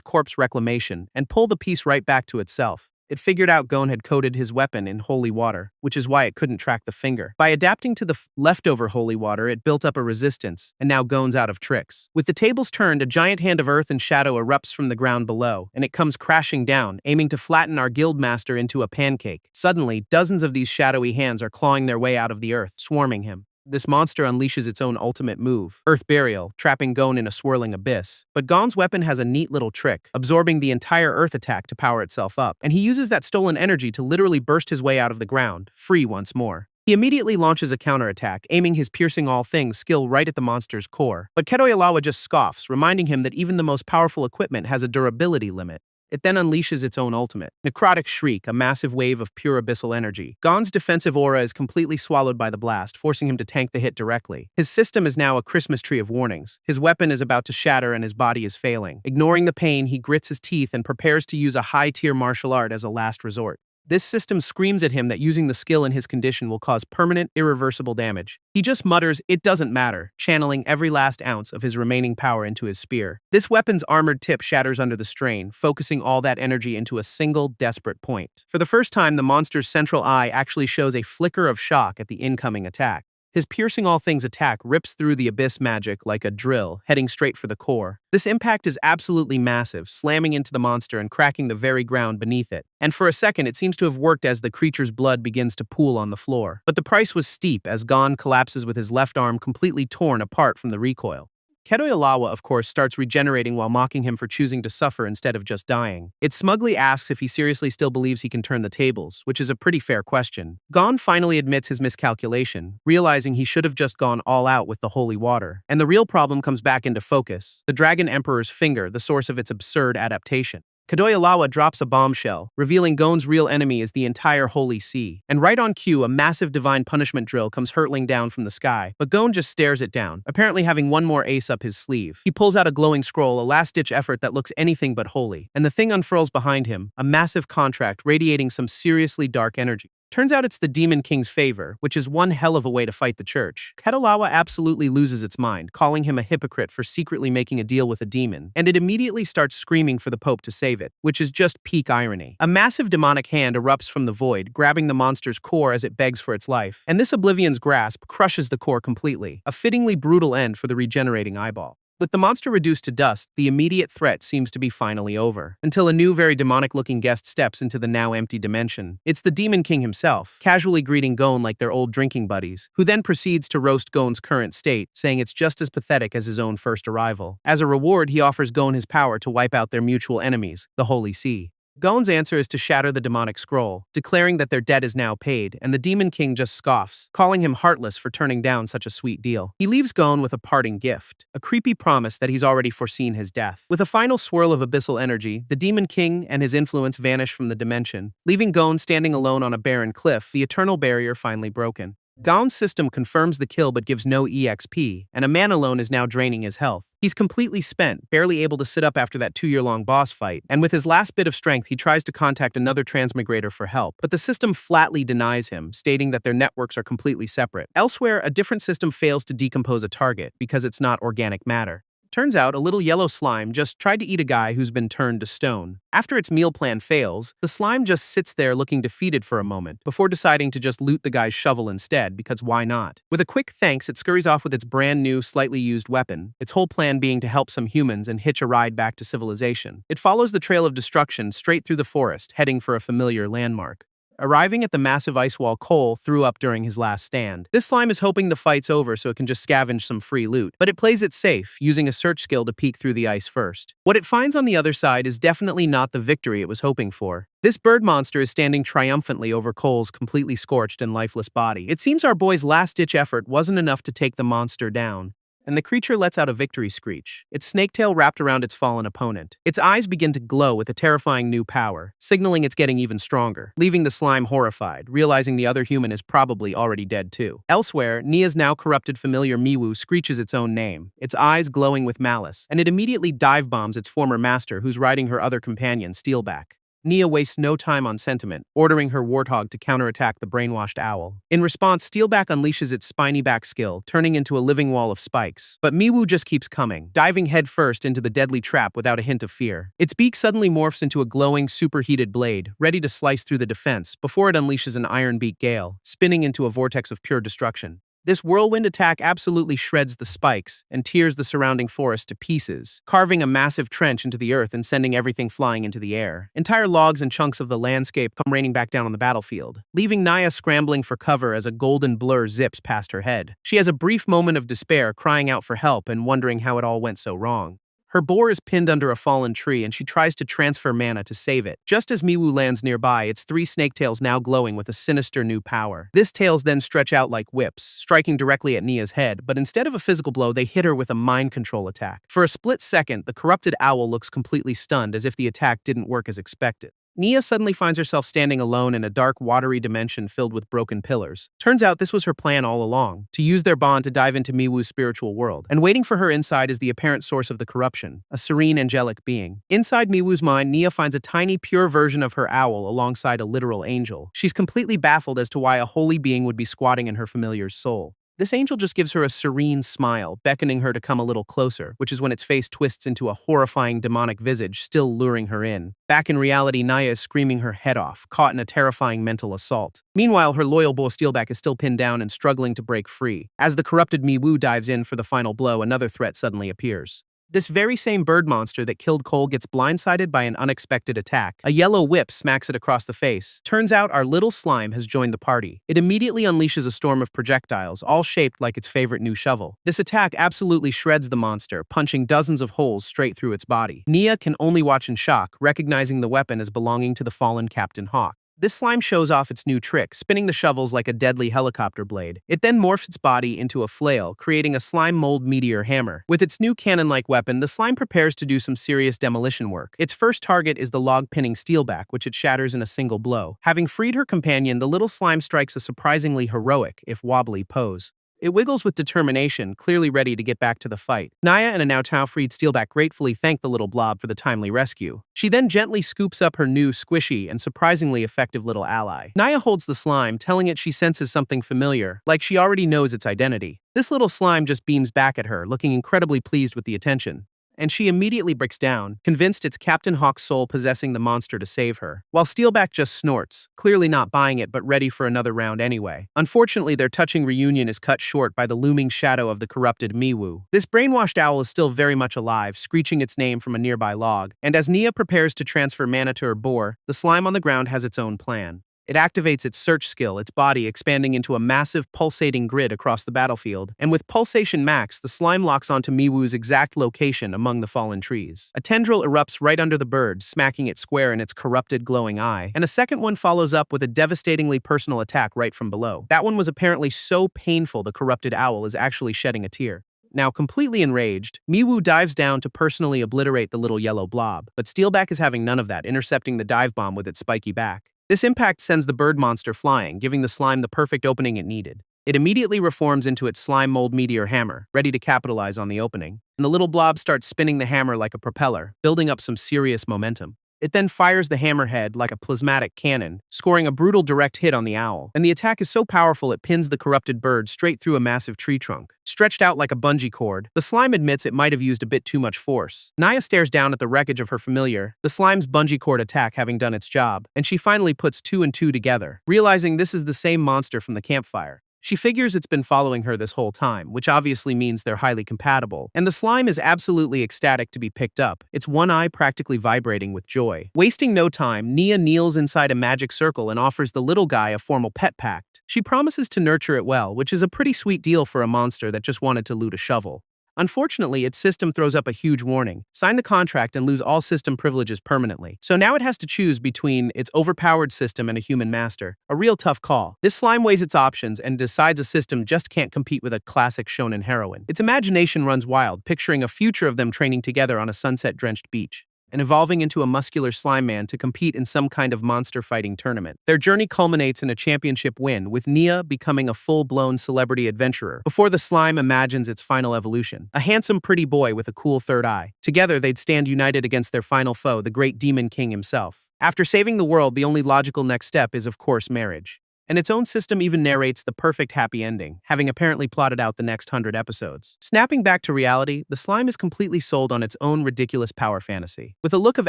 corpse reclamation and pull the piece right back to itself. It figured out Gon had coated his weapon in holy water, which is why it couldn't track the finger. By adapting to the leftover holy water, it built up a resistance, and now Gon's out of tricks. With the tables turned, a giant hand of earth and shadow erupts from the ground below, and it comes crashing down, aiming to flatten our guildmaster into a pancake. Suddenly, dozens of these shadowy hands are clawing their way out of the earth, swarming him. This monster unleashes its own ultimate move, Earth Burial, trapping Gon in a swirling abyss. But Gon's weapon has a neat little trick, absorbing the entire Earth attack to power itself up, and he uses that stolen energy to literally burst his way out of the ground, free once more. He immediately launches a counterattack, aiming his piercing all things skill right at the monster's core. But Kadoya Lawa just scoffs, reminding him that even the most powerful equipment has a durability limit. It then unleashes its own ultimate, Necrotic Shriek, a massive wave of pure abyssal energy. Gon's defensive aura is completely swallowed by the blast, forcing him to tank the hit directly. His system is now a Christmas tree of warnings. His weapon is about to shatter and his body is failing. Ignoring the pain, he grits his teeth and prepares to use a high-tier martial art as a last resort. This system screams at him that using the skill in his condition will cause permanent, irreversible damage. He just mutters, "It doesn't matter," channeling every last ounce of his remaining power into his spear. This weapon's armored tip shatters under the strain, focusing all that energy into a single, desperate point. For the first time, the monster's central eye actually shows a flicker of shock at the incoming attack. His piercing all things attack rips through the abyss magic like a drill, heading straight for the core. This impact is absolutely massive, slamming into the monster and cracking the very ground beneath it. And for a second, it seems to have worked as the creature's blood begins to pool on the floor. But the price was steep as Gon collapses with his left arm completely torn apart from the recoil. Kadoya Lawa, of course, starts regenerating while mocking him for choosing to suffer instead of just dying. It smugly asks if he seriously still believes he can turn the tables, which is a pretty fair question. Gon finally admits his miscalculation, realizing he should have just gone all out with the holy water. And the real problem comes back into focus: the Dragon Emperor's finger, the source of its absurd adaptation. Kadoya drops a bombshell, revealing Gon's real enemy is the entire Holy Sea. And right on cue, a massive divine punishment drill comes hurtling down from the sky, but Gon just stares it down, apparently having one more ace up his sleeve. He pulls out a glowing scroll, a last-ditch effort that looks anything but holy, and the thing unfurls behind him, a massive contract radiating some seriously dark energy. Turns out it's the Demon King's favor, which is one hell of a way to fight the church. Kadoya absolutely loses its mind, calling him a hypocrite for secretly making a deal with a demon, and it immediately starts screaming for the Pope to save it, which is just peak irony. A massive demonic hand erupts from the void, grabbing the monster's core as it begs for its life, and this Oblivion's grasp crushes the core completely, a fittingly brutal end for the regenerating eyeball. With the monster reduced to dust, the immediate threat seems to be finally over, until a new very demonic-looking guest steps into the now empty dimension. It's the Demon King himself, casually greeting Gon like they're old drinking buddies, who then proceeds to roast Gon's current state, saying it's just as pathetic as his own first arrival. As a reward, he offers Gon his power to wipe out their mutual enemies, the Holy Sea. Gon's answer is to shatter the demonic scroll, declaring that their debt is now paid, and the Demon King just scoffs, calling him heartless for turning down such a sweet deal. He leaves Gon with a parting gift, a creepy promise that he's already foreseen his death. With a final swirl of abyssal energy, the Demon King and his influence vanish from the dimension, leaving Gon standing alone on a barren cliff, the eternal barrier finally broken. Gon's system confirms the kill but gives no EXP, and a man alone is now draining his health. He's completely spent, barely able to sit up after that 2-year-long boss fight, and with his last bit of strength he tries to contact another transmigrator for help, but the system flatly denies him, stating that their networks are completely separate. Elsewhere, a different system fails to decompose a target because it's not organic matter. Turns out a little yellow slime just tried to eat a guy who's been turned to stone. After its meal plan fails, the slime just sits there looking defeated for a moment, before deciding to just loot the guy's shovel instead, because why not? With a quick thanks, it scurries off with its brand new, slightly used weapon, its whole plan being to help some humans and hitch a ride back to civilization. It follows the trail of destruction straight through the forest, heading for a familiar landmark. Arriving at the massive ice wall Cole threw up during his last stand. This slime is hoping the fight's over so it can just scavenge some free loot, but it plays it safe, using a search skill to peek through the ice first. What it finds on the other side is definitely not the victory it was hoping for. This bird monster is standing triumphantly over Cole's completely scorched and lifeless body. It seems our boy's last-ditch effort wasn't enough to take the monster down, and the creature lets out a victory screech, its snake tail wrapped around its fallen opponent. Its eyes begin to glow with a terrifying new power, signaling it's getting even stronger, leaving the slime horrified, realizing the other human is probably already dead too. Elsewhere, Nia's now corrupted familiar Miwu screeches its own name, its eyes glowing with malice, and it immediately dive-bombs its former master who's riding her other companion, Steelback. Nia wastes no time on sentiment, ordering her warthog to counterattack the brainwashed owl. In response, Steelback unleashes its spiny back skill, turning into a living wall of spikes. But Miwu just keeps coming, diving headfirst into the deadly trap without a hint of fear. Its beak suddenly morphs into a glowing, superheated blade, ready to slice through the defense before it unleashes an iron beak gale, spinning into a vortex of pure destruction. This whirlwind attack absolutely shreds the spikes and tears the surrounding forest to pieces, carving a massive trench into the earth and sending everything flying into the air. Entire logs and chunks of the landscape come raining back down on the battlefield, leaving Nia scrambling for cover as a golden blur zips past her head. She has a brief moment of despair, crying out for help and wondering how it all went so wrong. Her boar is pinned under a fallen tree and she tries to transfer mana to save it. Just as Miwu lands nearby, its 3 snake tails now glowing with a sinister new power. These tails then stretch out like whips, striking directly at Nia's head, but instead of a physical blow, they hit her with a mind control attack. For a split second, the corrupted owl looks completely stunned, as if the attack didn't work as expected. Nia suddenly finds herself standing alone in a dark, watery dimension filled with broken pillars. Turns out this was her plan all along, to use their bond to dive into Miwu's spiritual world. And waiting for her inside is the apparent source of the corruption, a serene, angelic being. Inside Miwu's mind, Nia finds a tiny, pure version of her owl alongside a literal angel. She's completely baffled as to why a holy being would be squatting in her familiar's soul. This angel just gives her a serene smile, beckoning her to come a little closer, which is when its face twists into a horrifying demonic visage, still luring her in. Back in reality, Nia is screaming her head off, caught in a terrifying mental assault. Meanwhile, her loyal boar Steelback is still pinned down and struggling to break free. As the corrupted Miwu dives in for the final blow, another threat suddenly appears. This very same bird monster that killed Cole gets blindsided by an unexpected attack. A yellow whip smacks it across the face. Turns out our little slime has joined the party. It immediately unleashes a storm of projectiles, all shaped like its favorite new shovel. This attack absolutely shreds the monster, punching dozens of holes straight through its body. Nia can only watch in shock, recognizing the weapon as belonging to the fallen Captain Hawk. This slime shows off its new trick, spinning the shovels like a deadly helicopter blade. It then morphs its body into a flail, creating a slime mold meteor hammer. With its new cannon-like weapon, the slime prepares to do some serious demolition work. Its first target is the log-pinning steelback, which it shatters in a single blow. Having freed her companion, the little slime strikes a surprisingly heroic, if wobbly, pose. It wiggles with determination, clearly ready to get back to the fight. Naya and a now-freed steelback gratefully thank the little blob for the timely rescue. She then gently scoops up her new, squishy, and surprisingly effective little ally. Naya holds the slime, telling it she senses something familiar, like she already knows its identity. This little slime just beams back at her, looking incredibly pleased with the attention. And she immediately breaks down, convinced it's Captain Hawk's soul possessing the monster to save her, while Steelback just snorts, clearly not buying it but ready for another round anyway. Unfortunately, their touching reunion is cut short by the looming shadow of the corrupted Miwu. This brainwashed owl is still very much alive, screeching its name from a nearby log, and as Nia prepares to transfer mana to her boar, the slime on the ground has its own plan. It activates its search skill, its body expanding into a massive, pulsating grid across the battlefield, and with Pulsation Max, the slime locks onto Miwu's exact location among the fallen trees. A tendril erupts right under the bird, smacking it square in its corrupted, glowing eye, and a second one follows up with a devastatingly personal attack right from below. That one was apparently so painful the corrupted owl is actually shedding a tear. Now, completely enraged, Miwu dives down to personally obliterate the little yellow blob, but Steelback is having none of that, intercepting the dive bomb with its spiky back. This impact sends the bird monster flying, giving the slime the perfect opening it needed. It immediately reforms into its slime mold meteor hammer, ready to capitalize on the opening, and the little blob starts spinning the hammer like a propeller, building up some serious momentum. It then fires the hammerhead like a plasmatic cannon, scoring a brutal direct hit on the owl, and the attack is so powerful it pins the corrupted bird straight through a massive tree trunk. Stretched out like a bungee cord, the slime admits it might have used a bit too much force. Naya stares down at the wreckage of her familiar, the slime's bungee cord attack having done its job, and she finally puts two and two together, realizing this is the same monster from the campfire. She figures it's been following her this whole time, which obviously means they're highly compatible, and the slime is absolutely ecstatic to be picked up, its one eye practically vibrating with joy. Wasting no time, Nia kneels inside a magic circle and offers the little guy a formal pet pact. She promises to nurture it well, which is a pretty sweet deal for a monster that just wanted to loot a shovel. Unfortunately, its system throws up a huge warning. Sign the contract and lose all system privileges permanently. So now it has to choose between its overpowered system and a human master. A real tough call. This slime weighs its options and decides a system just can't compete with a classic shonen heroine. Its imagination runs wild, picturing a future of them training together on a sunset-drenched beach and evolving into a muscular slime man to compete in some kind of monster fighting tournament. Their journey culminates in a championship win, with Nia becoming a full-blown celebrity adventurer, before the slime imagines its final evolution. A handsome, pretty boy with a cool third eye. Together, they'd stand united against their final foe, the great Demon King himself. After saving the world, the only logical next step is, of course, marriage. And its own system even narrates the perfect happy ending, having apparently plotted out the next 100 episodes. Snapping back to reality, the slime is completely sold on its own ridiculous power fantasy. With a look of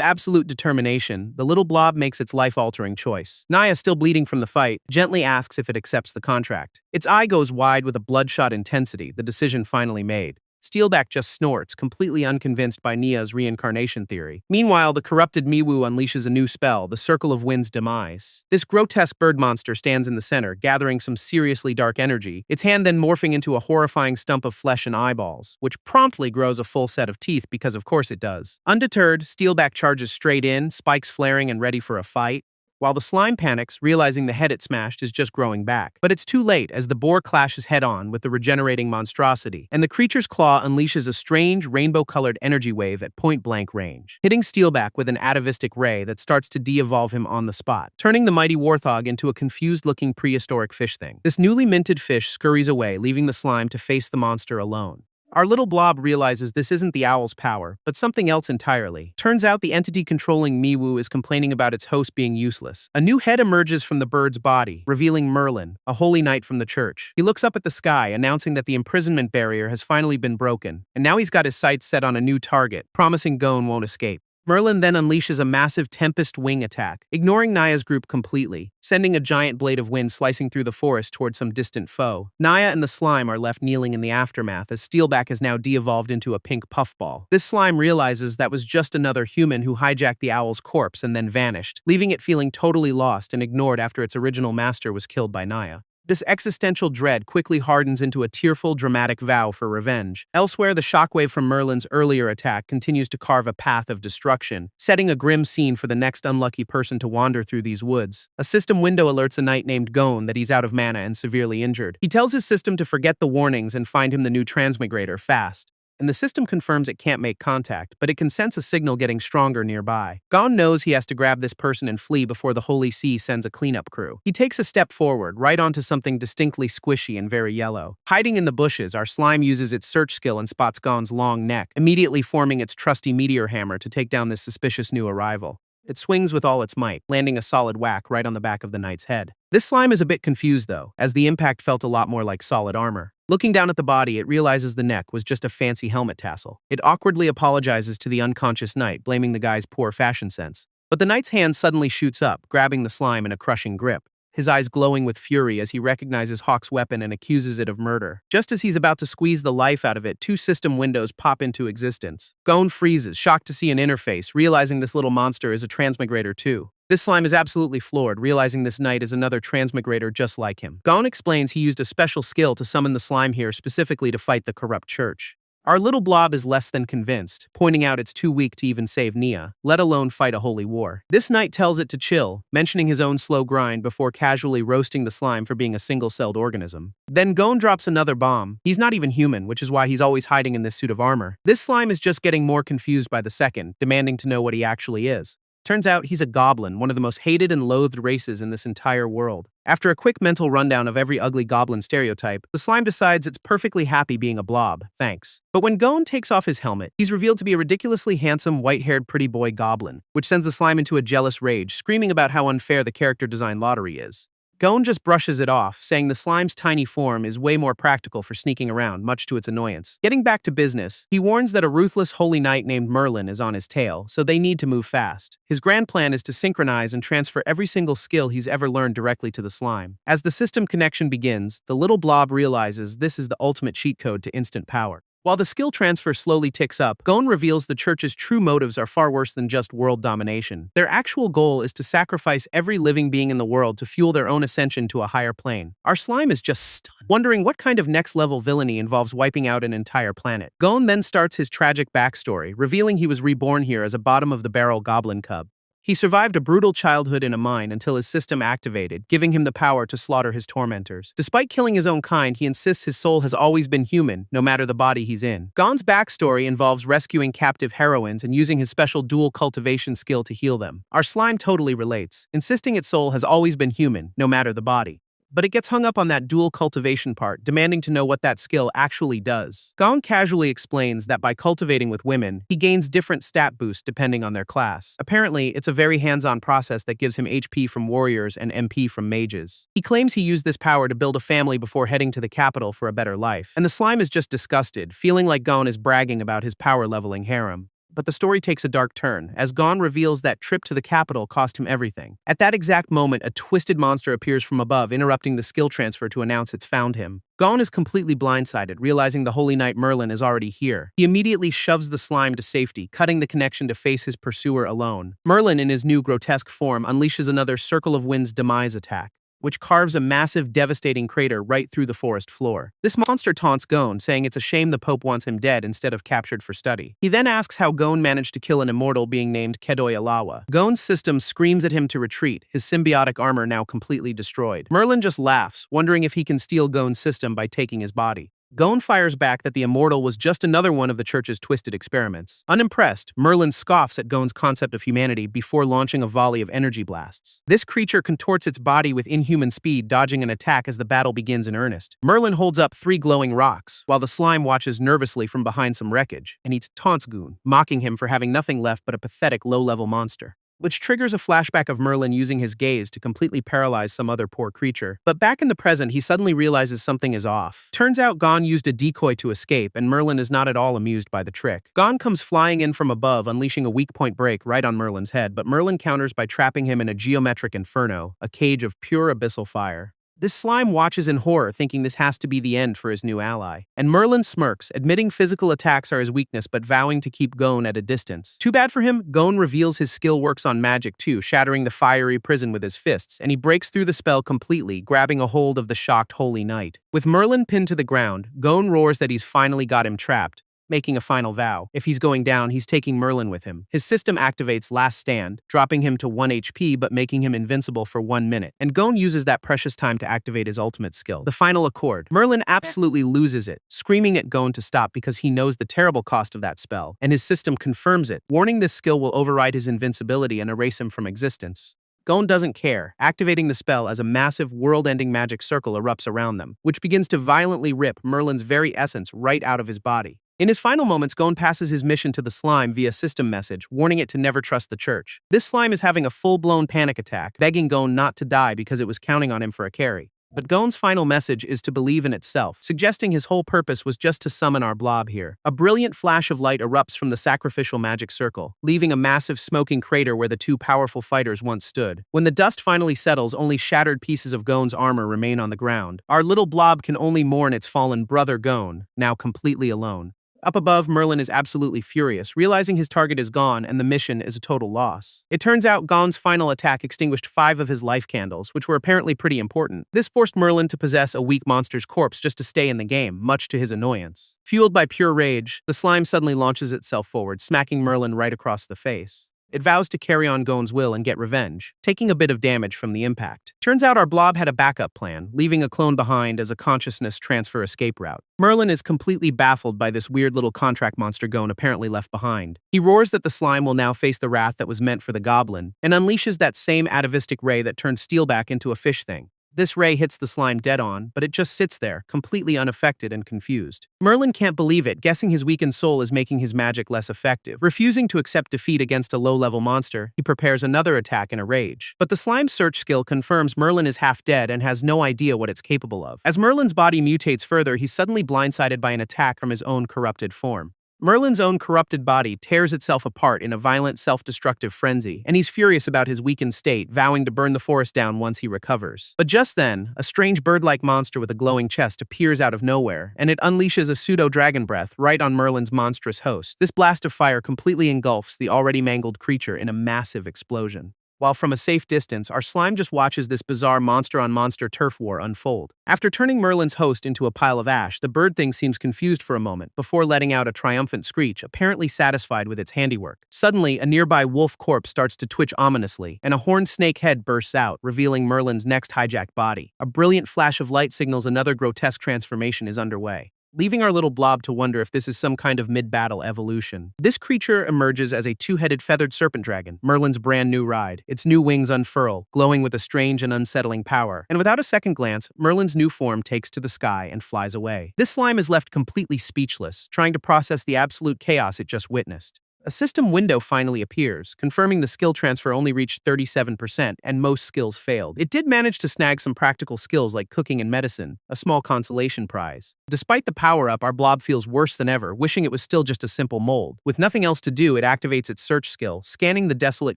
absolute determination, the little blob makes its life-altering choice. Naya, still bleeding from the fight, gently asks if it accepts the contract. Its eye goes wide with a bloodshot intensity, the decision finally made. Steelback just snorts, completely unconvinced by Nia's reincarnation theory. Meanwhile, the corrupted Miwu unleashes a new spell, the Circle of Wind's Demise. This grotesque bird monster stands in the center, gathering some seriously dark energy, its hand then morphing into a horrifying stump of flesh and eyeballs, which promptly grows a full set of teeth because of course it does. Undeterred, Steelback charges straight in, spikes flaring and ready for a fight, while the slime panics, realizing the head it smashed is just growing back. But it's too late as the boar clashes head-on with the regenerating monstrosity, and the creature's claw unleashes a strange, rainbow-colored energy wave at point-blank range, hitting Steelback with an atavistic ray that starts to de-evolve him on the spot, turning the mighty warthog into a confused-looking prehistoric fish thing. This newly minted fish scurries away, leaving the slime to face the monster alone. Our little blob realizes this isn't the owl's power, but something else entirely. Turns out the entity controlling Miwu is complaining about its host being useless. A new head emerges from the bird's body, revealing Merlin, a holy knight from the church. He looks up at the sky, announcing that the imprisonment barrier has finally been broken, and now he's got his sights set on a new target, promising Gon won't escape. Merlin then unleashes a massive Tempest Wing attack, ignoring Naya's group completely, sending a giant blade of wind slicing through the forest towards some distant foe. Naya and the slime are left kneeling in the aftermath as Steelback has now de-evolved into a pink puffball. This slime realizes that was just another human who hijacked the owl's corpse and then vanished, leaving it feeling totally lost and ignored after its original master was killed by Naya. This existential dread quickly hardens into a tearful, dramatic vow for revenge. Elsewhere, the shockwave from Merlin's earlier attack continues to carve a path of destruction, setting a grim scene for the next unlucky person to wander through these woods. A system window alerts a knight named Gon that he's out of mana and severely injured. He tells his system to forget the warnings and find him the new transmigrator fast. And the system confirms it can't make contact, but it can sense a signal getting stronger nearby. Gon knows he has to grab this person and flee before the Holy See sends a cleanup crew. He takes a step forward, right onto something distinctly squishy and very yellow. Hiding in the bushes, our slime uses its search skill and spots Gon's long neck, immediately forming its trusty meteor hammer to take down this suspicious new arrival. It swings with all its might, landing a solid whack right on the back of the knight's head. This slime is a bit confused though, as the impact felt a lot more like solid armor. Looking down at the body, it realizes the neck was just a fancy helmet tassel. It awkwardly apologizes to the unconscious knight, blaming the guy's poor fashion sense. But the knight's hand suddenly shoots up, grabbing the slime in a crushing grip, his eyes glowing with fury as he recognizes Hawk's weapon and accuses it of murder. Just as he's about to squeeze the life out of it, two system windows pop into existence. Gon freezes, shocked to see an interface, realizing this little monster is a transmigrator too. This slime is absolutely floored, realizing this knight is another transmigrator just like him. Gon explains he used a special skill to summon the slime here specifically to fight the corrupt church. Our little blob is less than convinced, pointing out it's too weak to even save Nia, let alone fight a holy war. This knight tells it to chill, mentioning his own slow grind before casually roasting the slime for being a single-celled organism. Then Gon drops another bomb. He's not even human, which is why he's always hiding in this suit of armor. This slime is just getting more confused by the second, demanding to know what he actually is. Turns out he's a goblin, one of the most hated and loathed races in this entire world. After a quick mental rundown of every ugly goblin stereotype, the slime decides it's perfectly happy being a blob, thanks. But when Gon takes off his helmet, he's revealed to be a ridiculously handsome, white-haired pretty boy goblin, which sends the slime into a jealous rage, screaming about how unfair the character design lottery is. Gon just brushes it off, saying the slime's tiny form is way more practical for sneaking around, much to its annoyance. Getting back to business, he warns that a ruthless holy knight named Merlin is on his tail, so they need to move fast. His grand plan is to synchronize and transfer every single skill he's ever learned directly to the slime. As the system connection begins, the little blob realizes this is the ultimate cheat code to instant power. While the skill transfer slowly ticks up, Gon reveals the church's true motives are far worse than just world domination. Their actual goal is to sacrifice every living being in the world to fuel their own ascension to a higher plane. Our slime is just stunned, wondering what kind of next-level villainy involves wiping out an entire planet. Gon then starts his tragic backstory, revealing he was reborn here as a bottom-of-the-barrel goblin cub. He survived a brutal childhood in a mine until his system activated, giving him the power to slaughter his tormentors. Despite killing his own kind, he insists his soul has always been human, no matter the body he's in. Gon's backstory involves rescuing captive heroines and using his special dual cultivation skill to heal them. Our slime totally relates, insisting its soul has always been human, no matter the body. But it gets hung up on that dual cultivation part, demanding to know what that skill actually does. Gon casually explains that by cultivating with women, he gains different stat boosts depending on their class. Apparently, it's a very hands-on process that gives him HP from warriors and MP from mages. He claims he used this power to build a family before heading to the capital for a better life. And the slime is just disgusted, feeling like Gon is bragging about his power-leveling harem. But the story takes a dark turn, as Gon reveals that trip to the capital cost him everything. At that exact moment, a twisted monster appears from above, interrupting the skill transfer to announce it's found him. Gon is completely blindsided, realizing the Holy Knight Merlin is already here. He immediately shoves the slime to safety, cutting the connection to face his pursuer alone. Merlin, in his new grotesque form, unleashes another Circle of Winds demise attack, which carves a massive, devastating crater right through the forest floor. This monster taunts Gon, saying it's a shame the Pope wants him dead instead of captured for study. He then asks how Gon managed to kill an immortal being named Kedoi Alawa. Gon's system screams at him to retreat, his symbiotic armor now completely destroyed. Merlin just laughs, wondering if he can steal Gon's system by taking his body. Gon fires back that the immortal was just another one of the church's twisted experiments. Unimpressed, Merlin scoffs at Gon's concept of humanity before launching a volley of energy blasts. This creature contorts its body with inhuman speed, dodging an attack as the battle begins in earnest. Merlin holds up 3 glowing rocks, while the slime watches nervously from behind some wreckage, and he taunts Gon, mocking him for having nothing left but a pathetic low-level monster, which triggers a flashback of Merlin using his gaze to completely paralyze some other poor creature. But back in the present, he suddenly realizes something is off. Turns out Gon used a decoy to escape, and Merlin is not at all amused by the trick. Gon comes flying in from above, unleashing a weak point break right on Merlin's head, but Merlin counters by trapping him in a geometric inferno, a cage of pure abyssal fire. This slime watches in horror, thinking this has to be the end for his new ally. And Merlin smirks, admitting physical attacks are his weakness but vowing to keep Gon at a distance. Too bad for him, Gon reveals his skill works on magic too, shattering the fiery prison with his fists, and he breaks through the spell completely, grabbing a hold of the shocked Holy Knight. With Merlin pinned to the ground, Gon roars that he's finally got him trapped, making a final vow. If he's going down, he's taking Merlin with him. His system activates Last Stand, dropping him to 1 HP but making him invincible for 1 minute. And Gon uses that precious time to activate his ultimate skill, the Final Accord. Merlin absolutely loses it, screaming at Gon to stop because he knows the terrible cost of that spell, and his system confirms it, warning this skill will override his invincibility and erase him from existence. Gon doesn't care, activating the spell as a massive, world-ending magic circle erupts around them, which begins to violently rip Merlin's very essence right out of his body. In his final moments, Gon passes his mission to the slime via system message, warning it to never trust the church. This slime is having a full-blown panic attack, begging Gon not to die because it was counting on him for a carry. But Gon's final message is to believe in itself, suggesting his whole purpose was just to summon our blob here. A brilliant flash of light erupts from the sacrificial magic circle, leaving a massive smoking crater where the two powerful fighters once stood. When the dust finally settles, only shattered pieces of Gon's armor remain on the ground. Our little blob can only mourn its fallen brother Gon, now completely alone. Up above, Merlin is absolutely furious, realizing his target is gone and the mission is a total loss. It turns out Gon's final attack extinguished 5 of his life candles, which were apparently pretty important. This forced Merlin to possess a weak monster's corpse just to stay in the game, much to his annoyance. Fueled by pure rage, the slime suddenly launches itself forward, smacking Merlin right across the face. It vows to carry on Gon's will and get revenge, taking a bit of damage from the impact. Turns out our blob had a backup plan, leaving a clone behind as a consciousness transfer escape route. Merlin is completely baffled by this weird little contract monster Gon apparently left behind. He roars that the slime will now face the wrath that was meant for the goblin, and unleashes that same atavistic ray that turned Steelback into a fish thing. This ray hits the slime dead on, but it just sits there, completely unaffected and confused. Merlin can't believe it, guessing his weakened soul is making his magic less effective. Refusing to accept defeat against a low-level monster, he prepares another attack in a rage. But the slime's search skill confirms Merlin is half dead and has no idea what it's capable of. As Merlin's body mutates further, he's suddenly blindsided by an attack from his own corrupted form. Merlin's own corrupted body tears itself apart in a violent self-destructive frenzy, and he's furious about his weakened state, vowing to burn the forest down once he recovers. But just then, a strange bird-like monster with a glowing chest appears out of nowhere, and it unleashes a pseudo-dragon breath right on Merlin's monstrous host. This blast of fire completely engulfs the already mangled creature in a massive explosion. While from a safe distance, our slime just watches this bizarre monster-on-monster turf war unfold. After turning Merlin's host into a pile of ash, the bird thing seems confused for a moment, before letting out a triumphant screech, apparently satisfied with its handiwork. Suddenly, a nearby wolf corpse starts to twitch ominously, and a horned snake head bursts out, revealing Merlin's next hijacked body. A brilliant flash of light signals another grotesque transformation is underway, leaving our little blob to wonder if this is some kind of mid-battle evolution. This creature emerges as a two-headed feathered serpent dragon, Merlin's brand new ride. Its new wings unfurl, glowing with a strange and unsettling power. And without a second glance, Merlin's new form takes to the sky and flies away. This slime is left completely speechless, trying to process the absolute chaos it just witnessed. A system window finally appears, confirming the skill transfer only reached 37% and most skills failed. It did manage to snag some practical skills like cooking and medicine, a small consolation prize. Despite the power-up, our blob feels worse than ever, wishing it was still just a simple mold. With nothing else to do, it activates its search skill, scanning the desolate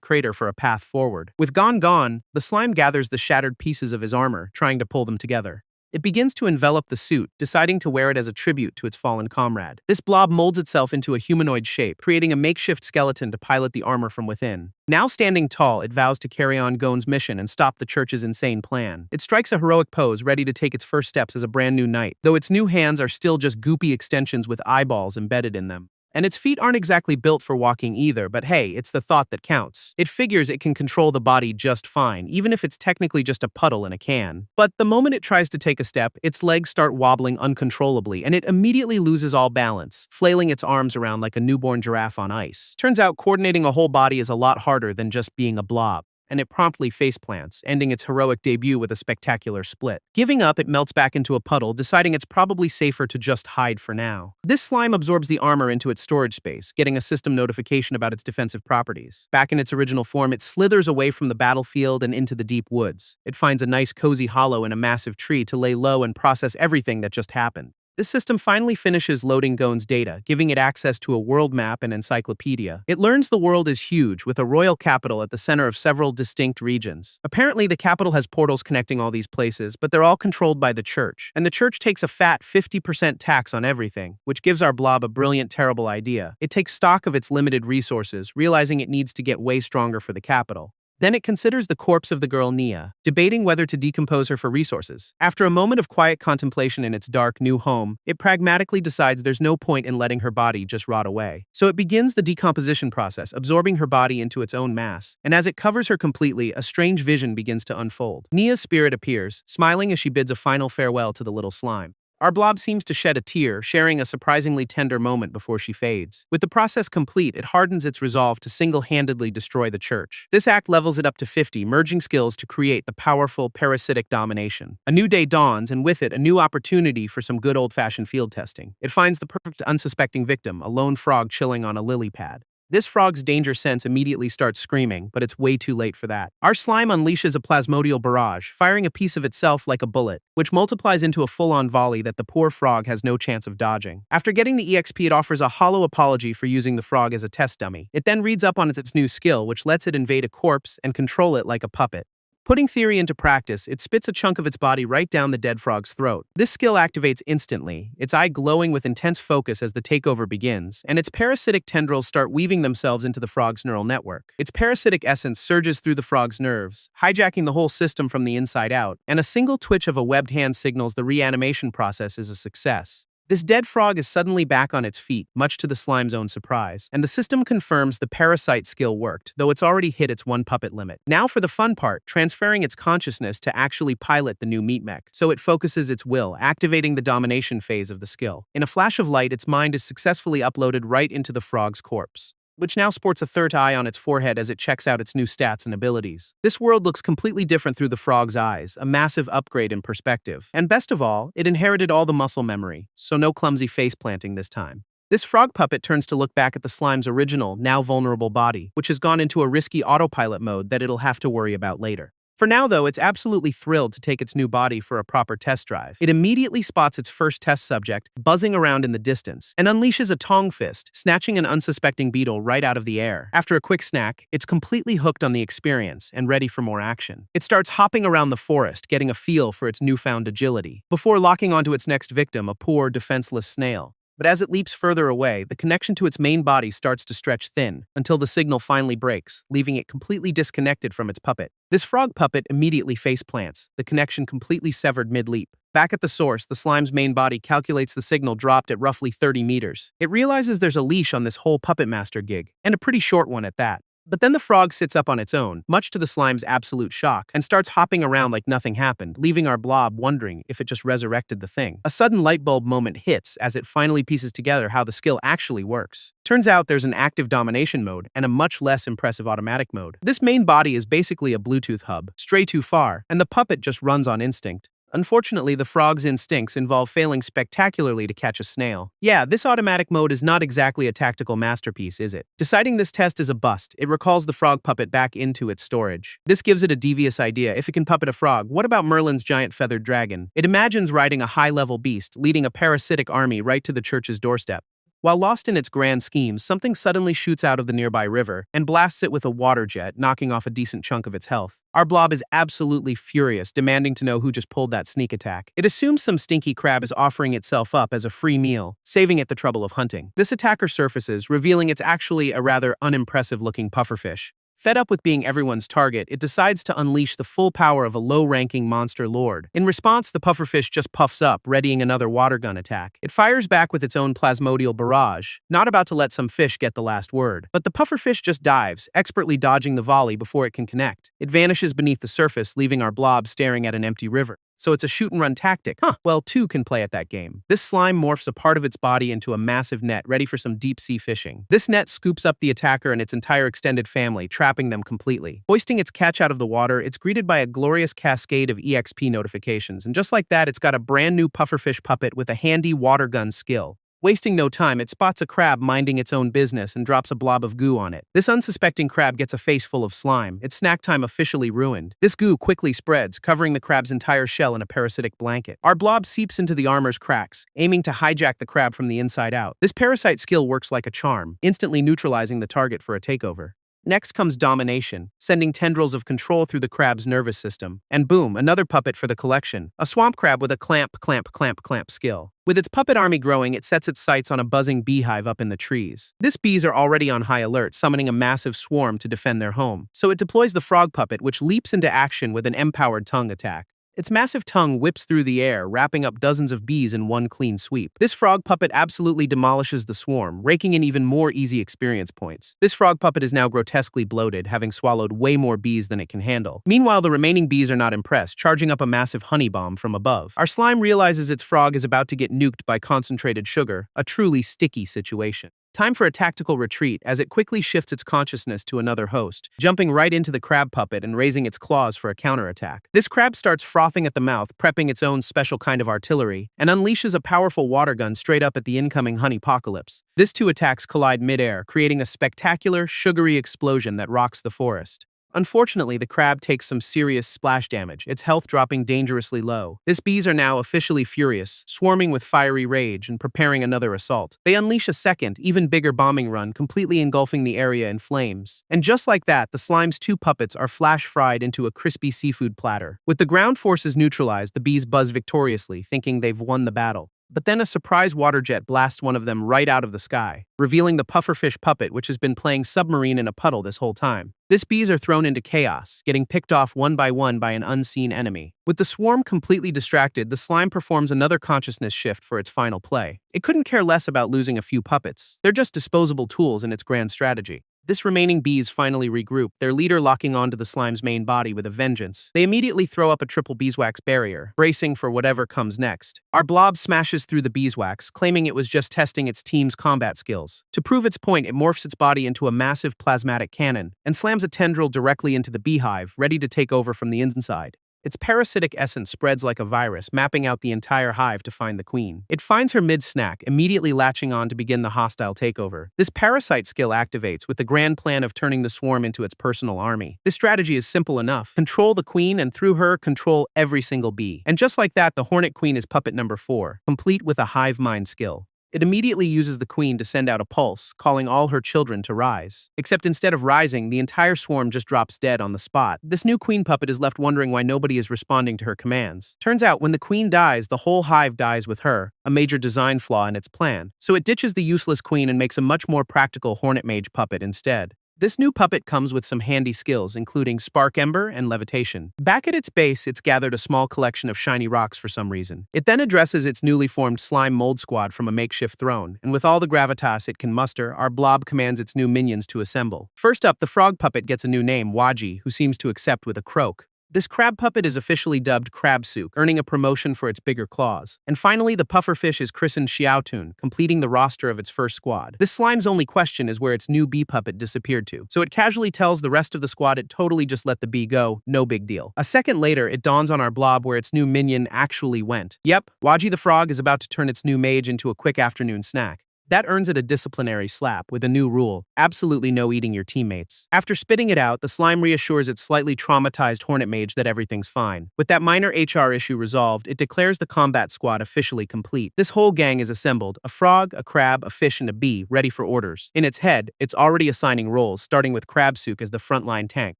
crater for a path forward. With Gon gone, the slime gathers the shattered pieces of his armor, trying to pull them together. It begins to envelop the suit, deciding to wear it as a tribute to its fallen comrade. This blob molds itself into a humanoid shape, creating a makeshift skeleton to pilot the armor from within. Now standing tall, it vows to carry on Gon's mission and stop the church's insane plan. It strikes a heroic pose, ready to take its first steps as a brand new knight, though its new hands are still just goopy extensions with eyeballs embedded in them. And its feet aren't exactly built for walking either, but hey, it's the thought that counts. It figures it can control the body just fine, even if it's technically just a puddle in a can. But the moment it tries to take a step, its legs start wobbling uncontrollably, and it immediately loses all balance, flailing its arms around like a newborn giraffe on ice. Turns out coordinating a whole body is a lot harder than just being a blob, and it promptly faceplants, ending its heroic debut with a spectacular split. Giving up, it melts back into a puddle, deciding it's probably safer to just hide for now. This slime absorbs the armor into its storage space, getting a system notification about its defensive properties. Back in its original form, it slithers away from the battlefield and into the deep woods. It finds a nice cozy hollow in a massive tree to lay low and process everything that just happened. This system finally finishes loading Gon's data, giving it access to a world map and encyclopedia. It learns the world is huge, with a royal capital at the center of several distinct regions. Apparently, the capital has portals connecting all these places, but they're all controlled by the church. And the church takes a fat 50% tax on everything, which gives our blob a brilliant, terrible idea. It takes stock of its limited resources, realizing it needs to get way stronger for the capital. Then it considers the corpse of the girl Nia, debating whether to decompose her for resources. After a moment of quiet contemplation in its dark, new home, it pragmatically decides there's no point in letting her body just rot away. So it begins the decomposition process, absorbing her body into its own mass. And as it covers her completely, a strange vision begins to unfold. Nia's spirit appears, smiling as she bids a final farewell to the little slime. Our blob seems to shed a tear, sharing a surprisingly tender moment before she fades. With the process complete, it hardens its resolve to single-handedly destroy the church. This act levels it up to 50, merging skills to create the powerful parasitic domination. A new day dawns, and with it, a new opportunity for some good old-fashioned field testing. It finds the perfect unsuspecting victim, a lone frog chilling on a lily pad. This frog's danger sense immediately starts screaming, but it's way too late for that. Our slime unleashes a plasmodial barrage, firing a piece of itself like a bullet, which multiplies into a full-on volley that the poor frog has no chance of dodging. After getting the EXP, it offers a hollow apology for using the frog as a test dummy. It then reads up on its new skill, which lets it invade a corpse and control it like a puppet. Putting theory into practice, it spits a chunk of its body right down the dead frog's throat. This skill activates instantly, its eye glowing with intense focus as the takeover begins, and its parasitic tendrils start weaving themselves into the frog's neural network. Its parasitic essence surges through the frog's nerves, hijacking the whole system from the inside out, and a single twitch of a webbed hand signals the reanimation process is a success. This dead frog is suddenly back on its feet, much to the slime's own surprise, and the system confirms the parasite skill worked, though it's already hit its one puppet limit. Now for the fun part, transferring its consciousness to actually pilot the new meat mech, so it focuses its will, activating the domination phase of the skill. In a flash of light, its mind is successfully uploaded right into the frog's corpse, which now sports a third eye on its forehead as it checks out its new stats and abilities. This world looks completely different through the frog's eyes, a massive upgrade in perspective. And best of all, it inherited all the muscle memory, so no clumsy face planting this time. This frog puppet turns to look back at the slime's original, now vulnerable body, which has gone into a risky autopilot mode that it'll have to worry about later. For now, though, it's absolutely thrilled to take its new body for a proper test drive. It immediately spots its first test subject, buzzing around in the distance, and unleashes a tongue fist, snatching an unsuspecting beetle right out of the air. After a quick snack, it's completely hooked on the experience and ready for more action. It starts hopping around the forest, getting a feel for its newfound agility, before locking onto its next victim, a poor, defenseless snail. But as it leaps further away, the connection to its main body starts to stretch thin, until the signal finally breaks, leaving it completely disconnected from its puppet. This frog puppet immediately face plants, the connection completely severed mid-leap. Back at the source, the slime's main body calculates the signal dropped at roughly 30 meters. It realizes there's a leash on this whole puppet master gig, and a pretty short one at that. But then the frog sits up on its own, much to the slime's absolute shock, and starts hopping around like nothing happened, leaving our blob wondering if it just resurrected the thing. A sudden light bulb moment hits as it finally pieces together how the skill actually works. Turns out there's an active domination mode and a much less impressive automatic mode. This main body is basically a Bluetooth hub, stray too far, and the puppet just runs on instinct. Unfortunately, the frog's instincts involve failing spectacularly to catch a snail. Yeah, this automatic mode is not exactly a tactical masterpiece, is it? Deciding this test is a bust, it recalls the frog puppet back into its storage. This gives it a devious idea. If it can puppet a frog, what about Merlin's giant feathered dragon? It imagines riding a high-level beast, leading a parasitic army right to the church's doorstep. While lost in its grand schemes, something suddenly shoots out of the nearby river and blasts it with a water jet, knocking off a decent chunk of its health. Our blob is absolutely furious, demanding to know who just pulled that sneak attack. It assumes some stinky crab is offering itself up as a free meal, saving it the trouble of hunting. This attacker surfaces, revealing it's actually a rather unimpressive-looking pufferfish. Fed up with being everyone's target, it decides to unleash the full power of a low-ranking monster lord. In response, the pufferfish just puffs up, readying another water gun attack. It fires back with its own plasmodial barrage, not about to let some fish get the last word. But the pufferfish just dives, expertly dodging the volley before it can connect. It vanishes beneath the surface, leaving our blob staring at an empty river. So it's a shoot-and-run tactic. Well, two can play at that game. This slime morphs a part of its body into a massive net ready for some deep-sea fishing. This net scoops up the attacker and its entire extended family, trapping them completely. Hoisting its catch out of the water, it's greeted by a glorious cascade of EXP notifications, and just like that, it's got a brand new pufferfish puppet with a handy water gun skill. Wasting no time, it spots a crab minding its own business and drops a blob of goo on it. This unsuspecting crab gets a face full of slime, its snack time officially ruined. This goo quickly spreads, covering the crab's entire shell in a parasitic blanket. Our blob seeps into the armor's cracks, aiming to hijack the crab from the inside out. This parasite skill works like a charm, instantly neutralizing the target for a takeover. Next comes domination, sending tendrils of control through the crab's nervous system. And boom, another puppet for the collection, a swamp crab with a clamp skill. With its puppet army growing, it sets its sights on a buzzing beehive up in the trees. These bees are already on high alert, summoning a massive swarm to defend their home. So it deploys the frog puppet, which leaps into action with an empowered tongue attack. Its massive tongue whips through the air, wrapping up dozens of bees in one clean sweep. This frog puppet absolutely demolishes the swarm, raking in even more easy experience points. This frog puppet is now grotesquely bloated, having swallowed way more bees than it can handle. Meanwhile, the remaining bees are not impressed, charging up a massive honey bomb from above. Our slime realizes its frog is about to get nuked by concentrated sugar, a truly sticky situation. Time for a tactical retreat as it quickly shifts its consciousness to another host, jumping right into the crab puppet and raising its claws for a counterattack. This crab starts frothing at the mouth, prepping its own special kind of artillery, and unleashes a powerful water gun straight up at the incoming honeypocalypse. These two attacks collide mid-air, creating a spectacular, sugary explosion that rocks the forest. Unfortunately, the crab takes some serious splash damage, its health dropping dangerously low. These bees are now officially furious, swarming with fiery rage and preparing another assault. They unleash a second, even bigger bombing run, completely engulfing the area in flames. And just like that, the slime's two puppets are flash-fried into a crispy seafood platter. With the ground forces neutralized, the bees buzz victoriously, thinking they've won the battle. But then a surprise water jet blasts one of them right out of the sky, revealing the pufferfish puppet, which has been playing submarine in a puddle this whole time. These bees are thrown into chaos, getting picked off one by an unseen enemy. With the swarm completely distracted, the slime performs another consciousness shift for its final play. It couldn't care less about losing a few puppets. They're just disposable tools in its grand strategy. This remaining bees finally regroup, their leader locking onto the slime's main body with a vengeance. They immediately throw up a triple beeswax barrier, bracing for whatever comes next. Our blob smashes through the beeswax, claiming it was just testing its team's combat skills. To prove its point, it morphs its body into a massive plasmatic cannon and slams a tendril directly into the beehive, ready to take over from the inside. Its parasitic essence spreads like a virus, mapping out the entire hive to find the queen. It finds her mid-snack, immediately latching on to begin the hostile takeover. This parasite skill activates with the grand plan of turning the swarm into its personal army. This strategy is simple enough. Control the queen, and through her, control every single bee. And just like that, the hornet queen is puppet number 4, complete with a hive mind skill. It immediately uses the queen to send out a pulse, calling all her children to rise. Except instead of rising, the entire swarm just drops dead on the spot. This new queen puppet is left wondering why nobody is responding to her commands. Turns out, when the queen dies, the whole hive dies with her, a major design flaw in its plan. So it ditches the useless queen and makes a much more practical hornet mage puppet instead. This new puppet comes with some handy skills, including Spark Ember and Levitation. Back at its base, it's gathered a small collection of shiny rocks for some reason. It then addresses its newly formed slime mold squad from a makeshift throne, and with all the gravitas it can muster, our blob commands its new minions to assemble. First up, the frog puppet gets a new name, Waji, who seems to accept with a croak. This crab puppet is officially dubbed Crabsook, earning a promotion for its bigger claws. And finally, the pufferfish is christened Xiaotun, completing the roster of its first squad. This slime's only question is where its new bee puppet disappeared to, so it casually tells the rest of the squad it totally just let the bee go, no big deal. A second later, it dawns on our blob where its new minion actually went. Yep, Waji the frog is about to turn its new mage into a quick afternoon snack. That earns it a disciplinary slap with a new rule: absolutely no eating your teammates. After spitting it out, the slime reassures its slightly traumatized hornet mage that everything's fine. With that minor HR issue resolved, it declares the combat squad officially complete. This whole gang is assembled: a frog, a crab, a fish, and a bee, ready for orders. In its head, it's already assigning roles, starting with Crabsook as the frontline tank.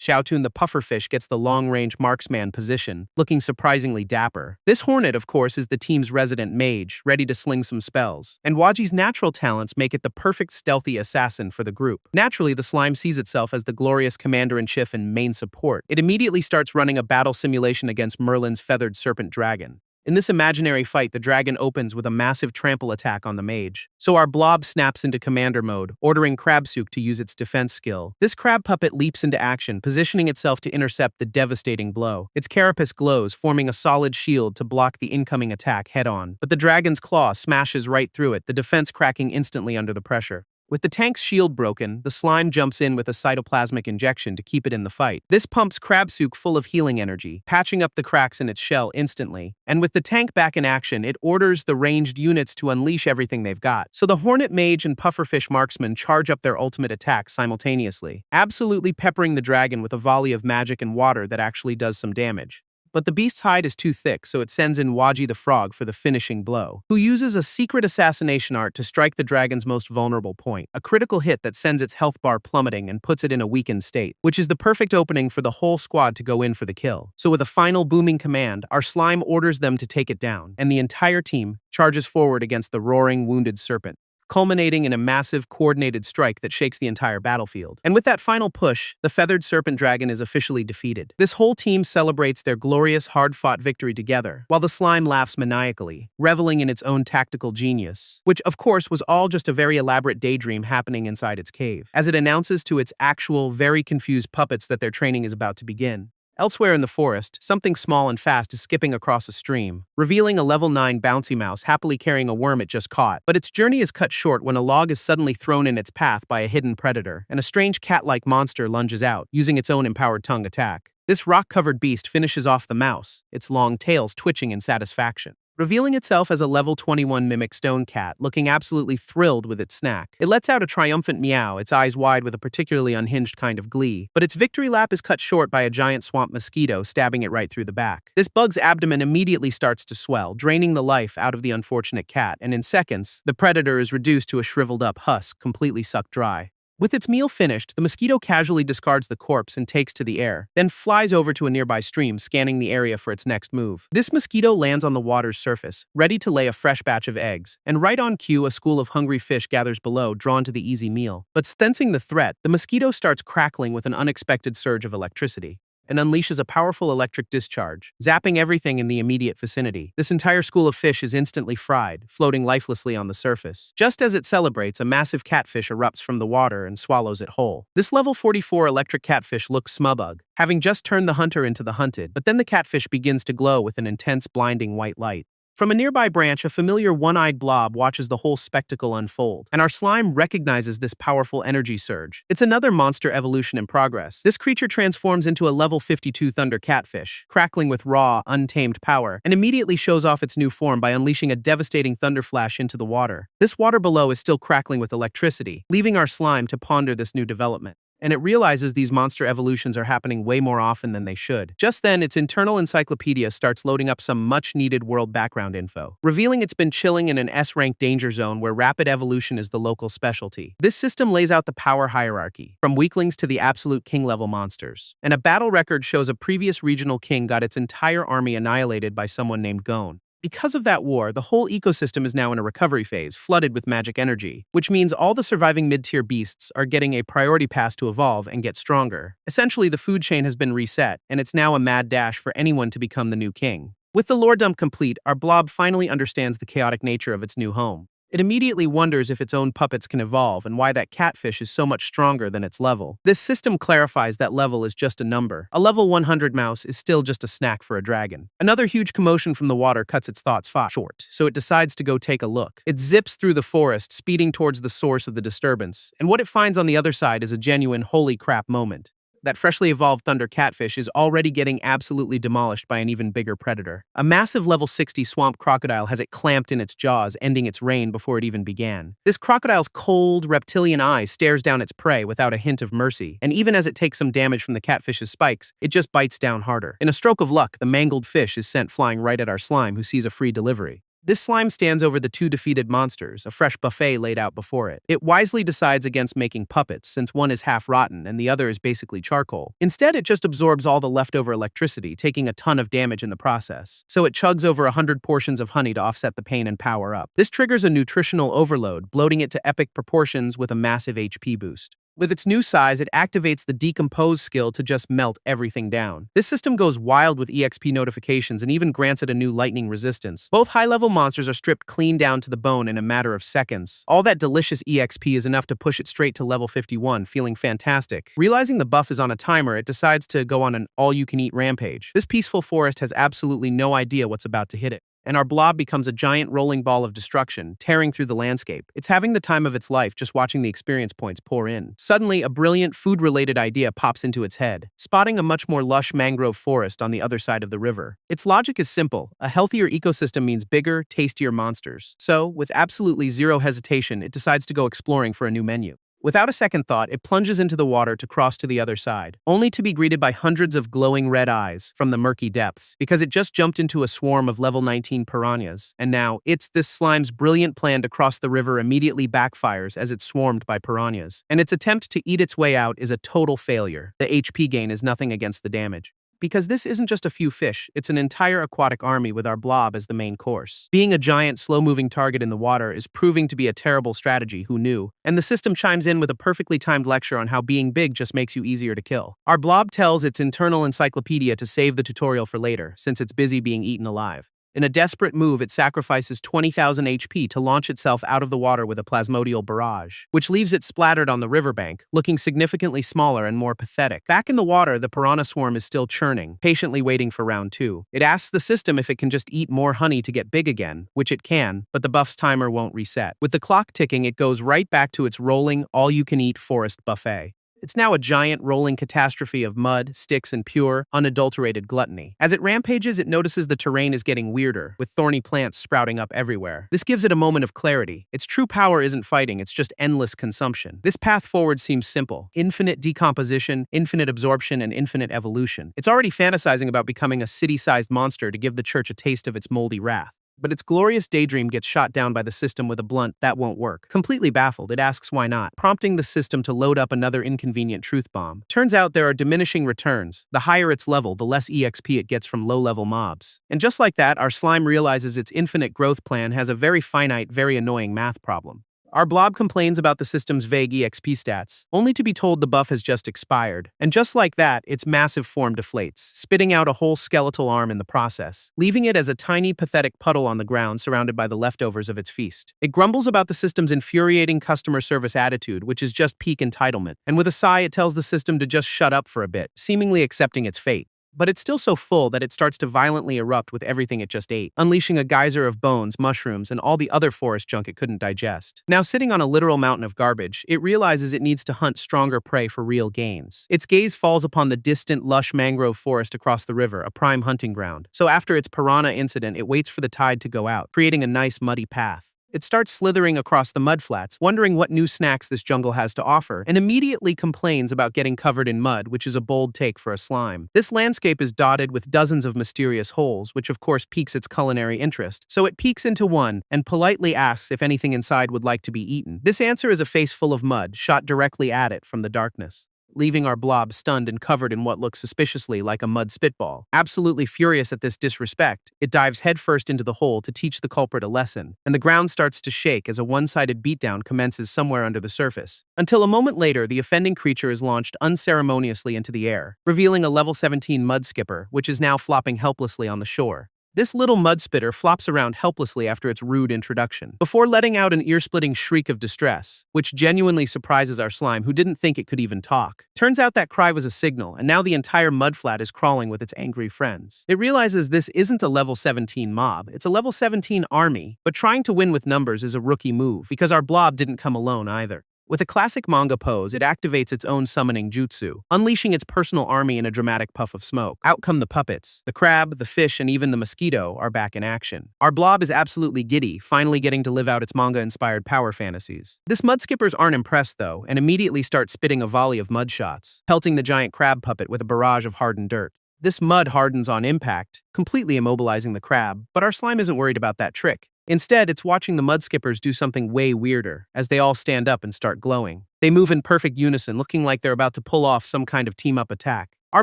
Xiaotun the pufferfish gets the long-range marksman position, looking surprisingly dapper. This hornet, of course, is the team's resident mage, ready to sling some spells. And Waji's natural talents make it the perfect stealthy assassin for the group. Naturally, the slime sees itself as the glorious commander-in-chief and main support. It immediately starts running a battle simulation against Merlin's feathered serpent dragon. In this imaginary fight, the dragon opens with a massive trample attack on the mage. So our blob snaps into commander mode, ordering Crabsook to use its defense skill. This crab puppet leaps into action, positioning itself to intercept the devastating blow. Its carapace glows, forming a solid shield to block the incoming attack head-on. But the dragon's claw smashes right through it, the defense cracking instantly under the pressure. With the tank's shield broken, the slime jumps in with a cytoplasmic injection to keep it in the fight. This pumps Crabsook full of healing energy, patching up the cracks in its shell instantly. And with the tank back in action, it orders the ranged units to unleash everything they've got. So the Hornet Mage and Pufferfish Marksman charge up their ultimate attacks simultaneously, absolutely peppering the dragon with a volley of magic and water that actually does some damage. But the beast's hide is too thick, so it sends in Waji the Frog for the finishing blow, who uses a secret assassination art to strike the dragon's most vulnerable point, a critical hit that sends its health bar plummeting and puts it in a weakened state, which is the perfect opening for the whole squad to go in for the kill. So with a final booming command, our slime orders them to take it down, and the entire team charges forward against the roaring, wounded serpent, culminating in a massive, coordinated strike that shakes the entire battlefield. And with that final push, the feathered serpent dragon is officially defeated. This whole team celebrates their glorious, hard-fought victory together, while the slime laughs maniacally, reveling in its own tactical genius, which, of course, was all just a very elaborate daydream happening inside its cave, as it announces to its actual, very confused puppets that their training is about to begin. Elsewhere in the forest, something small and fast is skipping across a stream, revealing a level 9 bouncy mouse happily carrying a worm it just caught. But its journey is cut short when a log is suddenly thrown in its path by a hidden predator, and a strange cat-like monster lunges out, using its own empowered tongue attack. This rock-covered beast finishes off the mouse, its long tails twitching in satisfaction, revealing itself as a level 21 mimic stone cat, looking absolutely thrilled with its snack. It lets out a triumphant meow, its eyes wide with a particularly unhinged kind of glee, but its victory lap is cut short by a giant swamp mosquito stabbing it right through the back. This bug's abdomen immediately starts to swell, draining the life out of the unfortunate cat, and in seconds, the predator is reduced to a shriveled-up husk, completely sucked dry. With its meal finished, the mosquito casually discards the corpse and takes to the air, then flies over to a nearby stream, scanning the area for its next move. This mosquito lands on the water's surface, ready to lay a fresh batch of eggs, and right on cue, a school of hungry fish gathers below, drawn to the easy meal. But sensing the threat, the mosquito starts crackling with an unexpected surge of electricity, and unleashes a powerful electric discharge, zapping everything in the immediate vicinity. This entire school of fish is instantly fried, floating lifelessly on the surface. Just as it celebrates, a massive catfish erupts from the water and swallows it whole. This level 44 electric catfish looks smubug, having just turned the hunter into the hunted, but then the catfish begins to glow with an intense, blinding white light. From a nearby branch, a familiar one-eyed blob watches the whole spectacle unfold, and our slime recognizes this powerful energy surge. It's another monster evolution in progress. This creature transforms into a level 52 thunder catfish, crackling with raw, untamed power, and immediately shows off its new form by unleashing a devastating thunder flash into the water. This water below is still crackling with electricity, leaving our slime to ponder this new development. And it realizes these monster evolutions are happening way more often than they should. Just then, its internal encyclopedia starts loading up some much-needed world background info, revealing it's been chilling in an S-rank danger zone where rapid evolution is the local specialty. This system lays out the power hierarchy, from weaklings to the absolute king-level monsters. And a battle record shows a previous regional king got its entire army annihilated by someone named Gon. Because of that war, the whole ecosystem is now in a recovery phase, flooded with magic energy, which means all the surviving mid-tier beasts are getting a priority pass to evolve and get stronger. Essentially, the food chain has been reset, and it's now a mad dash for anyone to become the new king. With the lore dump complete, our blob finally understands the chaotic nature of its new home. It immediately wonders if its own puppets can evolve and why that catfish is so much stronger than its level. This system clarifies that level is just a number. A level 100 mouse is still just a snack for a dragon. Another huge commotion from the water cuts its thoughts short, so it decides to go take a look. It zips through the forest, speeding towards the source of the disturbance, and what it finds on the other side is a genuine holy crap moment. That freshly evolved thunder catfish is already getting absolutely demolished by an even bigger predator. A massive level 60 swamp crocodile has it clamped in its jaws, ending its reign before it even began. This crocodile's cold, reptilian eye stares down its prey without a hint of mercy, and even as it takes some damage from the catfish's spikes, it just bites down harder. In a stroke of luck, the mangled fish is sent flying right at our slime, who sees a free delivery. This slime stands over the two defeated monsters, a fresh buffet laid out before it. It wisely decides against making puppets, since one is half rotten and the other is basically charcoal. Instead, it just absorbs all the leftover electricity, taking a ton of damage in the process. So it chugs over 100 portions of honey to offset the pain and power up. This triggers a nutritional overload, bloating it to epic proportions with a massive HP boost. With its new size, it activates the Decompose skill to just melt everything down. This system goes wild with EXP notifications and even grants it a new lightning resistance. Both high-level monsters are stripped clean down to the bone in a matter of seconds. All that delicious EXP is enough to push it straight to level 51, feeling fantastic. Realizing the buff is on a timer, it decides to go on an all-you-can-eat rampage. This peaceful forest has absolutely no idea what's about to hit it. and our blob becomes a giant rolling ball of destruction, tearing through the landscape. It's having the time of its life just watching the experience points pour in. Suddenly, a brilliant food-related idea pops into its head, spotting a much more lush mangrove forest on the other side of the river. Its logic is simple. A healthier ecosystem means bigger, tastier monsters. So, with absolutely zero hesitation, it decides to go exploring for a new menu. Without a second thought, it plunges into the water to cross to the other side, only to be greeted by hundreds of glowing red eyes from the murky depths, because it just jumped into a swarm of level 19 piranhas, and now, this slime's brilliant plan to cross the river immediately backfires as it's swarmed by piranhas, and its attempt to eat its way out is a total failure. The HP gain is nothing against the damage. Because this isn't just a few fish, it's an entire aquatic army with our blob as the main course. Being a giant, slow-moving target in the water is proving to be a terrible strategy, who knew? And the system chimes in with a perfectly timed lecture on how being big just makes you easier to kill. Our blob tells its internal encyclopedia to save the tutorial for later, since it's busy being eaten alive. In a desperate move, it sacrifices 20,000 HP to launch itself out of the water with a plasmodial barrage, which leaves it splattered on the riverbank, looking significantly smaller and more pathetic. Back in the water, the piranha swarm is still churning, patiently waiting for round 2. It asks the system if it can just eat more honey to get big again, which it can, but the buff's timer won't reset. With the clock ticking, it goes right back to its rolling, all-you-can-eat forest buffet. It's now a giant rolling catastrophe of mud, sticks, and pure, unadulterated gluttony. As it rampages, it notices the terrain is getting weirder, with thorny plants sprouting up everywhere. This gives it a moment of clarity. Its true power isn't fighting, it's just endless consumption. This path forward seems simple. Infinite decomposition, infinite absorption, and infinite evolution. It's already fantasizing about becoming a city-sized monster to give the church a taste of its moldy wrath. But its glorious daydream gets shot down by the system with a blunt that won't work. Completely baffled, it asks why not, prompting the system to load up another inconvenient truth bomb. Turns out there are diminishing returns. The higher its level, the less EXP it gets from low-level mobs. And just like that, our slime realizes its infinite growth plan has a very finite, very annoying math problem. Our blob complains about the system's vague EXP stats, only to be told the buff has just expired. And just like that, its massive form deflates, spitting out a whole skeletal arm in the process, leaving it as a tiny, pathetic puddle on the ground surrounded by the leftovers of its feast. It grumbles about the system's infuriating customer service attitude, which is just peak entitlement, and with a sigh it tells the system to just shut up for a bit, seemingly accepting its fate. But it's still so full that it starts to violently erupt with everything it just ate, unleashing a geyser of bones, mushrooms, and all the other forest junk it couldn't digest. Now sitting on a literal mountain of garbage, it realizes it needs to hunt stronger prey for real gains. Its gaze falls upon the distant, lush mangrove forest across the river, a prime hunting ground. So after its piranha incident, it waits for the tide to go out, creating a nice muddy path. It starts slithering across the mudflats, wondering what new snacks this jungle has to offer, and immediately complains about getting covered in mud, which is a bold take for a slime. This landscape is dotted with dozens of mysterious holes, which of course piques its culinary interest, so it peeks into one and politely asks if anything inside would like to be eaten. This answer is a face full of mud, shot directly at it from the darkness, leaving our blob stunned and covered in what looks suspiciously like a mud spitball. Absolutely furious at this disrespect, it dives headfirst into the hole to teach the culprit a lesson, and the ground starts to shake as a one-sided beatdown commences somewhere under the surface. Until a moment later, the offending creature is launched unceremoniously into the air, revealing a level 17 mud skipper, which is now flopping helplessly on the shore. This little mud spitter flops around helplessly after its rude introduction, before letting out an ear-splitting shriek of distress, which genuinely surprises our slime, who didn't think it could even talk. Turns out that cry was a signal, and now the entire mudflat is crawling with its angry friends. It realizes this isn't a level 17 mob, it's a level 17 army, but trying to win with numbers is a rookie move, because our blob didn't come alone either. With a classic manga pose, it activates its own summoning jutsu, unleashing its personal army in a dramatic puff of smoke. Out come the puppets. The crab, the fish, and even the mosquito are back in action. Our blob is absolutely giddy, finally getting to live out its manga-inspired power fantasies. This mudskippers aren't impressed, though, and immediately start spitting a volley of mud shots, pelting the giant crab puppet with a barrage of hardened dirt. This mud hardens on impact, completely immobilizing the crab, but our slime isn't worried about that trick. Instead, it's watching the mudskippers do something way weirder, as they all stand up and start glowing. They move in perfect unison, looking like they're about to pull off some kind of team-up attack. Our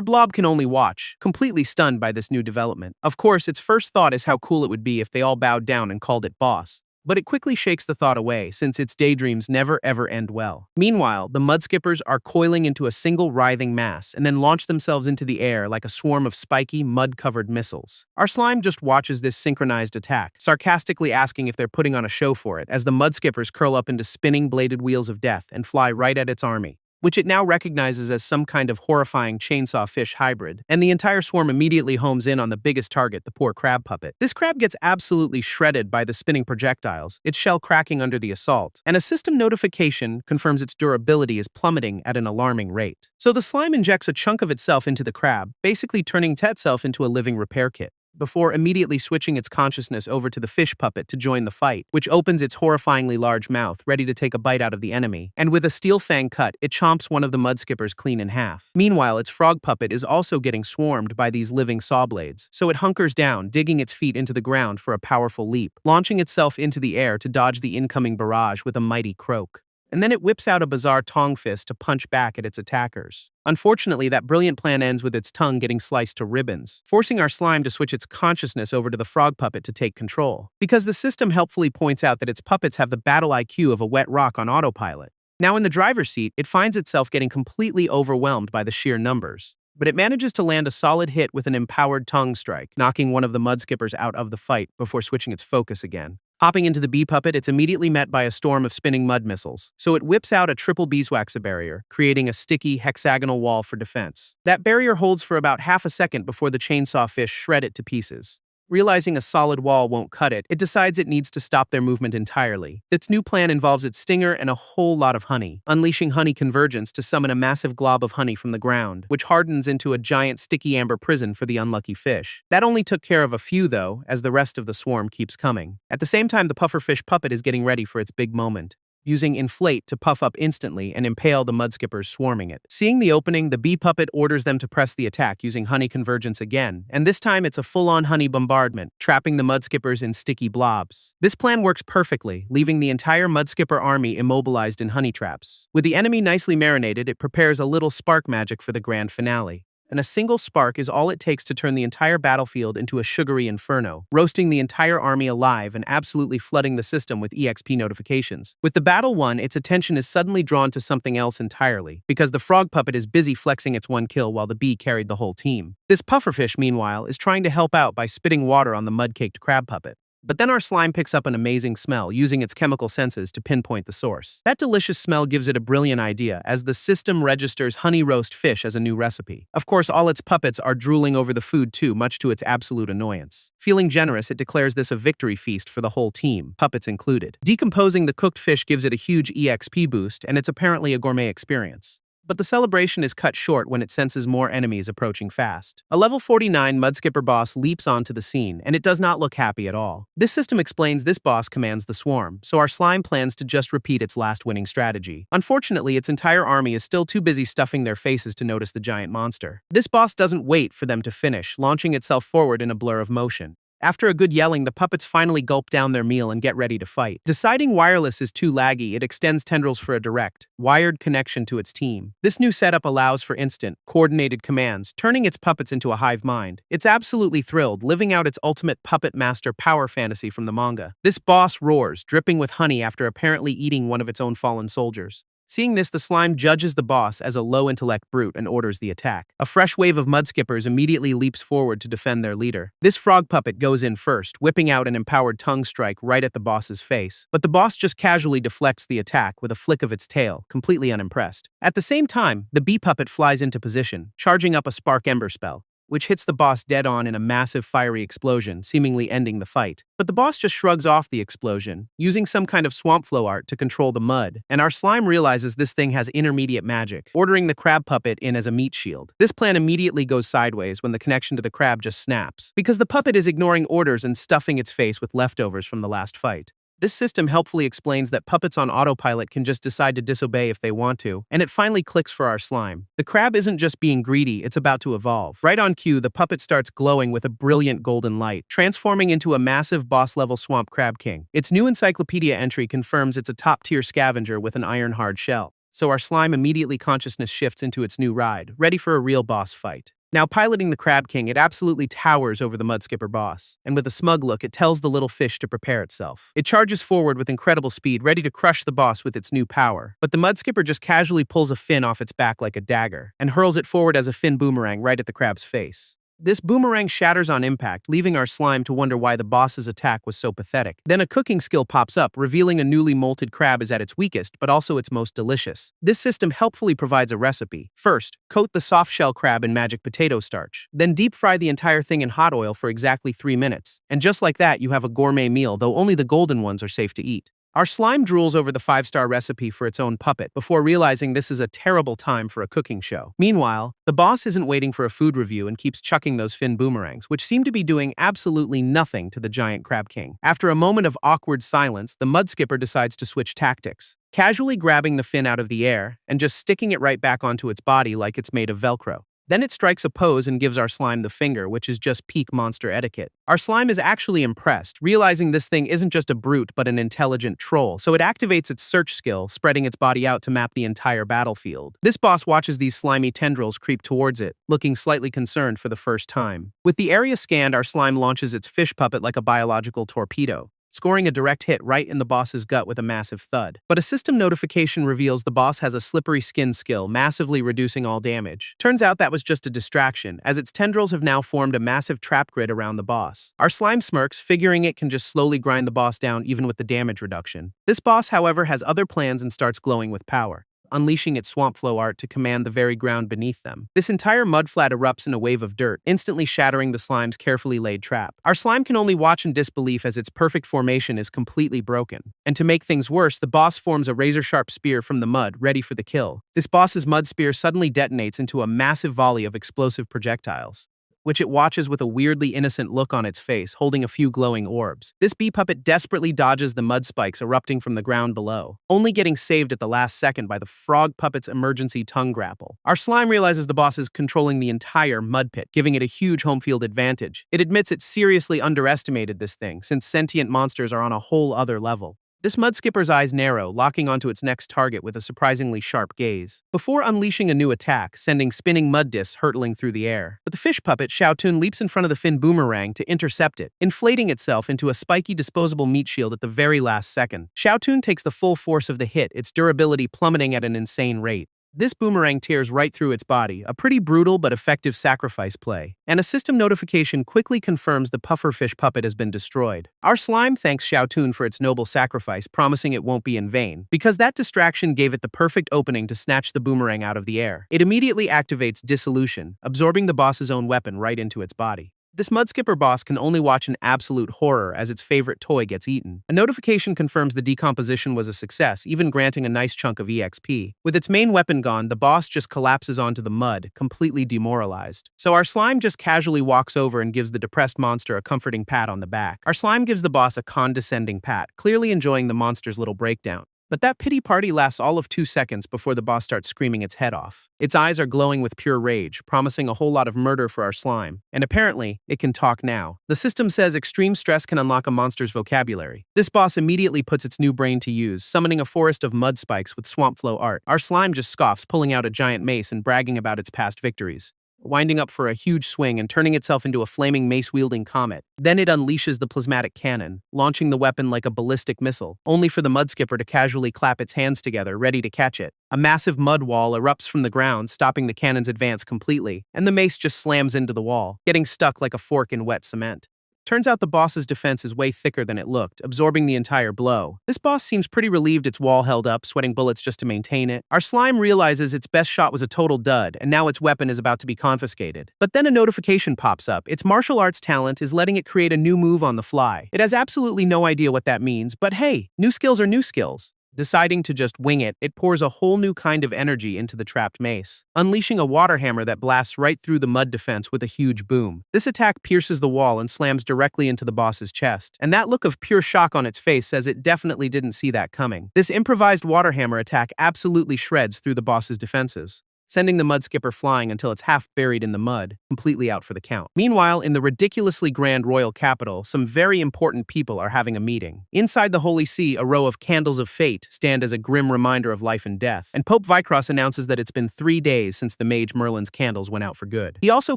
blob can only watch, completely stunned by this new development. Of course, its first thought is how cool it would be if they all bowed down and called it boss. But it quickly shakes the thought away, since its daydreams never ever end well. Meanwhile, the mudskippers are coiling into a single writhing mass and then launch themselves into the air like a swarm of spiky, mud-covered missiles. Our slime just watches this synchronized attack, sarcastically asking if they're putting on a show for it, as the mudskippers curl up into spinning bladed wheels of death and fly right at its army. which it now recognizes as some kind of horrifying chainsaw fish hybrid, and the entire swarm immediately homes in on the biggest target, the poor crab puppet. This crab gets absolutely shredded by the spinning projectiles, its shell cracking under the assault, and a system notification confirms its durability is plummeting at an alarming rate. So the slime injects a chunk of itself into the crab, basically turning itself into a living repair kit, before immediately switching its consciousness over to the fish puppet to join the fight, which opens its horrifyingly large mouth, ready to take a bite out of the enemy, and with a steel fang cut, it chomps one of the mudskippers clean in half. Meanwhile, its frog puppet is also getting swarmed by these living saw blades, so it hunkers down, digging its feet into the ground for a powerful leap, launching itself into the air to dodge the incoming barrage with a mighty croak. And then it whips out a bizarre tongue fist to punch back at its attackers. Unfortunately, that brilliant plan ends with its tongue getting sliced to ribbons, forcing our slime to switch its consciousness over to the frog puppet to take control, because the system helpfully points out that its puppets have the battle IQ of a wet rock on autopilot. Now in the driver's seat, it finds itself getting completely overwhelmed by the sheer numbers, but it manages to land a solid hit with an empowered tongue strike, knocking one of the mudskippers out of the fight before switching its focus again. Hopping into the bee puppet, it's immediately met by a storm of spinning mud missiles, so it whips out a triple beeswax barrier, creating a sticky, hexagonal wall for defense. That barrier holds for about half a second before the chainsaw fish shred it to pieces. Realizing a solid wall won't cut it, it decides it needs to stop their movement entirely. Its new plan involves its stinger and a whole lot of honey, unleashing honey convergence to summon a massive glob of honey from the ground, which hardens into a giant sticky amber prison for the unlucky fish. That only took care of a few, though, as the rest of the swarm keeps coming. At the same time, the pufferfish puppet is getting ready for its big moment, using inflate to puff up instantly and impale the mudskippers swarming it. Seeing the opening, the bee puppet orders them to press the attack using honey convergence again, and this time it's a full-on honey bombardment, trapping the mudskippers in sticky blobs. This plan works perfectly, leaving the entire mudskipper army immobilized in honey traps. With the enemy nicely marinated, it prepares a little spark magic for the grand finale. And a single spark is all it takes to turn the entire battlefield into a sugary inferno, roasting the entire army alive and absolutely flooding the system with EXP notifications. With the battle won, its attention is suddenly drawn to something else entirely, because the frog puppet is busy flexing its one kill while the bee carried the whole team. This pufferfish, meanwhile, is trying to help out by spitting water on the mud-caked crab puppet. But then our slime picks up an amazing smell, using its chemical senses to pinpoint the source. That delicious smell gives it a brilliant idea, as the system registers honey roast fish as a new recipe. Of course, all its puppets are drooling over the food too, much to its absolute annoyance. Feeling generous, it declares this a victory feast for the whole team, puppets included. Decomposing the cooked fish gives it a huge EXP boost, and it's apparently a gourmet experience. But the celebration is cut short when it senses more enemies approaching fast. A level 49 mudskipper boss leaps onto the scene, and it does not look happy at all. This system explains this boss commands the swarm, so our slime plans to just repeat its last winning strategy. Unfortunately, its entire army is still too busy stuffing their faces to notice the giant monster. This boss doesn't wait for them to finish, launching itself forward in a blur of motion. After a good yelling, the puppets finally gulp down their meal and get ready to fight. Deciding wireless is too laggy, it extends tendrils for a direct, wired connection to its team. This new setup allows for instant, coordinated commands, turning its puppets into a hive mind. It's absolutely thrilled, living out its ultimate puppet master power fantasy from the manga. This boss roars, dripping with honey after apparently eating one of its own fallen soldiers. Seeing this, the slime judges the boss as a low-intellect brute and orders the attack. A fresh wave of mudskippers immediately leaps forward to defend their leader. This frog puppet goes in first, whipping out an empowered tongue strike right at the boss's face. But the boss just casually deflects the attack with a flick of its tail, completely unimpressed. At the same time, the bee puppet flies into position, charging up a spark ember spell, which hits the boss dead on in a massive fiery explosion, seemingly ending the fight. But the boss just shrugs off the explosion, using some kind of swamp flow art to control the mud, and our slime realizes this thing has intermediate magic, ordering the crab puppet in as a meat shield. This plan immediately goes sideways when the connection to the crab just snaps, because the puppet is ignoring orders and stuffing its face with leftovers from the last fight. This system helpfully explains that puppets on autopilot can just decide to disobey if they want to, and it finally clicks for our slime. The crab isn't just being greedy, it's about to evolve. Right on cue, the puppet starts glowing with a brilliant golden light, transforming into a massive boss-level swamp crab king. Its new encyclopedia entry confirms it's a top-tier scavenger with an iron-hard shell. So our slime immediately consciousness shifts into its new ride, ready for a real boss fight. Now piloting the Crab King, it absolutely towers over the mudskipper boss, and with a smug look, it tells the little fish to prepare itself. It charges forward with incredible speed, ready to crush the boss with its new power, but the mudskipper just casually pulls a fin off its back like a dagger, and hurls it forward as a fin boomerang right at the crab's face. This boomerang shatters on impact, leaving our slime to wonder why the boss's attack was so pathetic. Then a cooking skill pops up, revealing a newly molted crab is at its weakest, but also its most delicious. This system helpfully provides a recipe. First, coat the soft-shell crab in magic potato starch. Then deep fry the entire thing in hot oil for exactly 3 minutes. And just like that, you have a gourmet meal, though only the golden ones are safe to eat. Our slime drools over the 5-star recipe for its own puppet before realizing this is a terrible time for a cooking show. Meanwhile, the boss isn't waiting for a food review and keeps chucking those fin boomerangs, which seem to be doing absolutely nothing to the giant crab king. After a moment of awkward silence, the mud skipper decides to switch tactics, casually grabbing the fin out of the air and just sticking it right back onto its body like it's made of Velcro. Then it strikes a pose and gives our slime the finger, which is just peak monster etiquette. Our slime is actually impressed, realizing this thing isn't just a brute but an intelligent troll, so it activates its search skill, spreading its body out to map the entire battlefield. This boss watches these slimy tendrils creep towards it, looking slightly concerned for the first time. With the area scanned, our slime launches its fish puppet like a biological torpedo, scoring a direct hit right in the boss's gut with a massive thud. But a system notification reveals the boss has a slippery skin skill, massively reducing all damage. Turns out that was just a distraction, as its tendrils have now formed a massive trap grid around the boss. Our slime smirks, figuring it can just slowly grind the boss down even with the damage reduction. This boss, however, has other plans and starts glowing with power, unleashing its swamp flow art to command the very ground beneath them. This entire mudflat erupts in a wave of dirt, instantly shattering the slime's carefully laid trap. Our slime can only watch in disbelief as its perfect formation is completely broken. And to make things worse, the boss forms a razor-sharp spear from the mud, ready for the kill. This boss's mud spear suddenly detonates into a massive volley of explosive projectiles, which it watches with a weirdly innocent look on its face, holding a few glowing orbs. This bee puppet desperately dodges the mud spikes erupting from the ground below, only getting saved at the last second by the frog puppet's emergency tongue grapple. Our slime realizes the boss is controlling the entire mud pit, giving it a huge home field advantage. It admits it seriously underestimated this thing, since sentient monsters are on a whole other level. This mud skipper's eyes narrow, locking onto its next target with a surprisingly sharp gaze, before unleashing a new attack, sending spinning mud discs hurtling through the air. But the fish puppet, Shounen, leaps in front of the fin boomerang to intercept it, inflating itself into a spiky disposable meat shield at the very last second. Shounen takes the full force of the hit, its durability plummeting at an insane rate. This boomerang tears right through its body, a pretty brutal but effective sacrifice play, and a system notification quickly confirms the pufferfish puppet has been destroyed. Our slime thanks Shounen for its noble sacrifice, promising it won't be in vain, because that distraction gave it the perfect opening to snatch the boomerang out of the air. It immediately activates Dissolution, absorbing the boss's own weapon right into its body. This mudskipper boss can only watch in absolute horror as its favorite toy gets eaten. A notification confirms the decomposition was a success, even granting a nice chunk of EXP. With its main weapon gone, the boss just collapses onto the mud, completely demoralized. So our slime just casually walks over and gives the depressed monster a comforting pat on the back. Our slime gives the boss a condescending pat, clearly enjoying the monster's little breakdown. But that pity party lasts all of 2 seconds before the boss starts screaming its head off. Its eyes are glowing with pure rage, promising a whole lot of murder for our slime. And apparently, it can talk now. The system says extreme stress can unlock a monster's vocabulary. This boss immediately puts its new brain to use, summoning a forest of mud spikes with swamp flow art. Our slime just scoffs, pulling out a giant mace and bragging about its past victories, winding up for a huge swing and turning itself into a flaming mace-wielding comet. Then it unleashes the plasmatic cannon, launching the weapon like a ballistic missile, only for the mudskipper to casually clap its hands together, ready to catch it. A massive mud wall erupts from the ground, stopping the cannon's advance completely, and the mace just slams into the wall, getting stuck like a fork in wet cement. Turns out the boss's defense is way thicker than it looked, absorbing the entire blow. This boss seems pretty relieved its wall held up, sweating bullets just to maintain it. Our slime realizes its best shot was a total dud, and now its weapon is about to be confiscated. But then a notification pops up. Its martial arts talent is letting it create a new move on the fly. It has absolutely no idea what that means, but hey, new skills are new skills. Deciding to just wing it, it pours a whole new kind of energy into the trapped mace, unleashing a water hammer that blasts right through the mud defense with a huge boom. This attack pierces the wall and slams directly into the boss's chest, and that look of pure shock on its face says it definitely didn't see that coming. This improvised water hammer attack absolutely shreds through the boss's defenses, sending the mudskipper flying until it's half buried in the mud, completely out for the count. Meanwhile, in the ridiculously grand royal capital, some very important people are having a meeting. Inside the Holy See, a row of candles of fate stand as a grim reminder of life and death, and Pope Vicross announces that it's been 3 days since the mage Merlin's candles went out for good. He also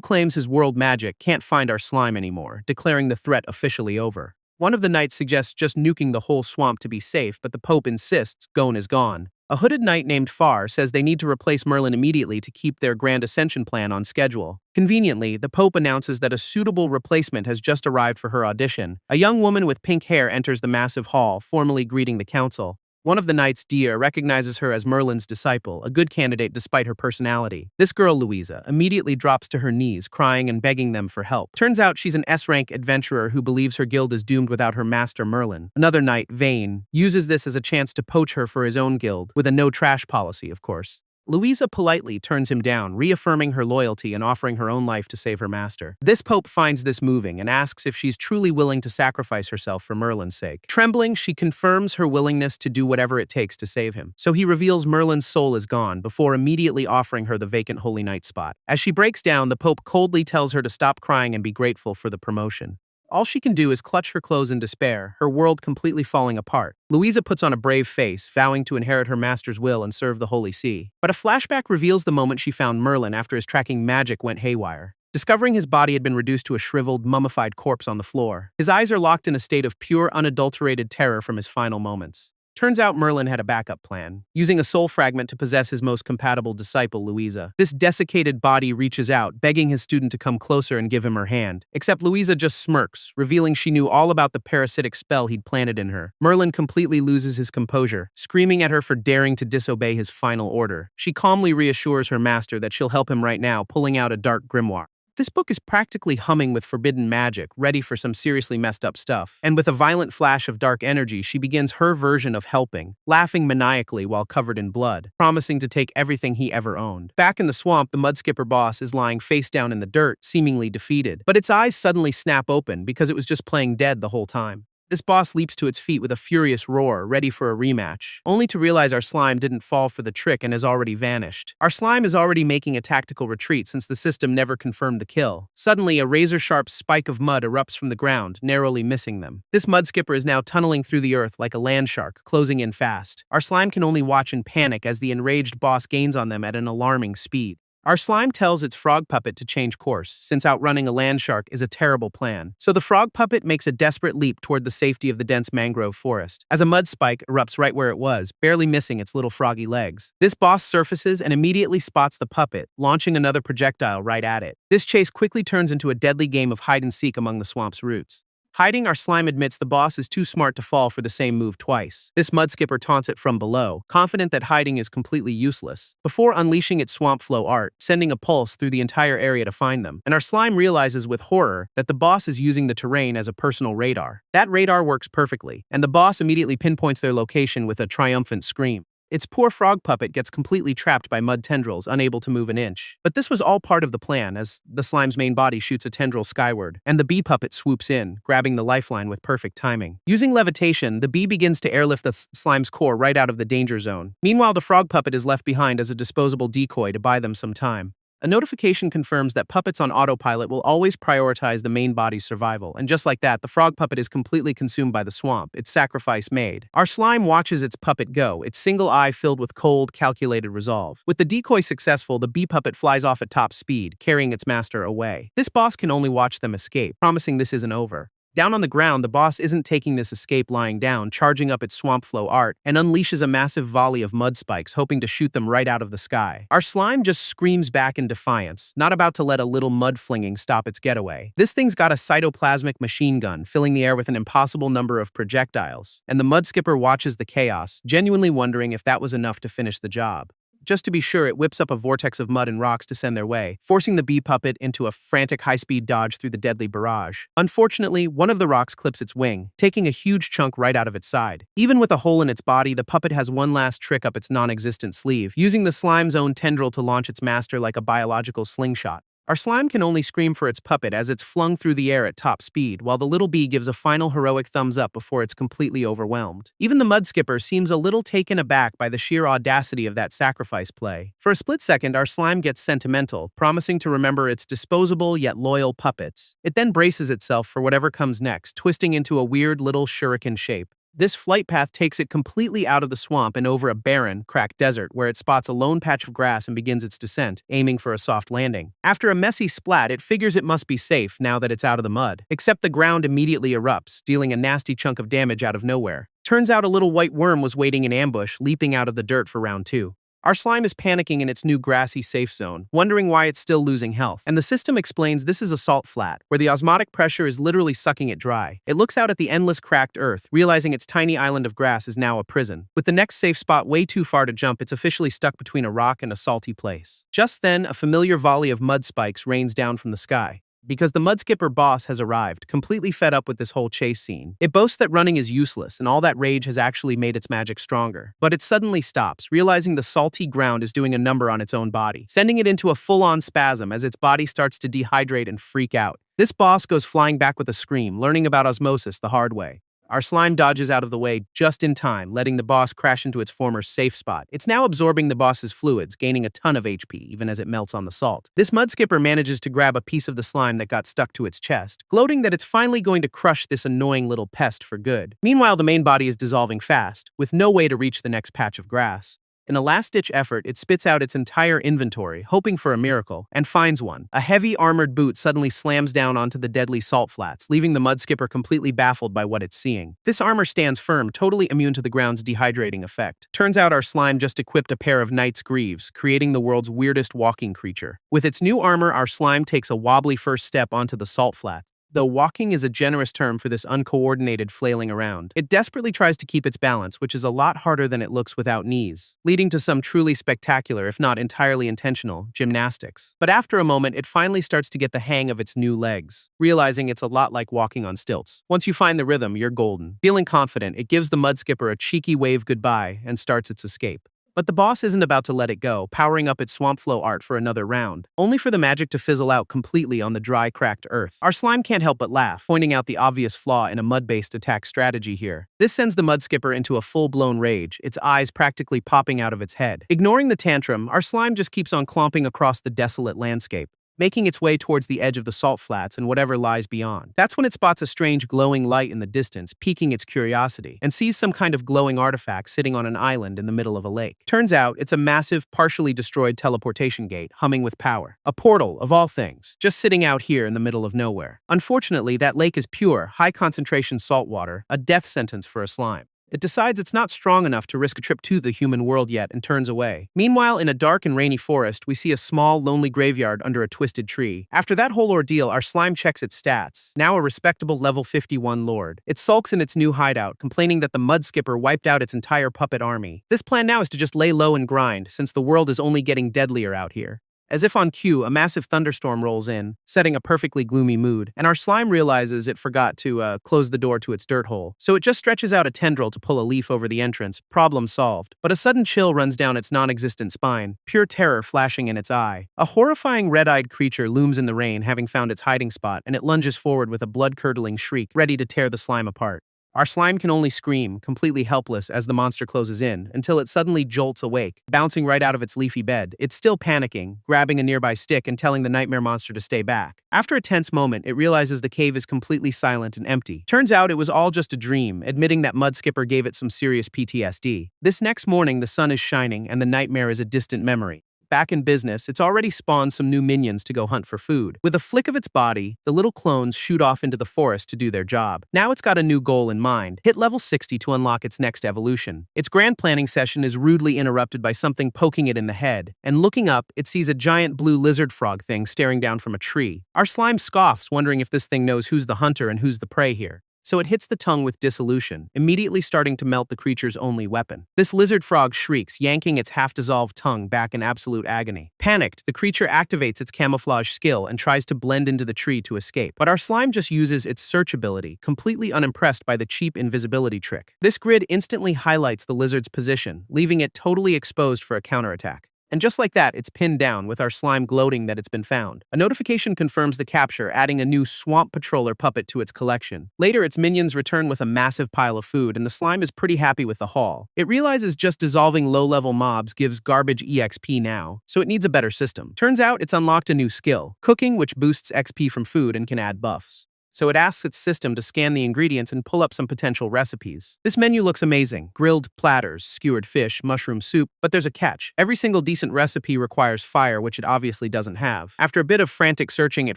claims his world magic can't find our slime anymore, declaring the threat officially over. One of the knights suggests just nuking the whole swamp to be safe, but the Pope insists Gon is gone, A hooded knight named Far says they need to replace Merlin immediately to keep their grand ascension plan on schedule. Conveniently, the Pope announces that a suitable replacement has just arrived for her audition. A young woman with pink hair enters the massive hall, formally greeting the council. One of the knights, Deer, recognizes her as Merlin's disciple, a good candidate despite her personality. This girl, Louisa, immediately drops to her knees, crying and begging them for help. Turns out she's an S-rank adventurer who believes her guild is doomed without her master Merlin. Another knight, Vane, uses this as a chance to poach her for his own guild, with a no-trash policy, of course. Louisa politely turns him down, reaffirming her loyalty and offering her own life to save her master. This Pope finds this moving and asks if she's truly willing to sacrifice herself for Merlin's sake. Trembling, she confirms her willingness to do whatever it takes to save him. So he reveals Merlin's soul is gone, before immediately offering her the vacant Holy Knight spot. As she breaks down, the Pope coldly tells her to stop crying and be grateful for the promotion. All she can do is clutch her clothes in despair, her world completely falling apart. Louisa puts on a brave face, vowing to inherit her master's will and serve the Holy See. But a flashback reveals the moment she found Merlin after his tracking magic went haywire. Discovering his body had been reduced to a shriveled, mummified corpse on the floor. His eyes are locked in a state of pure, unadulterated terror from his final moments. Turns out Merlin had a backup plan, using a soul fragment to possess his most compatible disciple, Louisa. This desiccated body reaches out, begging his student to come closer and give him her hand. Except Louisa just smirks, revealing she knew all about the parasitic spell he'd planted in her. Merlin completely loses his composure, screaming at her for daring to disobey his final order. She calmly reassures her master that she'll help him right now, pulling out a dark grimoire. This book is practically humming with forbidden magic, ready for some seriously messed up stuff. And with a violent flash of dark energy, she begins her version of helping, laughing maniacally while covered in blood, promising to take everything he ever owned. Back in the swamp, the Mudskipper boss is lying face down in the dirt, seemingly defeated. But its eyes suddenly snap open because it was just playing dead the whole time. This boss leaps to its feet with a furious roar, ready for a rematch, only to realize our slime didn't fall for the trick and has already vanished. Our slime is already making a tactical retreat since the system never confirmed the kill. Suddenly, a razor-sharp spike of mud erupts from the ground, narrowly missing them. This Mudskipper is now tunneling through the earth like a land shark, closing in fast. Our slime can only watch in panic as the enraged boss gains on them at an alarming speed. Our slime tells its frog puppet to change course, since outrunning a land shark is a terrible plan. So the frog puppet makes a desperate leap toward the safety of the dense mangrove forest, as a mud spike erupts right where it was, barely missing its little froggy legs. This boss surfaces and immediately spots the puppet, launching another projectile right at it. This chase quickly turns into a deadly game of hide-and-seek among the swamp's roots. Hiding, our slime admits the boss is too smart to fall for the same move twice. This Mudskipper taunts it from below, confident that hiding is completely useless, before unleashing its swamp flow art, sending a pulse through the entire area to find them. And our slime realizes with horror that the boss is using the terrain as a personal radar. That radar works perfectly, and the boss immediately pinpoints their location with a triumphant scream. Its poor frog puppet gets completely trapped by mud tendrils, unable to move an inch. But this was all part of the plan, as the slime's main body shoots a tendril skyward, and the bee puppet swoops in, grabbing the lifeline with perfect timing. Using levitation, the bee begins to airlift the slime's core right out of the danger zone. Meanwhile, the frog puppet is left behind as a disposable decoy to buy them some time. A notification confirms that puppets on autopilot will always prioritize the main body's survival, and just like that, the frog puppet is completely consumed by the swamp, its sacrifice made. Our slime watches its puppet go, its single eye filled with cold, calculated resolve. With the decoy successful, the bee puppet flies off at top speed, carrying its master away. This boss can only watch them escape, promising this isn't over. Down on the ground, the boss isn't taking this escape lying down, charging up its swamp flow art, and unleashes a massive volley of mud spikes, hoping to shoot them right out of the sky. Our slime just screams back in defiance, not about to let a little mud flinging stop its getaway. This thing's got a cytoplasmic machine gun, filling the air with an impossible number of projectiles, and the Mudskipper watches the chaos, genuinely wondering if that was enough to finish the job. Just to be sure, it whips up a vortex of mud and rocks to send their way, forcing the bee puppet into a frantic high-speed dodge through the deadly barrage. Unfortunately, one of the rocks clips its wing, taking a huge chunk right out of its side. Even with a hole in its body, the puppet has one last trick up its non-existent sleeve, using the slime's own tendril to launch its master like a biological slingshot. Our slime can only scream for its puppet as it's flung through the air at top speed, while the little bee gives a final heroic thumbs up before it's completely overwhelmed. Even the Mudskipper seems a little taken aback by the sheer audacity of that sacrifice play. For a split second, our slime gets sentimental, promising to remember its disposable yet loyal puppets. It then braces itself for whatever comes next, twisting into a weird little shuriken shape. This flight path takes it completely out of the swamp and over a barren, cracked desert where it spots a lone patch of grass and begins its descent, aiming for a soft landing. After a messy splat, it figures it must be safe now that it's out of the mud. Except the ground immediately erupts, dealing a nasty chunk of damage out of nowhere. Turns out a little white worm was waiting in ambush, leaping out of the dirt for round 2. Our slime is panicking in its new grassy safe zone, wondering why it's still losing health. And the system explains this is a salt flat, where the osmotic pressure is literally sucking it dry. It looks out at the endless cracked earth, realizing its tiny island of grass is now a prison. With the next safe spot way too far to jump, it's officially stuck between a rock and a salty place. Just then, a familiar volley of mud spikes rains down from the sky. Because the mudskipper boss has arrived, completely fed up with this whole chase scene. It boasts that running is useless, and all that rage has actually made its magic stronger. But it suddenly stops, realizing the salty ground is doing a number on its own body, sending it into a full-on spasm as its body starts to dehydrate and freak out. This boss goes flying back with a scream, learning about osmosis the hard way. Our slime dodges out of the way just in time, letting the boss crash into its former safe spot. It's now absorbing the boss's fluids, gaining a ton of HP, even as it melts on the salt. This mudskipper manages to grab a piece of the slime that got stuck to its chest, gloating that it's finally going to crush this annoying little pest for good. Meanwhile, the main body is dissolving fast, with no way to reach the next patch of grass. In a last-ditch effort, it spits out its entire inventory, hoping for a miracle, and finds one. A heavy armored boot suddenly slams down onto the deadly salt flats, leaving the mudskipper completely baffled by what it's seeing. This armor stands firm, totally immune to the ground's dehydrating effect. Turns out our slime just equipped a pair of knight's greaves, creating the world's weirdest walking creature. With its new armor, our slime takes a wobbly first step onto the salt flats. Though walking is a generous term for this uncoordinated flailing around, it desperately tries to keep its balance, which is a lot harder than it looks without knees, leading to some truly spectacular, if not entirely intentional, gymnastics. But after a moment, it finally starts to get the hang of its new legs, realizing it's a lot like walking on stilts. Once you find the rhythm, you're golden. Feeling confident, it gives the mudskipper a cheeky wave goodbye and starts its escape. But the boss isn't about to let it go, powering up its swamp flow art for another round, only for the magic to fizzle out completely on the dry, cracked earth. Our slime can't help but laugh, pointing out the obvious flaw in a mud-based attack strategy here. This sends the mudskipper into a full-blown rage, its eyes practically popping out of its head. Ignoring the tantrum, our slime just keeps on clomping across the desolate landscape, making its way towards the edge of the salt flats and whatever lies beyond. That's when it spots a strange glowing light in the distance, piquing its curiosity, and sees some kind of glowing artifact sitting on an island in the middle of a lake. Turns out, it's a massive, partially destroyed teleportation gate, humming with power. A portal, of all things, just sitting out here in the middle of nowhere. Unfortunately, that lake is pure, high-concentration salt water, a death sentence for a slime. It decides it's not strong enough to risk a trip to the human world yet and turns away. Meanwhile, in a dark and rainy forest, we see a small, lonely graveyard under a twisted tree. After that whole ordeal, our slime checks its stats. Now a respectable level 51 lord. It sulks in its new hideout, complaining that the mudskipper wiped out its entire puppet army. This plan now is to just lay low and grind, since the world is only getting deadlier out here. As if on cue, a massive thunderstorm rolls in, setting a perfectly gloomy mood, and our slime realizes it forgot to close the door to its dirt hole. So it just stretches out a tendril to pull a leaf over the entrance, problem solved. But a sudden chill runs down its non-existent spine, pure terror flashing in its eye. A horrifying red-eyed creature looms in the rain, having found its hiding spot, and it lunges forward with a blood-curdling shriek, ready to tear the slime apart. Our slime can only scream, completely helpless as the monster closes in, until it suddenly jolts awake, bouncing right out of its leafy bed. It's still panicking, grabbing a nearby stick and telling the nightmare monster to stay back. After a tense moment, it realizes the cave is completely silent and empty. Turns out it was all just a dream, admitting that Mudskipper gave it some serious PTSD. This next morning, the sun is shining and the nightmare is a distant memory. Back in business, it's already spawned some new minions to go hunt for food. With a flick of its body, the little clones shoot off into the forest to do their job. Now it's got a new goal in mind: hit level 60 to unlock its next evolution. Its grand planning session is rudely interrupted by something poking it in the head, and looking up, it sees a giant blue lizard frog thing staring down from a tree. Our slime scoffs, wondering if this thing knows who's the hunter and who's the prey here. So it hits the tongue with dissolution, immediately starting to melt the creature's only weapon. This lizard frog shrieks, yanking its half-dissolved tongue back in absolute agony. Panicked, the creature activates its camouflage skill and tries to blend into the tree to escape. But our slime just uses its search ability, completely unimpressed by the cheap invisibility trick. This grid instantly highlights the lizard's position, leaving it totally exposed for a counterattack. And just like that, it's pinned down, with our slime gloating that it's been found. A notification confirms the capture, adding a new Swamp Patroller puppet to its collection. Later, its minions return with a massive pile of food, and the slime is pretty happy with the haul. It realizes just dissolving low-level mobs gives garbage EXP now, so it needs a better system. Turns out it's unlocked a new skill, cooking, which boosts XP from food and can add buffs. so it asks its system to scan the ingredients and pull up some potential recipes. This menu looks amazing: grilled platters, skewered fish, mushroom soup, but there's a catch. Every single decent recipe requires fire, which it obviously doesn't have. After a bit of frantic searching, it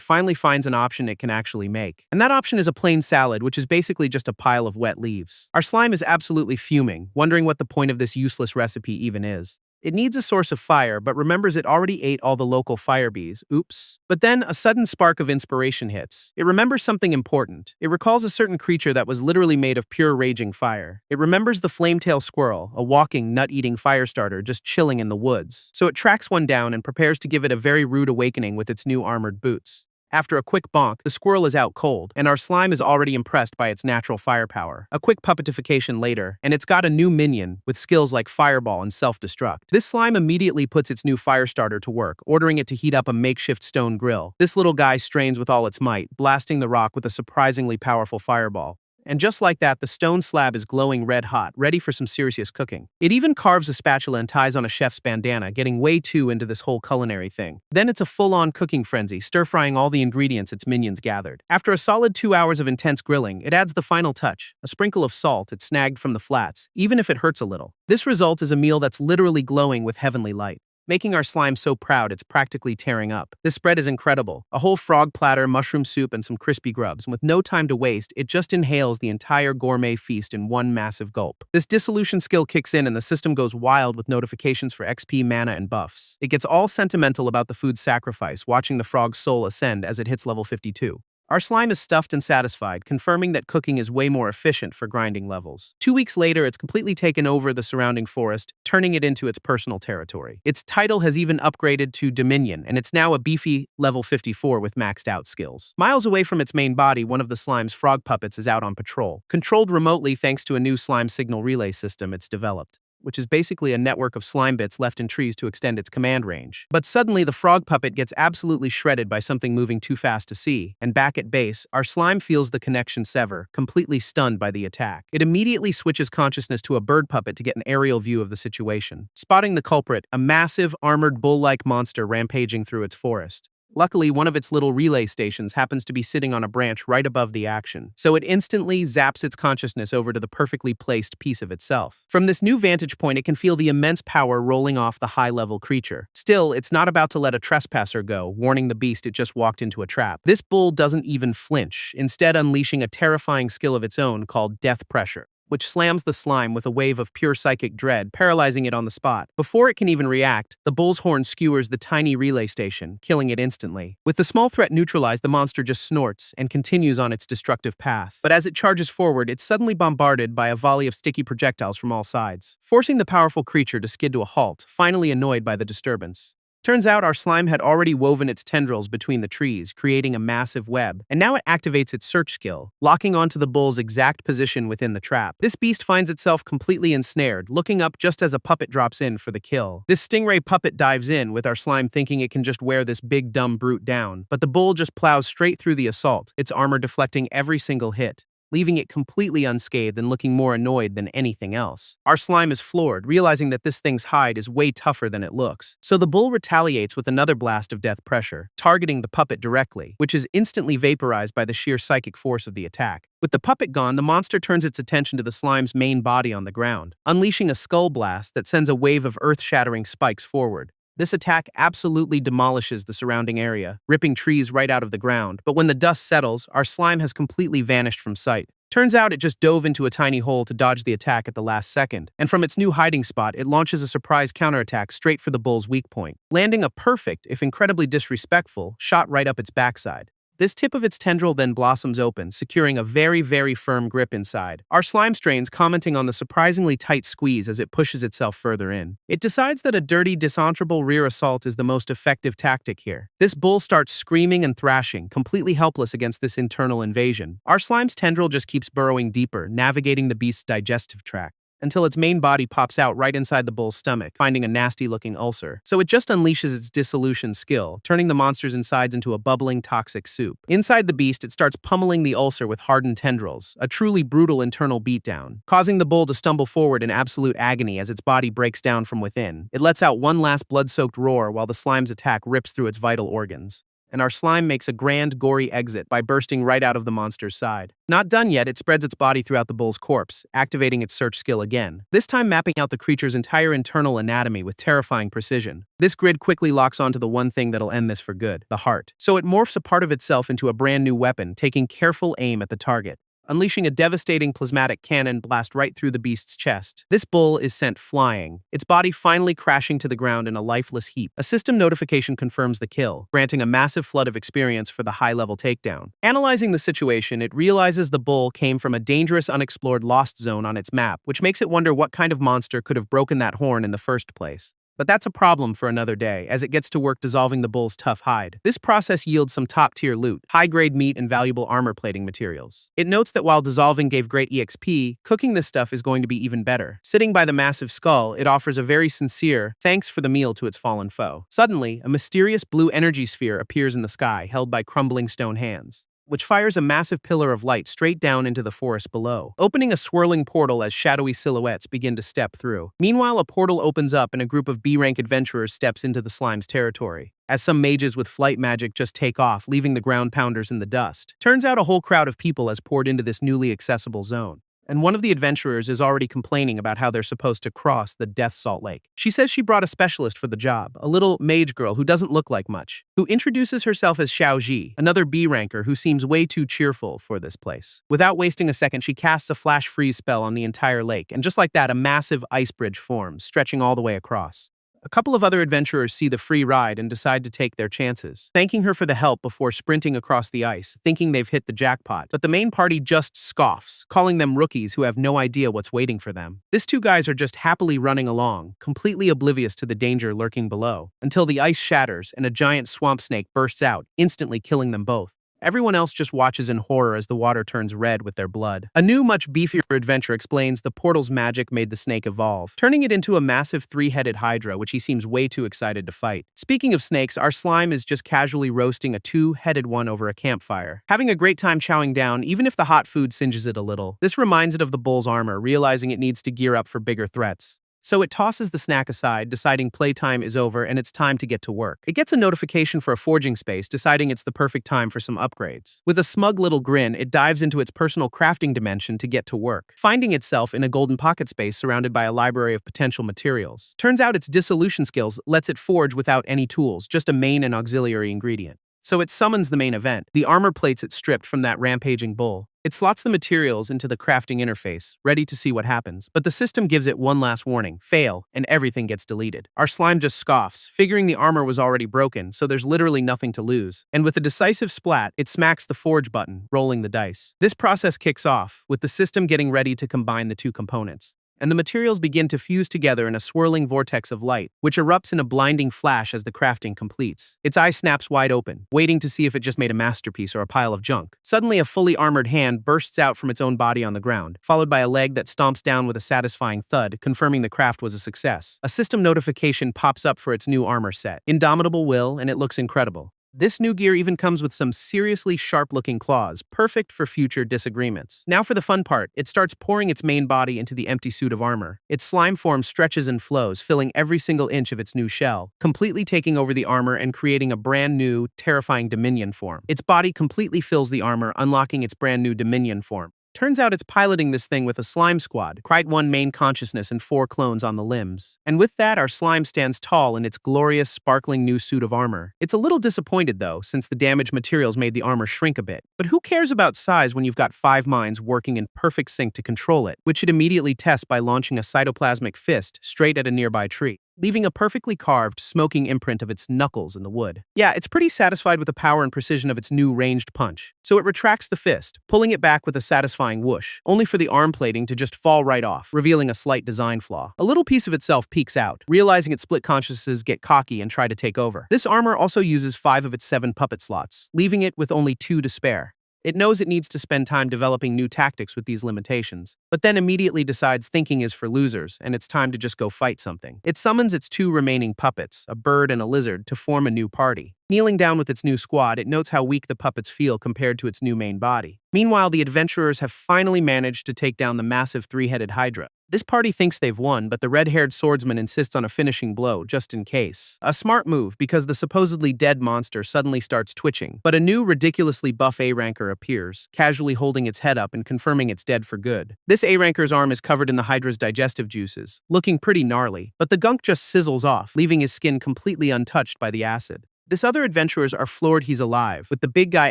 finally finds an option it can actually make. And that option is a plain salad, which is basically just a pile of wet leaves. Our slime is absolutely fuming, wondering what the point of this useless recipe even is. It needs a source of fire, but remembers it already ate all the local fire bees. Oops. But then a sudden spark of inspiration hits. It remembers something important. It recalls a certain creature that was literally made of pure raging fire. It remembers the flametail squirrel, a walking, nut-eating fire starter just chilling in the woods. So it tracks one down and prepares to give it a very rude awakening with its new armored boots. After a quick bonk, the squirrel is out cold, and our slime is already impressed by its natural firepower. A quick puppetification later, and it's got a new minion with skills like fireball and self-destruct. This slime immediately puts its new fire starter to work, ordering it to heat up a makeshift stone grill. This little guy strains with all its might, blasting the rock with a surprisingly powerful fireball. And just like that, the stone slab is glowing red hot, ready for some serious cooking. It even carves a spatula and ties on a chef's bandana, getting way too into this whole culinary thing. Then it's a full-on cooking frenzy, stir-frying all the ingredients its minions gathered. After a solid 2 hours of intense grilling, it adds the final touch, a sprinkle of salt it snagged from the flats, even if it hurts a little. This result is a meal that's literally glowing with heavenly light, making our slime so proud it's practically tearing up. This spread is incredible. A whole frog platter, mushroom soup, and some crispy grubs, and with no time to waste, it just inhales the entire gourmet feast in one massive gulp. This dissolution skill kicks in and the system goes wild with notifications for XP, mana, and buffs. It gets all sentimental about the food's sacrifice, watching the frog's soul ascend as it hits level 52. Our slime is stuffed and satisfied, confirming that cooking is way more efficient for grinding levels. 2 weeks later, it's completely taken over the surrounding forest, turning it into its personal territory. Its title has even upgraded to Dominion, and it's now a beefy level 54 with maxed out skills. Miles away from its main body, one of the slime's frog puppets is out on patrol, controlled remotely thanks to a new slime signal relay system it's developed, which is basically a network of slime bits left in trees to extend its command range. But suddenly, the frog puppet gets absolutely shredded by something moving too fast to see, and back at base, our slime feels the connection sever, completely stunned by the attack. It immediately switches consciousness to a bird puppet to get an aerial view of the situation. Spotting the culprit, a massive, armored bull-like monster rampaging through its forest. Luckily, one of its little relay stations happens to be sitting on a branch right above the action, so it instantly zaps its consciousness over to the perfectly placed piece of itself. From this new vantage point, it can feel the immense power rolling off the high-level creature. Still, it's not about to let a trespasser go, warning the beast it just walked into a trap. This bull doesn't even flinch, instead unleashing a terrifying skill of its own called Death Pressure, which slams the slime with a wave of pure psychic dread, paralyzing it on the spot. Before it can even react, the bull's horn skewers the tiny relay station, killing it instantly. With the small threat neutralized, the monster just snorts and continues on its destructive path. But as it charges forward, it's suddenly bombarded by a volley of sticky projectiles from all sides, forcing the powerful creature to skid to a halt, finally annoyed by the disturbance. Turns out our slime had already woven its tendrils between the trees, creating a massive web, and now it activates its search skill, locking onto the bull's exact position within the trap. This beast finds itself completely ensnared, looking up just as a puppet drops in for the kill. This stingray puppet dives in, with our slime thinking it can just wear this big dumb brute down, but the bull just plows straight through the assault, its armor deflecting every single hit, leaving it completely unscathed and looking more annoyed than anything else. Our slime is floored, realizing that this thing's hide is way tougher than it looks. So the bull retaliates with another blast of death pressure, targeting the puppet directly, which is instantly vaporized by the sheer psychic force of the attack. With the puppet gone, the monster turns its attention to the slime's main body on the ground, unleashing a skull blast that sends a wave of earth-shattering spikes forward. This attack absolutely demolishes the surrounding area, ripping trees right out of the ground, but when the dust settles, our slime has completely vanished from sight. Turns out it just dove into a tiny hole to dodge the attack at the last second, and from its new hiding spot, it launches a surprise counterattack straight for the bull's weak point, landing a perfect, if incredibly disrespectful, shot right up its backside. This tip of its tendril then blossoms open, securing a very, very firm grip inside. Our slime strains, commenting on the surprisingly tight squeeze as it pushes itself further in. It decides that a dirty, dishonorable rear assault is the most effective tactic here. This bull starts screaming and thrashing, completely helpless against this internal invasion. Our slime's tendril just keeps burrowing deeper, navigating the beast's digestive tract, until its main body pops out right inside the bull's stomach, finding a nasty-looking ulcer. So it just unleashes its dissolution skill, turning the monster's insides into a bubbling, toxic soup. Inside the beast, it starts pummeling the ulcer with hardened tendrils, a truly brutal internal beatdown, causing the bull to stumble forward in absolute agony as its body breaks down from within. It lets out one last blood-soaked roar while the slime's attack rips through its vital organs. and our slime makes a grand, gory exit by bursting right out of the monster's side. Not done yet, it spreads its body throughout the bull's corpse, activating its search skill again, this time mapping out the creature's entire internal anatomy with terrifying precision. This grid quickly locks onto the one thing that'll end this for good, the heart. So it morphs a part of itself into a brand new weapon, taking careful aim at the target, unleashing a devastating plasmatic cannon blast right through the beast's chest. This bull is sent flying, its body finally crashing to the ground in a lifeless heap. A system notification confirms the kill, granting a massive flood of experience for the high-level takedown. Analyzing the situation, it realizes the bull came from a dangerous unexplored lost zone on its map, which makes it wonder what kind of monster could have broken that horn in the first place. But that's a problem for another day, as it gets to work dissolving the bull's tough hide. This process yields some top-tier loot, high-grade meat, and valuable armor-plating materials. It notes that while dissolving gave great EXP, cooking this stuff is going to be even better. Sitting by the massive skull, it offers a very sincere thanks for the meal to its fallen foe. Suddenly, a mysterious blue energy sphere appears in the sky, held by crumbling stone hands, which fires a massive pillar of light straight down into the forest below, opening a swirling portal as shadowy silhouettes begin to step through. Meanwhile, a portal opens up and a group of B-rank adventurers steps into the slime's territory, as some mages with flight magic just take off, leaving the ground pounders in the dust. Turns out a whole crowd of people has poured into this newly accessible zone, and one of the adventurers is already complaining about how they're supposed to cross the Death Salt Lake. She says she brought a specialist for the job, a little mage girl who doesn't look like much, who introduces herself as Xiaoji, another B-ranker who seems way too cheerful for this place. Without wasting a second, she casts a flash freeze spell on the entire lake, and just like that, a massive ice bridge forms, stretching all the way across. A couple of other adventurers see the free ride and decide to take their chances, thanking her for the help before sprinting across the ice, thinking they've hit the jackpot. But the main party just scoffs, calling them rookies who have no idea what's waiting for them. These two guys are just happily running along, completely oblivious to the danger lurking below, until the ice shatters and a giant swamp snake bursts out, instantly killing them both. Everyone else just watches in horror as the water turns red with their blood. A new, much beefier adventure explains the portal's magic made the snake evolve, turning it into a massive three-headed hydra, which he seems way too excited to fight. Speaking of snakes, our slime is just casually roasting a two-headed one over a campfire, having a great time chowing down, even if the hot food singes it a little. This reminds it of the bull's armor, realizing it needs to gear up for bigger threats. So it tosses the snack aside, deciding playtime is over and it's time to get to work. It gets a notification for a forging space, deciding it's the perfect time for some upgrades. With a smug little grin, it dives into its personal crafting dimension to get to work, finding itself in a golden pocket space surrounded by a library of potential materials. Turns out its dissolution skills lets it forge without any tools, just a main and auxiliary ingredient. So it summons the main event, the armor plates it stripped from that rampaging bull. It slots the materials into the crafting interface, ready to see what happens, but the system gives it one last warning, fail, and everything gets deleted. Our slime just scoffs, figuring the armor was already broken, so there's literally nothing to lose. And with a decisive splat, it smacks the forge button, rolling the dice. This process kicks off, with the system getting ready to combine the two components, and the materials begin to fuse together in a swirling vortex of light, which erupts in a blinding flash as the crafting completes. Its eye snaps wide open, waiting to see if it just made a masterpiece or a pile of junk. Suddenly, a fully armored hand bursts out from its own body on the ground, followed by a leg that stomps down with a satisfying thud, confirming the craft was a success. A system notification pops up for its new armor set, Indomitable Will, and it looks incredible. This new gear even comes with some seriously sharp-looking claws, perfect for future disagreements. Now for the fun part, it starts pouring its main body into the empty suit of armor. Its slime form stretches and flows, filling every single inch of its new shell, completely taking over the armor and creating a brand new, terrifying Dominion form. Its body completely fills the armor, unlocking its brand new Dominion form. Turns out it's piloting this thing with a slime squad, quite one main consciousness and 4 clones on the limbs. And with that, our slime stands tall in its glorious, sparkling new suit of armor. It's a little disappointed though, since the damaged materials made the armor shrink a bit. But who cares about size when you've got 5 minds working in perfect sync to control it, which it immediately tests by launching a cytoplasmic fist straight at a nearby tree, leaving a perfectly carved, smoking imprint of its knuckles in the wood. Yeah, it's pretty satisfied with the power and precision of its new ranged punch, so it retracts the fist, pulling it back with a satisfying whoosh, only for the arm plating to just fall right off, revealing a slight design flaw. A little piece of itself peeks out, realizing its split consciousnesses get cocky and try to take over. This armor also uses 5 of its 7 puppet slots, leaving it with only 2 to spare. It knows it needs to spend time developing new tactics with these limitations, but then immediately decides thinking is for losers and it's time to just go fight something. It summons its 2 remaining puppets, a bird and a lizard, to form a new party. Kneeling down with its new squad, it notes how weak the puppets feel compared to its new main body. Meanwhile, the adventurers have finally managed to take down the massive three-headed Hydra. This party thinks they've won, but the red-haired swordsman insists on a finishing blow, just in case. A smart move, because the supposedly dead monster suddenly starts twitching. But a new, ridiculously buff A-ranker appears, casually holding its head up and confirming it's dead for good. This A-ranker's arm is covered in the Hydra's digestive juices, looking pretty gnarly, but the gunk just sizzles off, leaving his skin completely untouched by the acid. This other adventurers are floored he's alive, with the big guy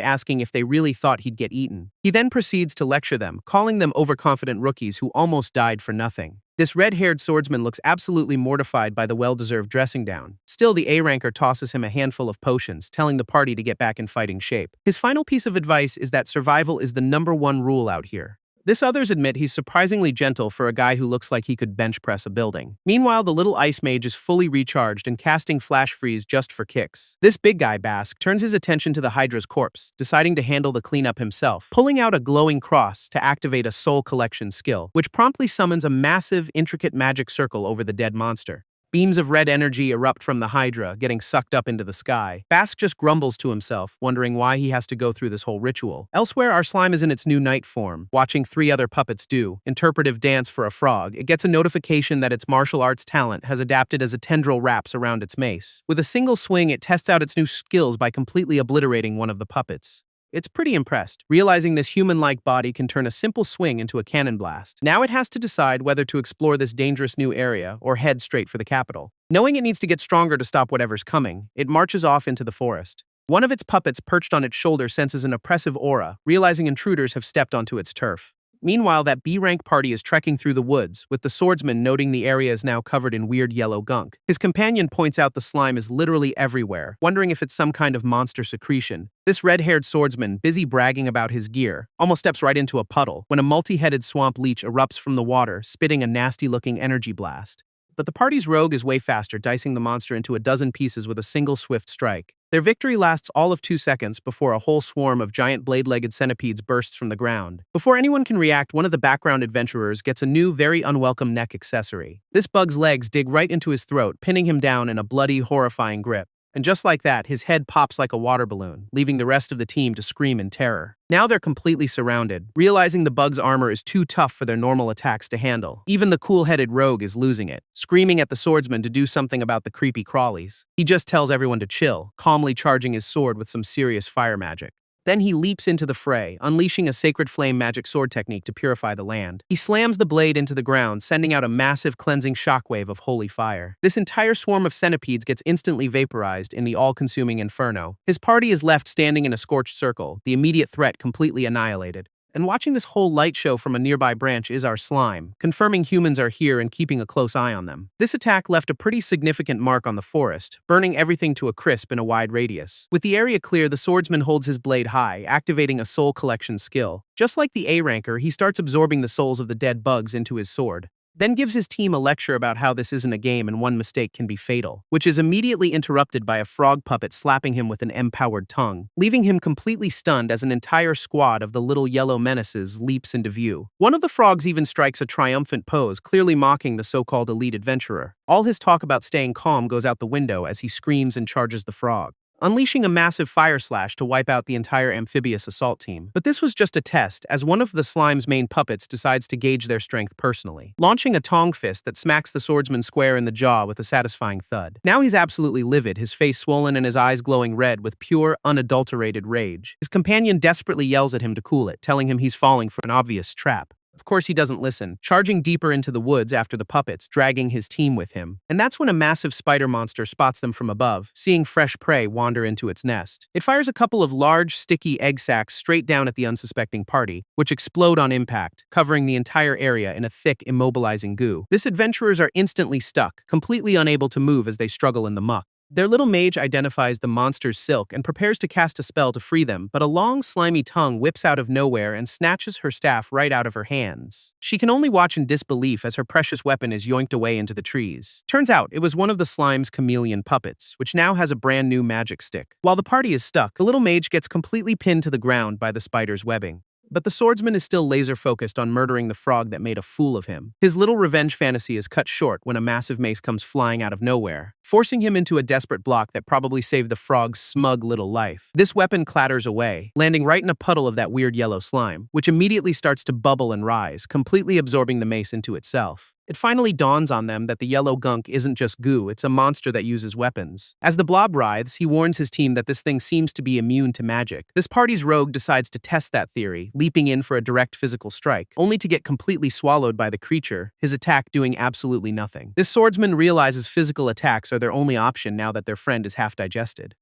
asking if they really thought he'd get eaten. He then proceeds to lecture them, calling them overconfident rookies who almost died for nothing. This red-haired swordsman looks absolutely mortified by the well-deserved dressing down. Still, the A-ranker tosses him a handful of potions, telling the party to get back in fighting shape. His final piece of advice is that survival is the #1 rule out here. This others admit he's surprisingly gentle for a guy who looks like he could bench press a building. Meanwhile, the little ice mage is fully recharged and casting flash freeze just for kicks. This big guy, Bask, turns his attention to the Hydra's corpse, deciding to handle the cleanup himself, pulling out a glowing cross to activate a soul collection skill, which promptly summons a massive, intricate magic circle over the dead monster. Beams of red energy erupt from the Hydra, getting sucked up into the sky. Bask just grumbles to himself, wondering why he has to go through this whole ritual. Elsewhere, our slime is in its new night form, watching 3 other puppets do interpretive dance for a frog. It gets a notification that its martial arts talent has adapted as a tendril wraps around its mace. With a single swing, it tests out its new skills by completely obliterating one of the puppets. It's pretty impressed, realizing this human-like body can turn a simple swing into a cannon blast. Now it has to decide whether to explore this dangerous new area or head straight for the capital. Knowing it needs to get stronger to stop whatever's coming, it marches off into the forest. One of its puppets perched on its shoulder senses an oppressive aura, realizing intruders have stepped onto its turf. Meanwhile, that B-rank party is trekking through the woods, with the swordsman noting the area is now covered in weird yellow gunk. His companion points out the slime is literally everywhere, wondering if it's some kind of monster secretion. This red-haired swordsman, busy bragging about his gear, almost steps right into a puddle when a multi-headed swamp leech erupts from the water, spitting a nasty-looking energy blast. But the party's rogue is way faster, dicing the monster into a dozen pieces with a single swift strike. Their victory lasts all of 2 seconds before a whole swarm of giant blade-legged centipedes bursts from the ground. Before anyone can react, one of the background adventurers gets a new, very unwelcome neck accessory. This bug's legs dig right into his throat, pinning him down in a bloody, horrifying grip. And just like that, his head pops like a water balloon, leaving the rest of the team to scream in terror. Now they're completely surrounded, realizing the bug's armor is too tough for their normal attacks to handle. Even the cool-headed rogue is losing it, screaming at the swordsman to do something about the creepy crawlies. He just tells everyone to chill, calmly charging his sword with some serious fire magic. Then he leaps into the fray, unleashing a sacred flame magic sword technique to purify the land. He slams the blade into the ground, sending out a massive cleansing shockwave of holy fire. This entire swarm of centipedes gets instantly vaporized in the all-consuming inferno. His party is left standing in a scorched circle, the immediate threat completely annihilated. And watching this whole light show from a nearby branch is our slime, confirming humans are here and keeping a close eye on them. This attack left a pretty significant mark on the forest, burning everything to a crisp in a wide radius. With the area clear, the swordsman holds his blade high, activating a soul collection skill. Just like the A-ranker, he starts absorbing the souls of the dead bugs into his sword. Then gives his team a lecture about how this isn't a game and one mistake can be fatal, which is immediately interrupted by a frog puppet slapping him with an empowered tongue, leaving him completely stunned as an entire squad of the little yellow menaces leaps into view. One of the frogs even strikes a triumphant pose, clearly mocking the so-called elite adventurer. All his talk about staying calm goes out the window as he screams and charges the frog, unleashing a massive fire slash to wipe out the entire amphibious assault team. But this was just a test, as one of the slime's main puppets decides to gauge their strength personally, launching a tong fist that smacks the swordsman square in the jaw with a satisfying thud. Now he's absolutely livid, his face swollen and his eyes glowing red with pure, unadulterated rage. His companion desperately yells at him to cool it, telling him he's falling for an obvious trap. Of course, he doesn't listen, charging deeper into the woods after the puppets, dragging his team with him. And that's when a massive spider monster spots them from above, seeing fresh prey wander into its nest. It fires a couple of large, sticky egg sacs straight down at the unsuspecting party, which explode on impact, covering the entire area in a thick, immobilizing goo. This adventurers are instantly stuck, completely unable to move as they struggle in the muck. Their little mage identifies the monster's silk and prepares to cast a spell to free them, but a long, slimy tongue whips out of nowhere and snatches her staff right out of her hands. She can only watch in disbelief as her precious weapon is yoinked away into the trees. Turns out, it was one of the slime's chameleon puppets, which now has a brand new magic stick. While the party is stuck, the little mage gets completely pinned to the ground by the spider's webbing. But the swordsman is still laser-focused on murdering the frog that made a fool of him. His little revenge fantasy is cut short when a massive mace comes flying out of nowhere, forcing him into a desperate block that probably saved the frog's smug little life. This weapon clatters away, landing right in a puddle of that weird yellow slime, which immediately starts to bubble and rise, completely absorbing the mace into itself. It finally dawns on them that the yellow gunk isn't just goo, it's a monster that uses weapons. As the blob writhes, he warns his team that this thing seems to be immune to magic. This party's rogue decides to test that theory, leaping in for a direct physical strike, only to get completely swallowed by the creature, his attack doing absolutely nothing. This swordsman realizes physical attacks are their only option now that their friend is half digested.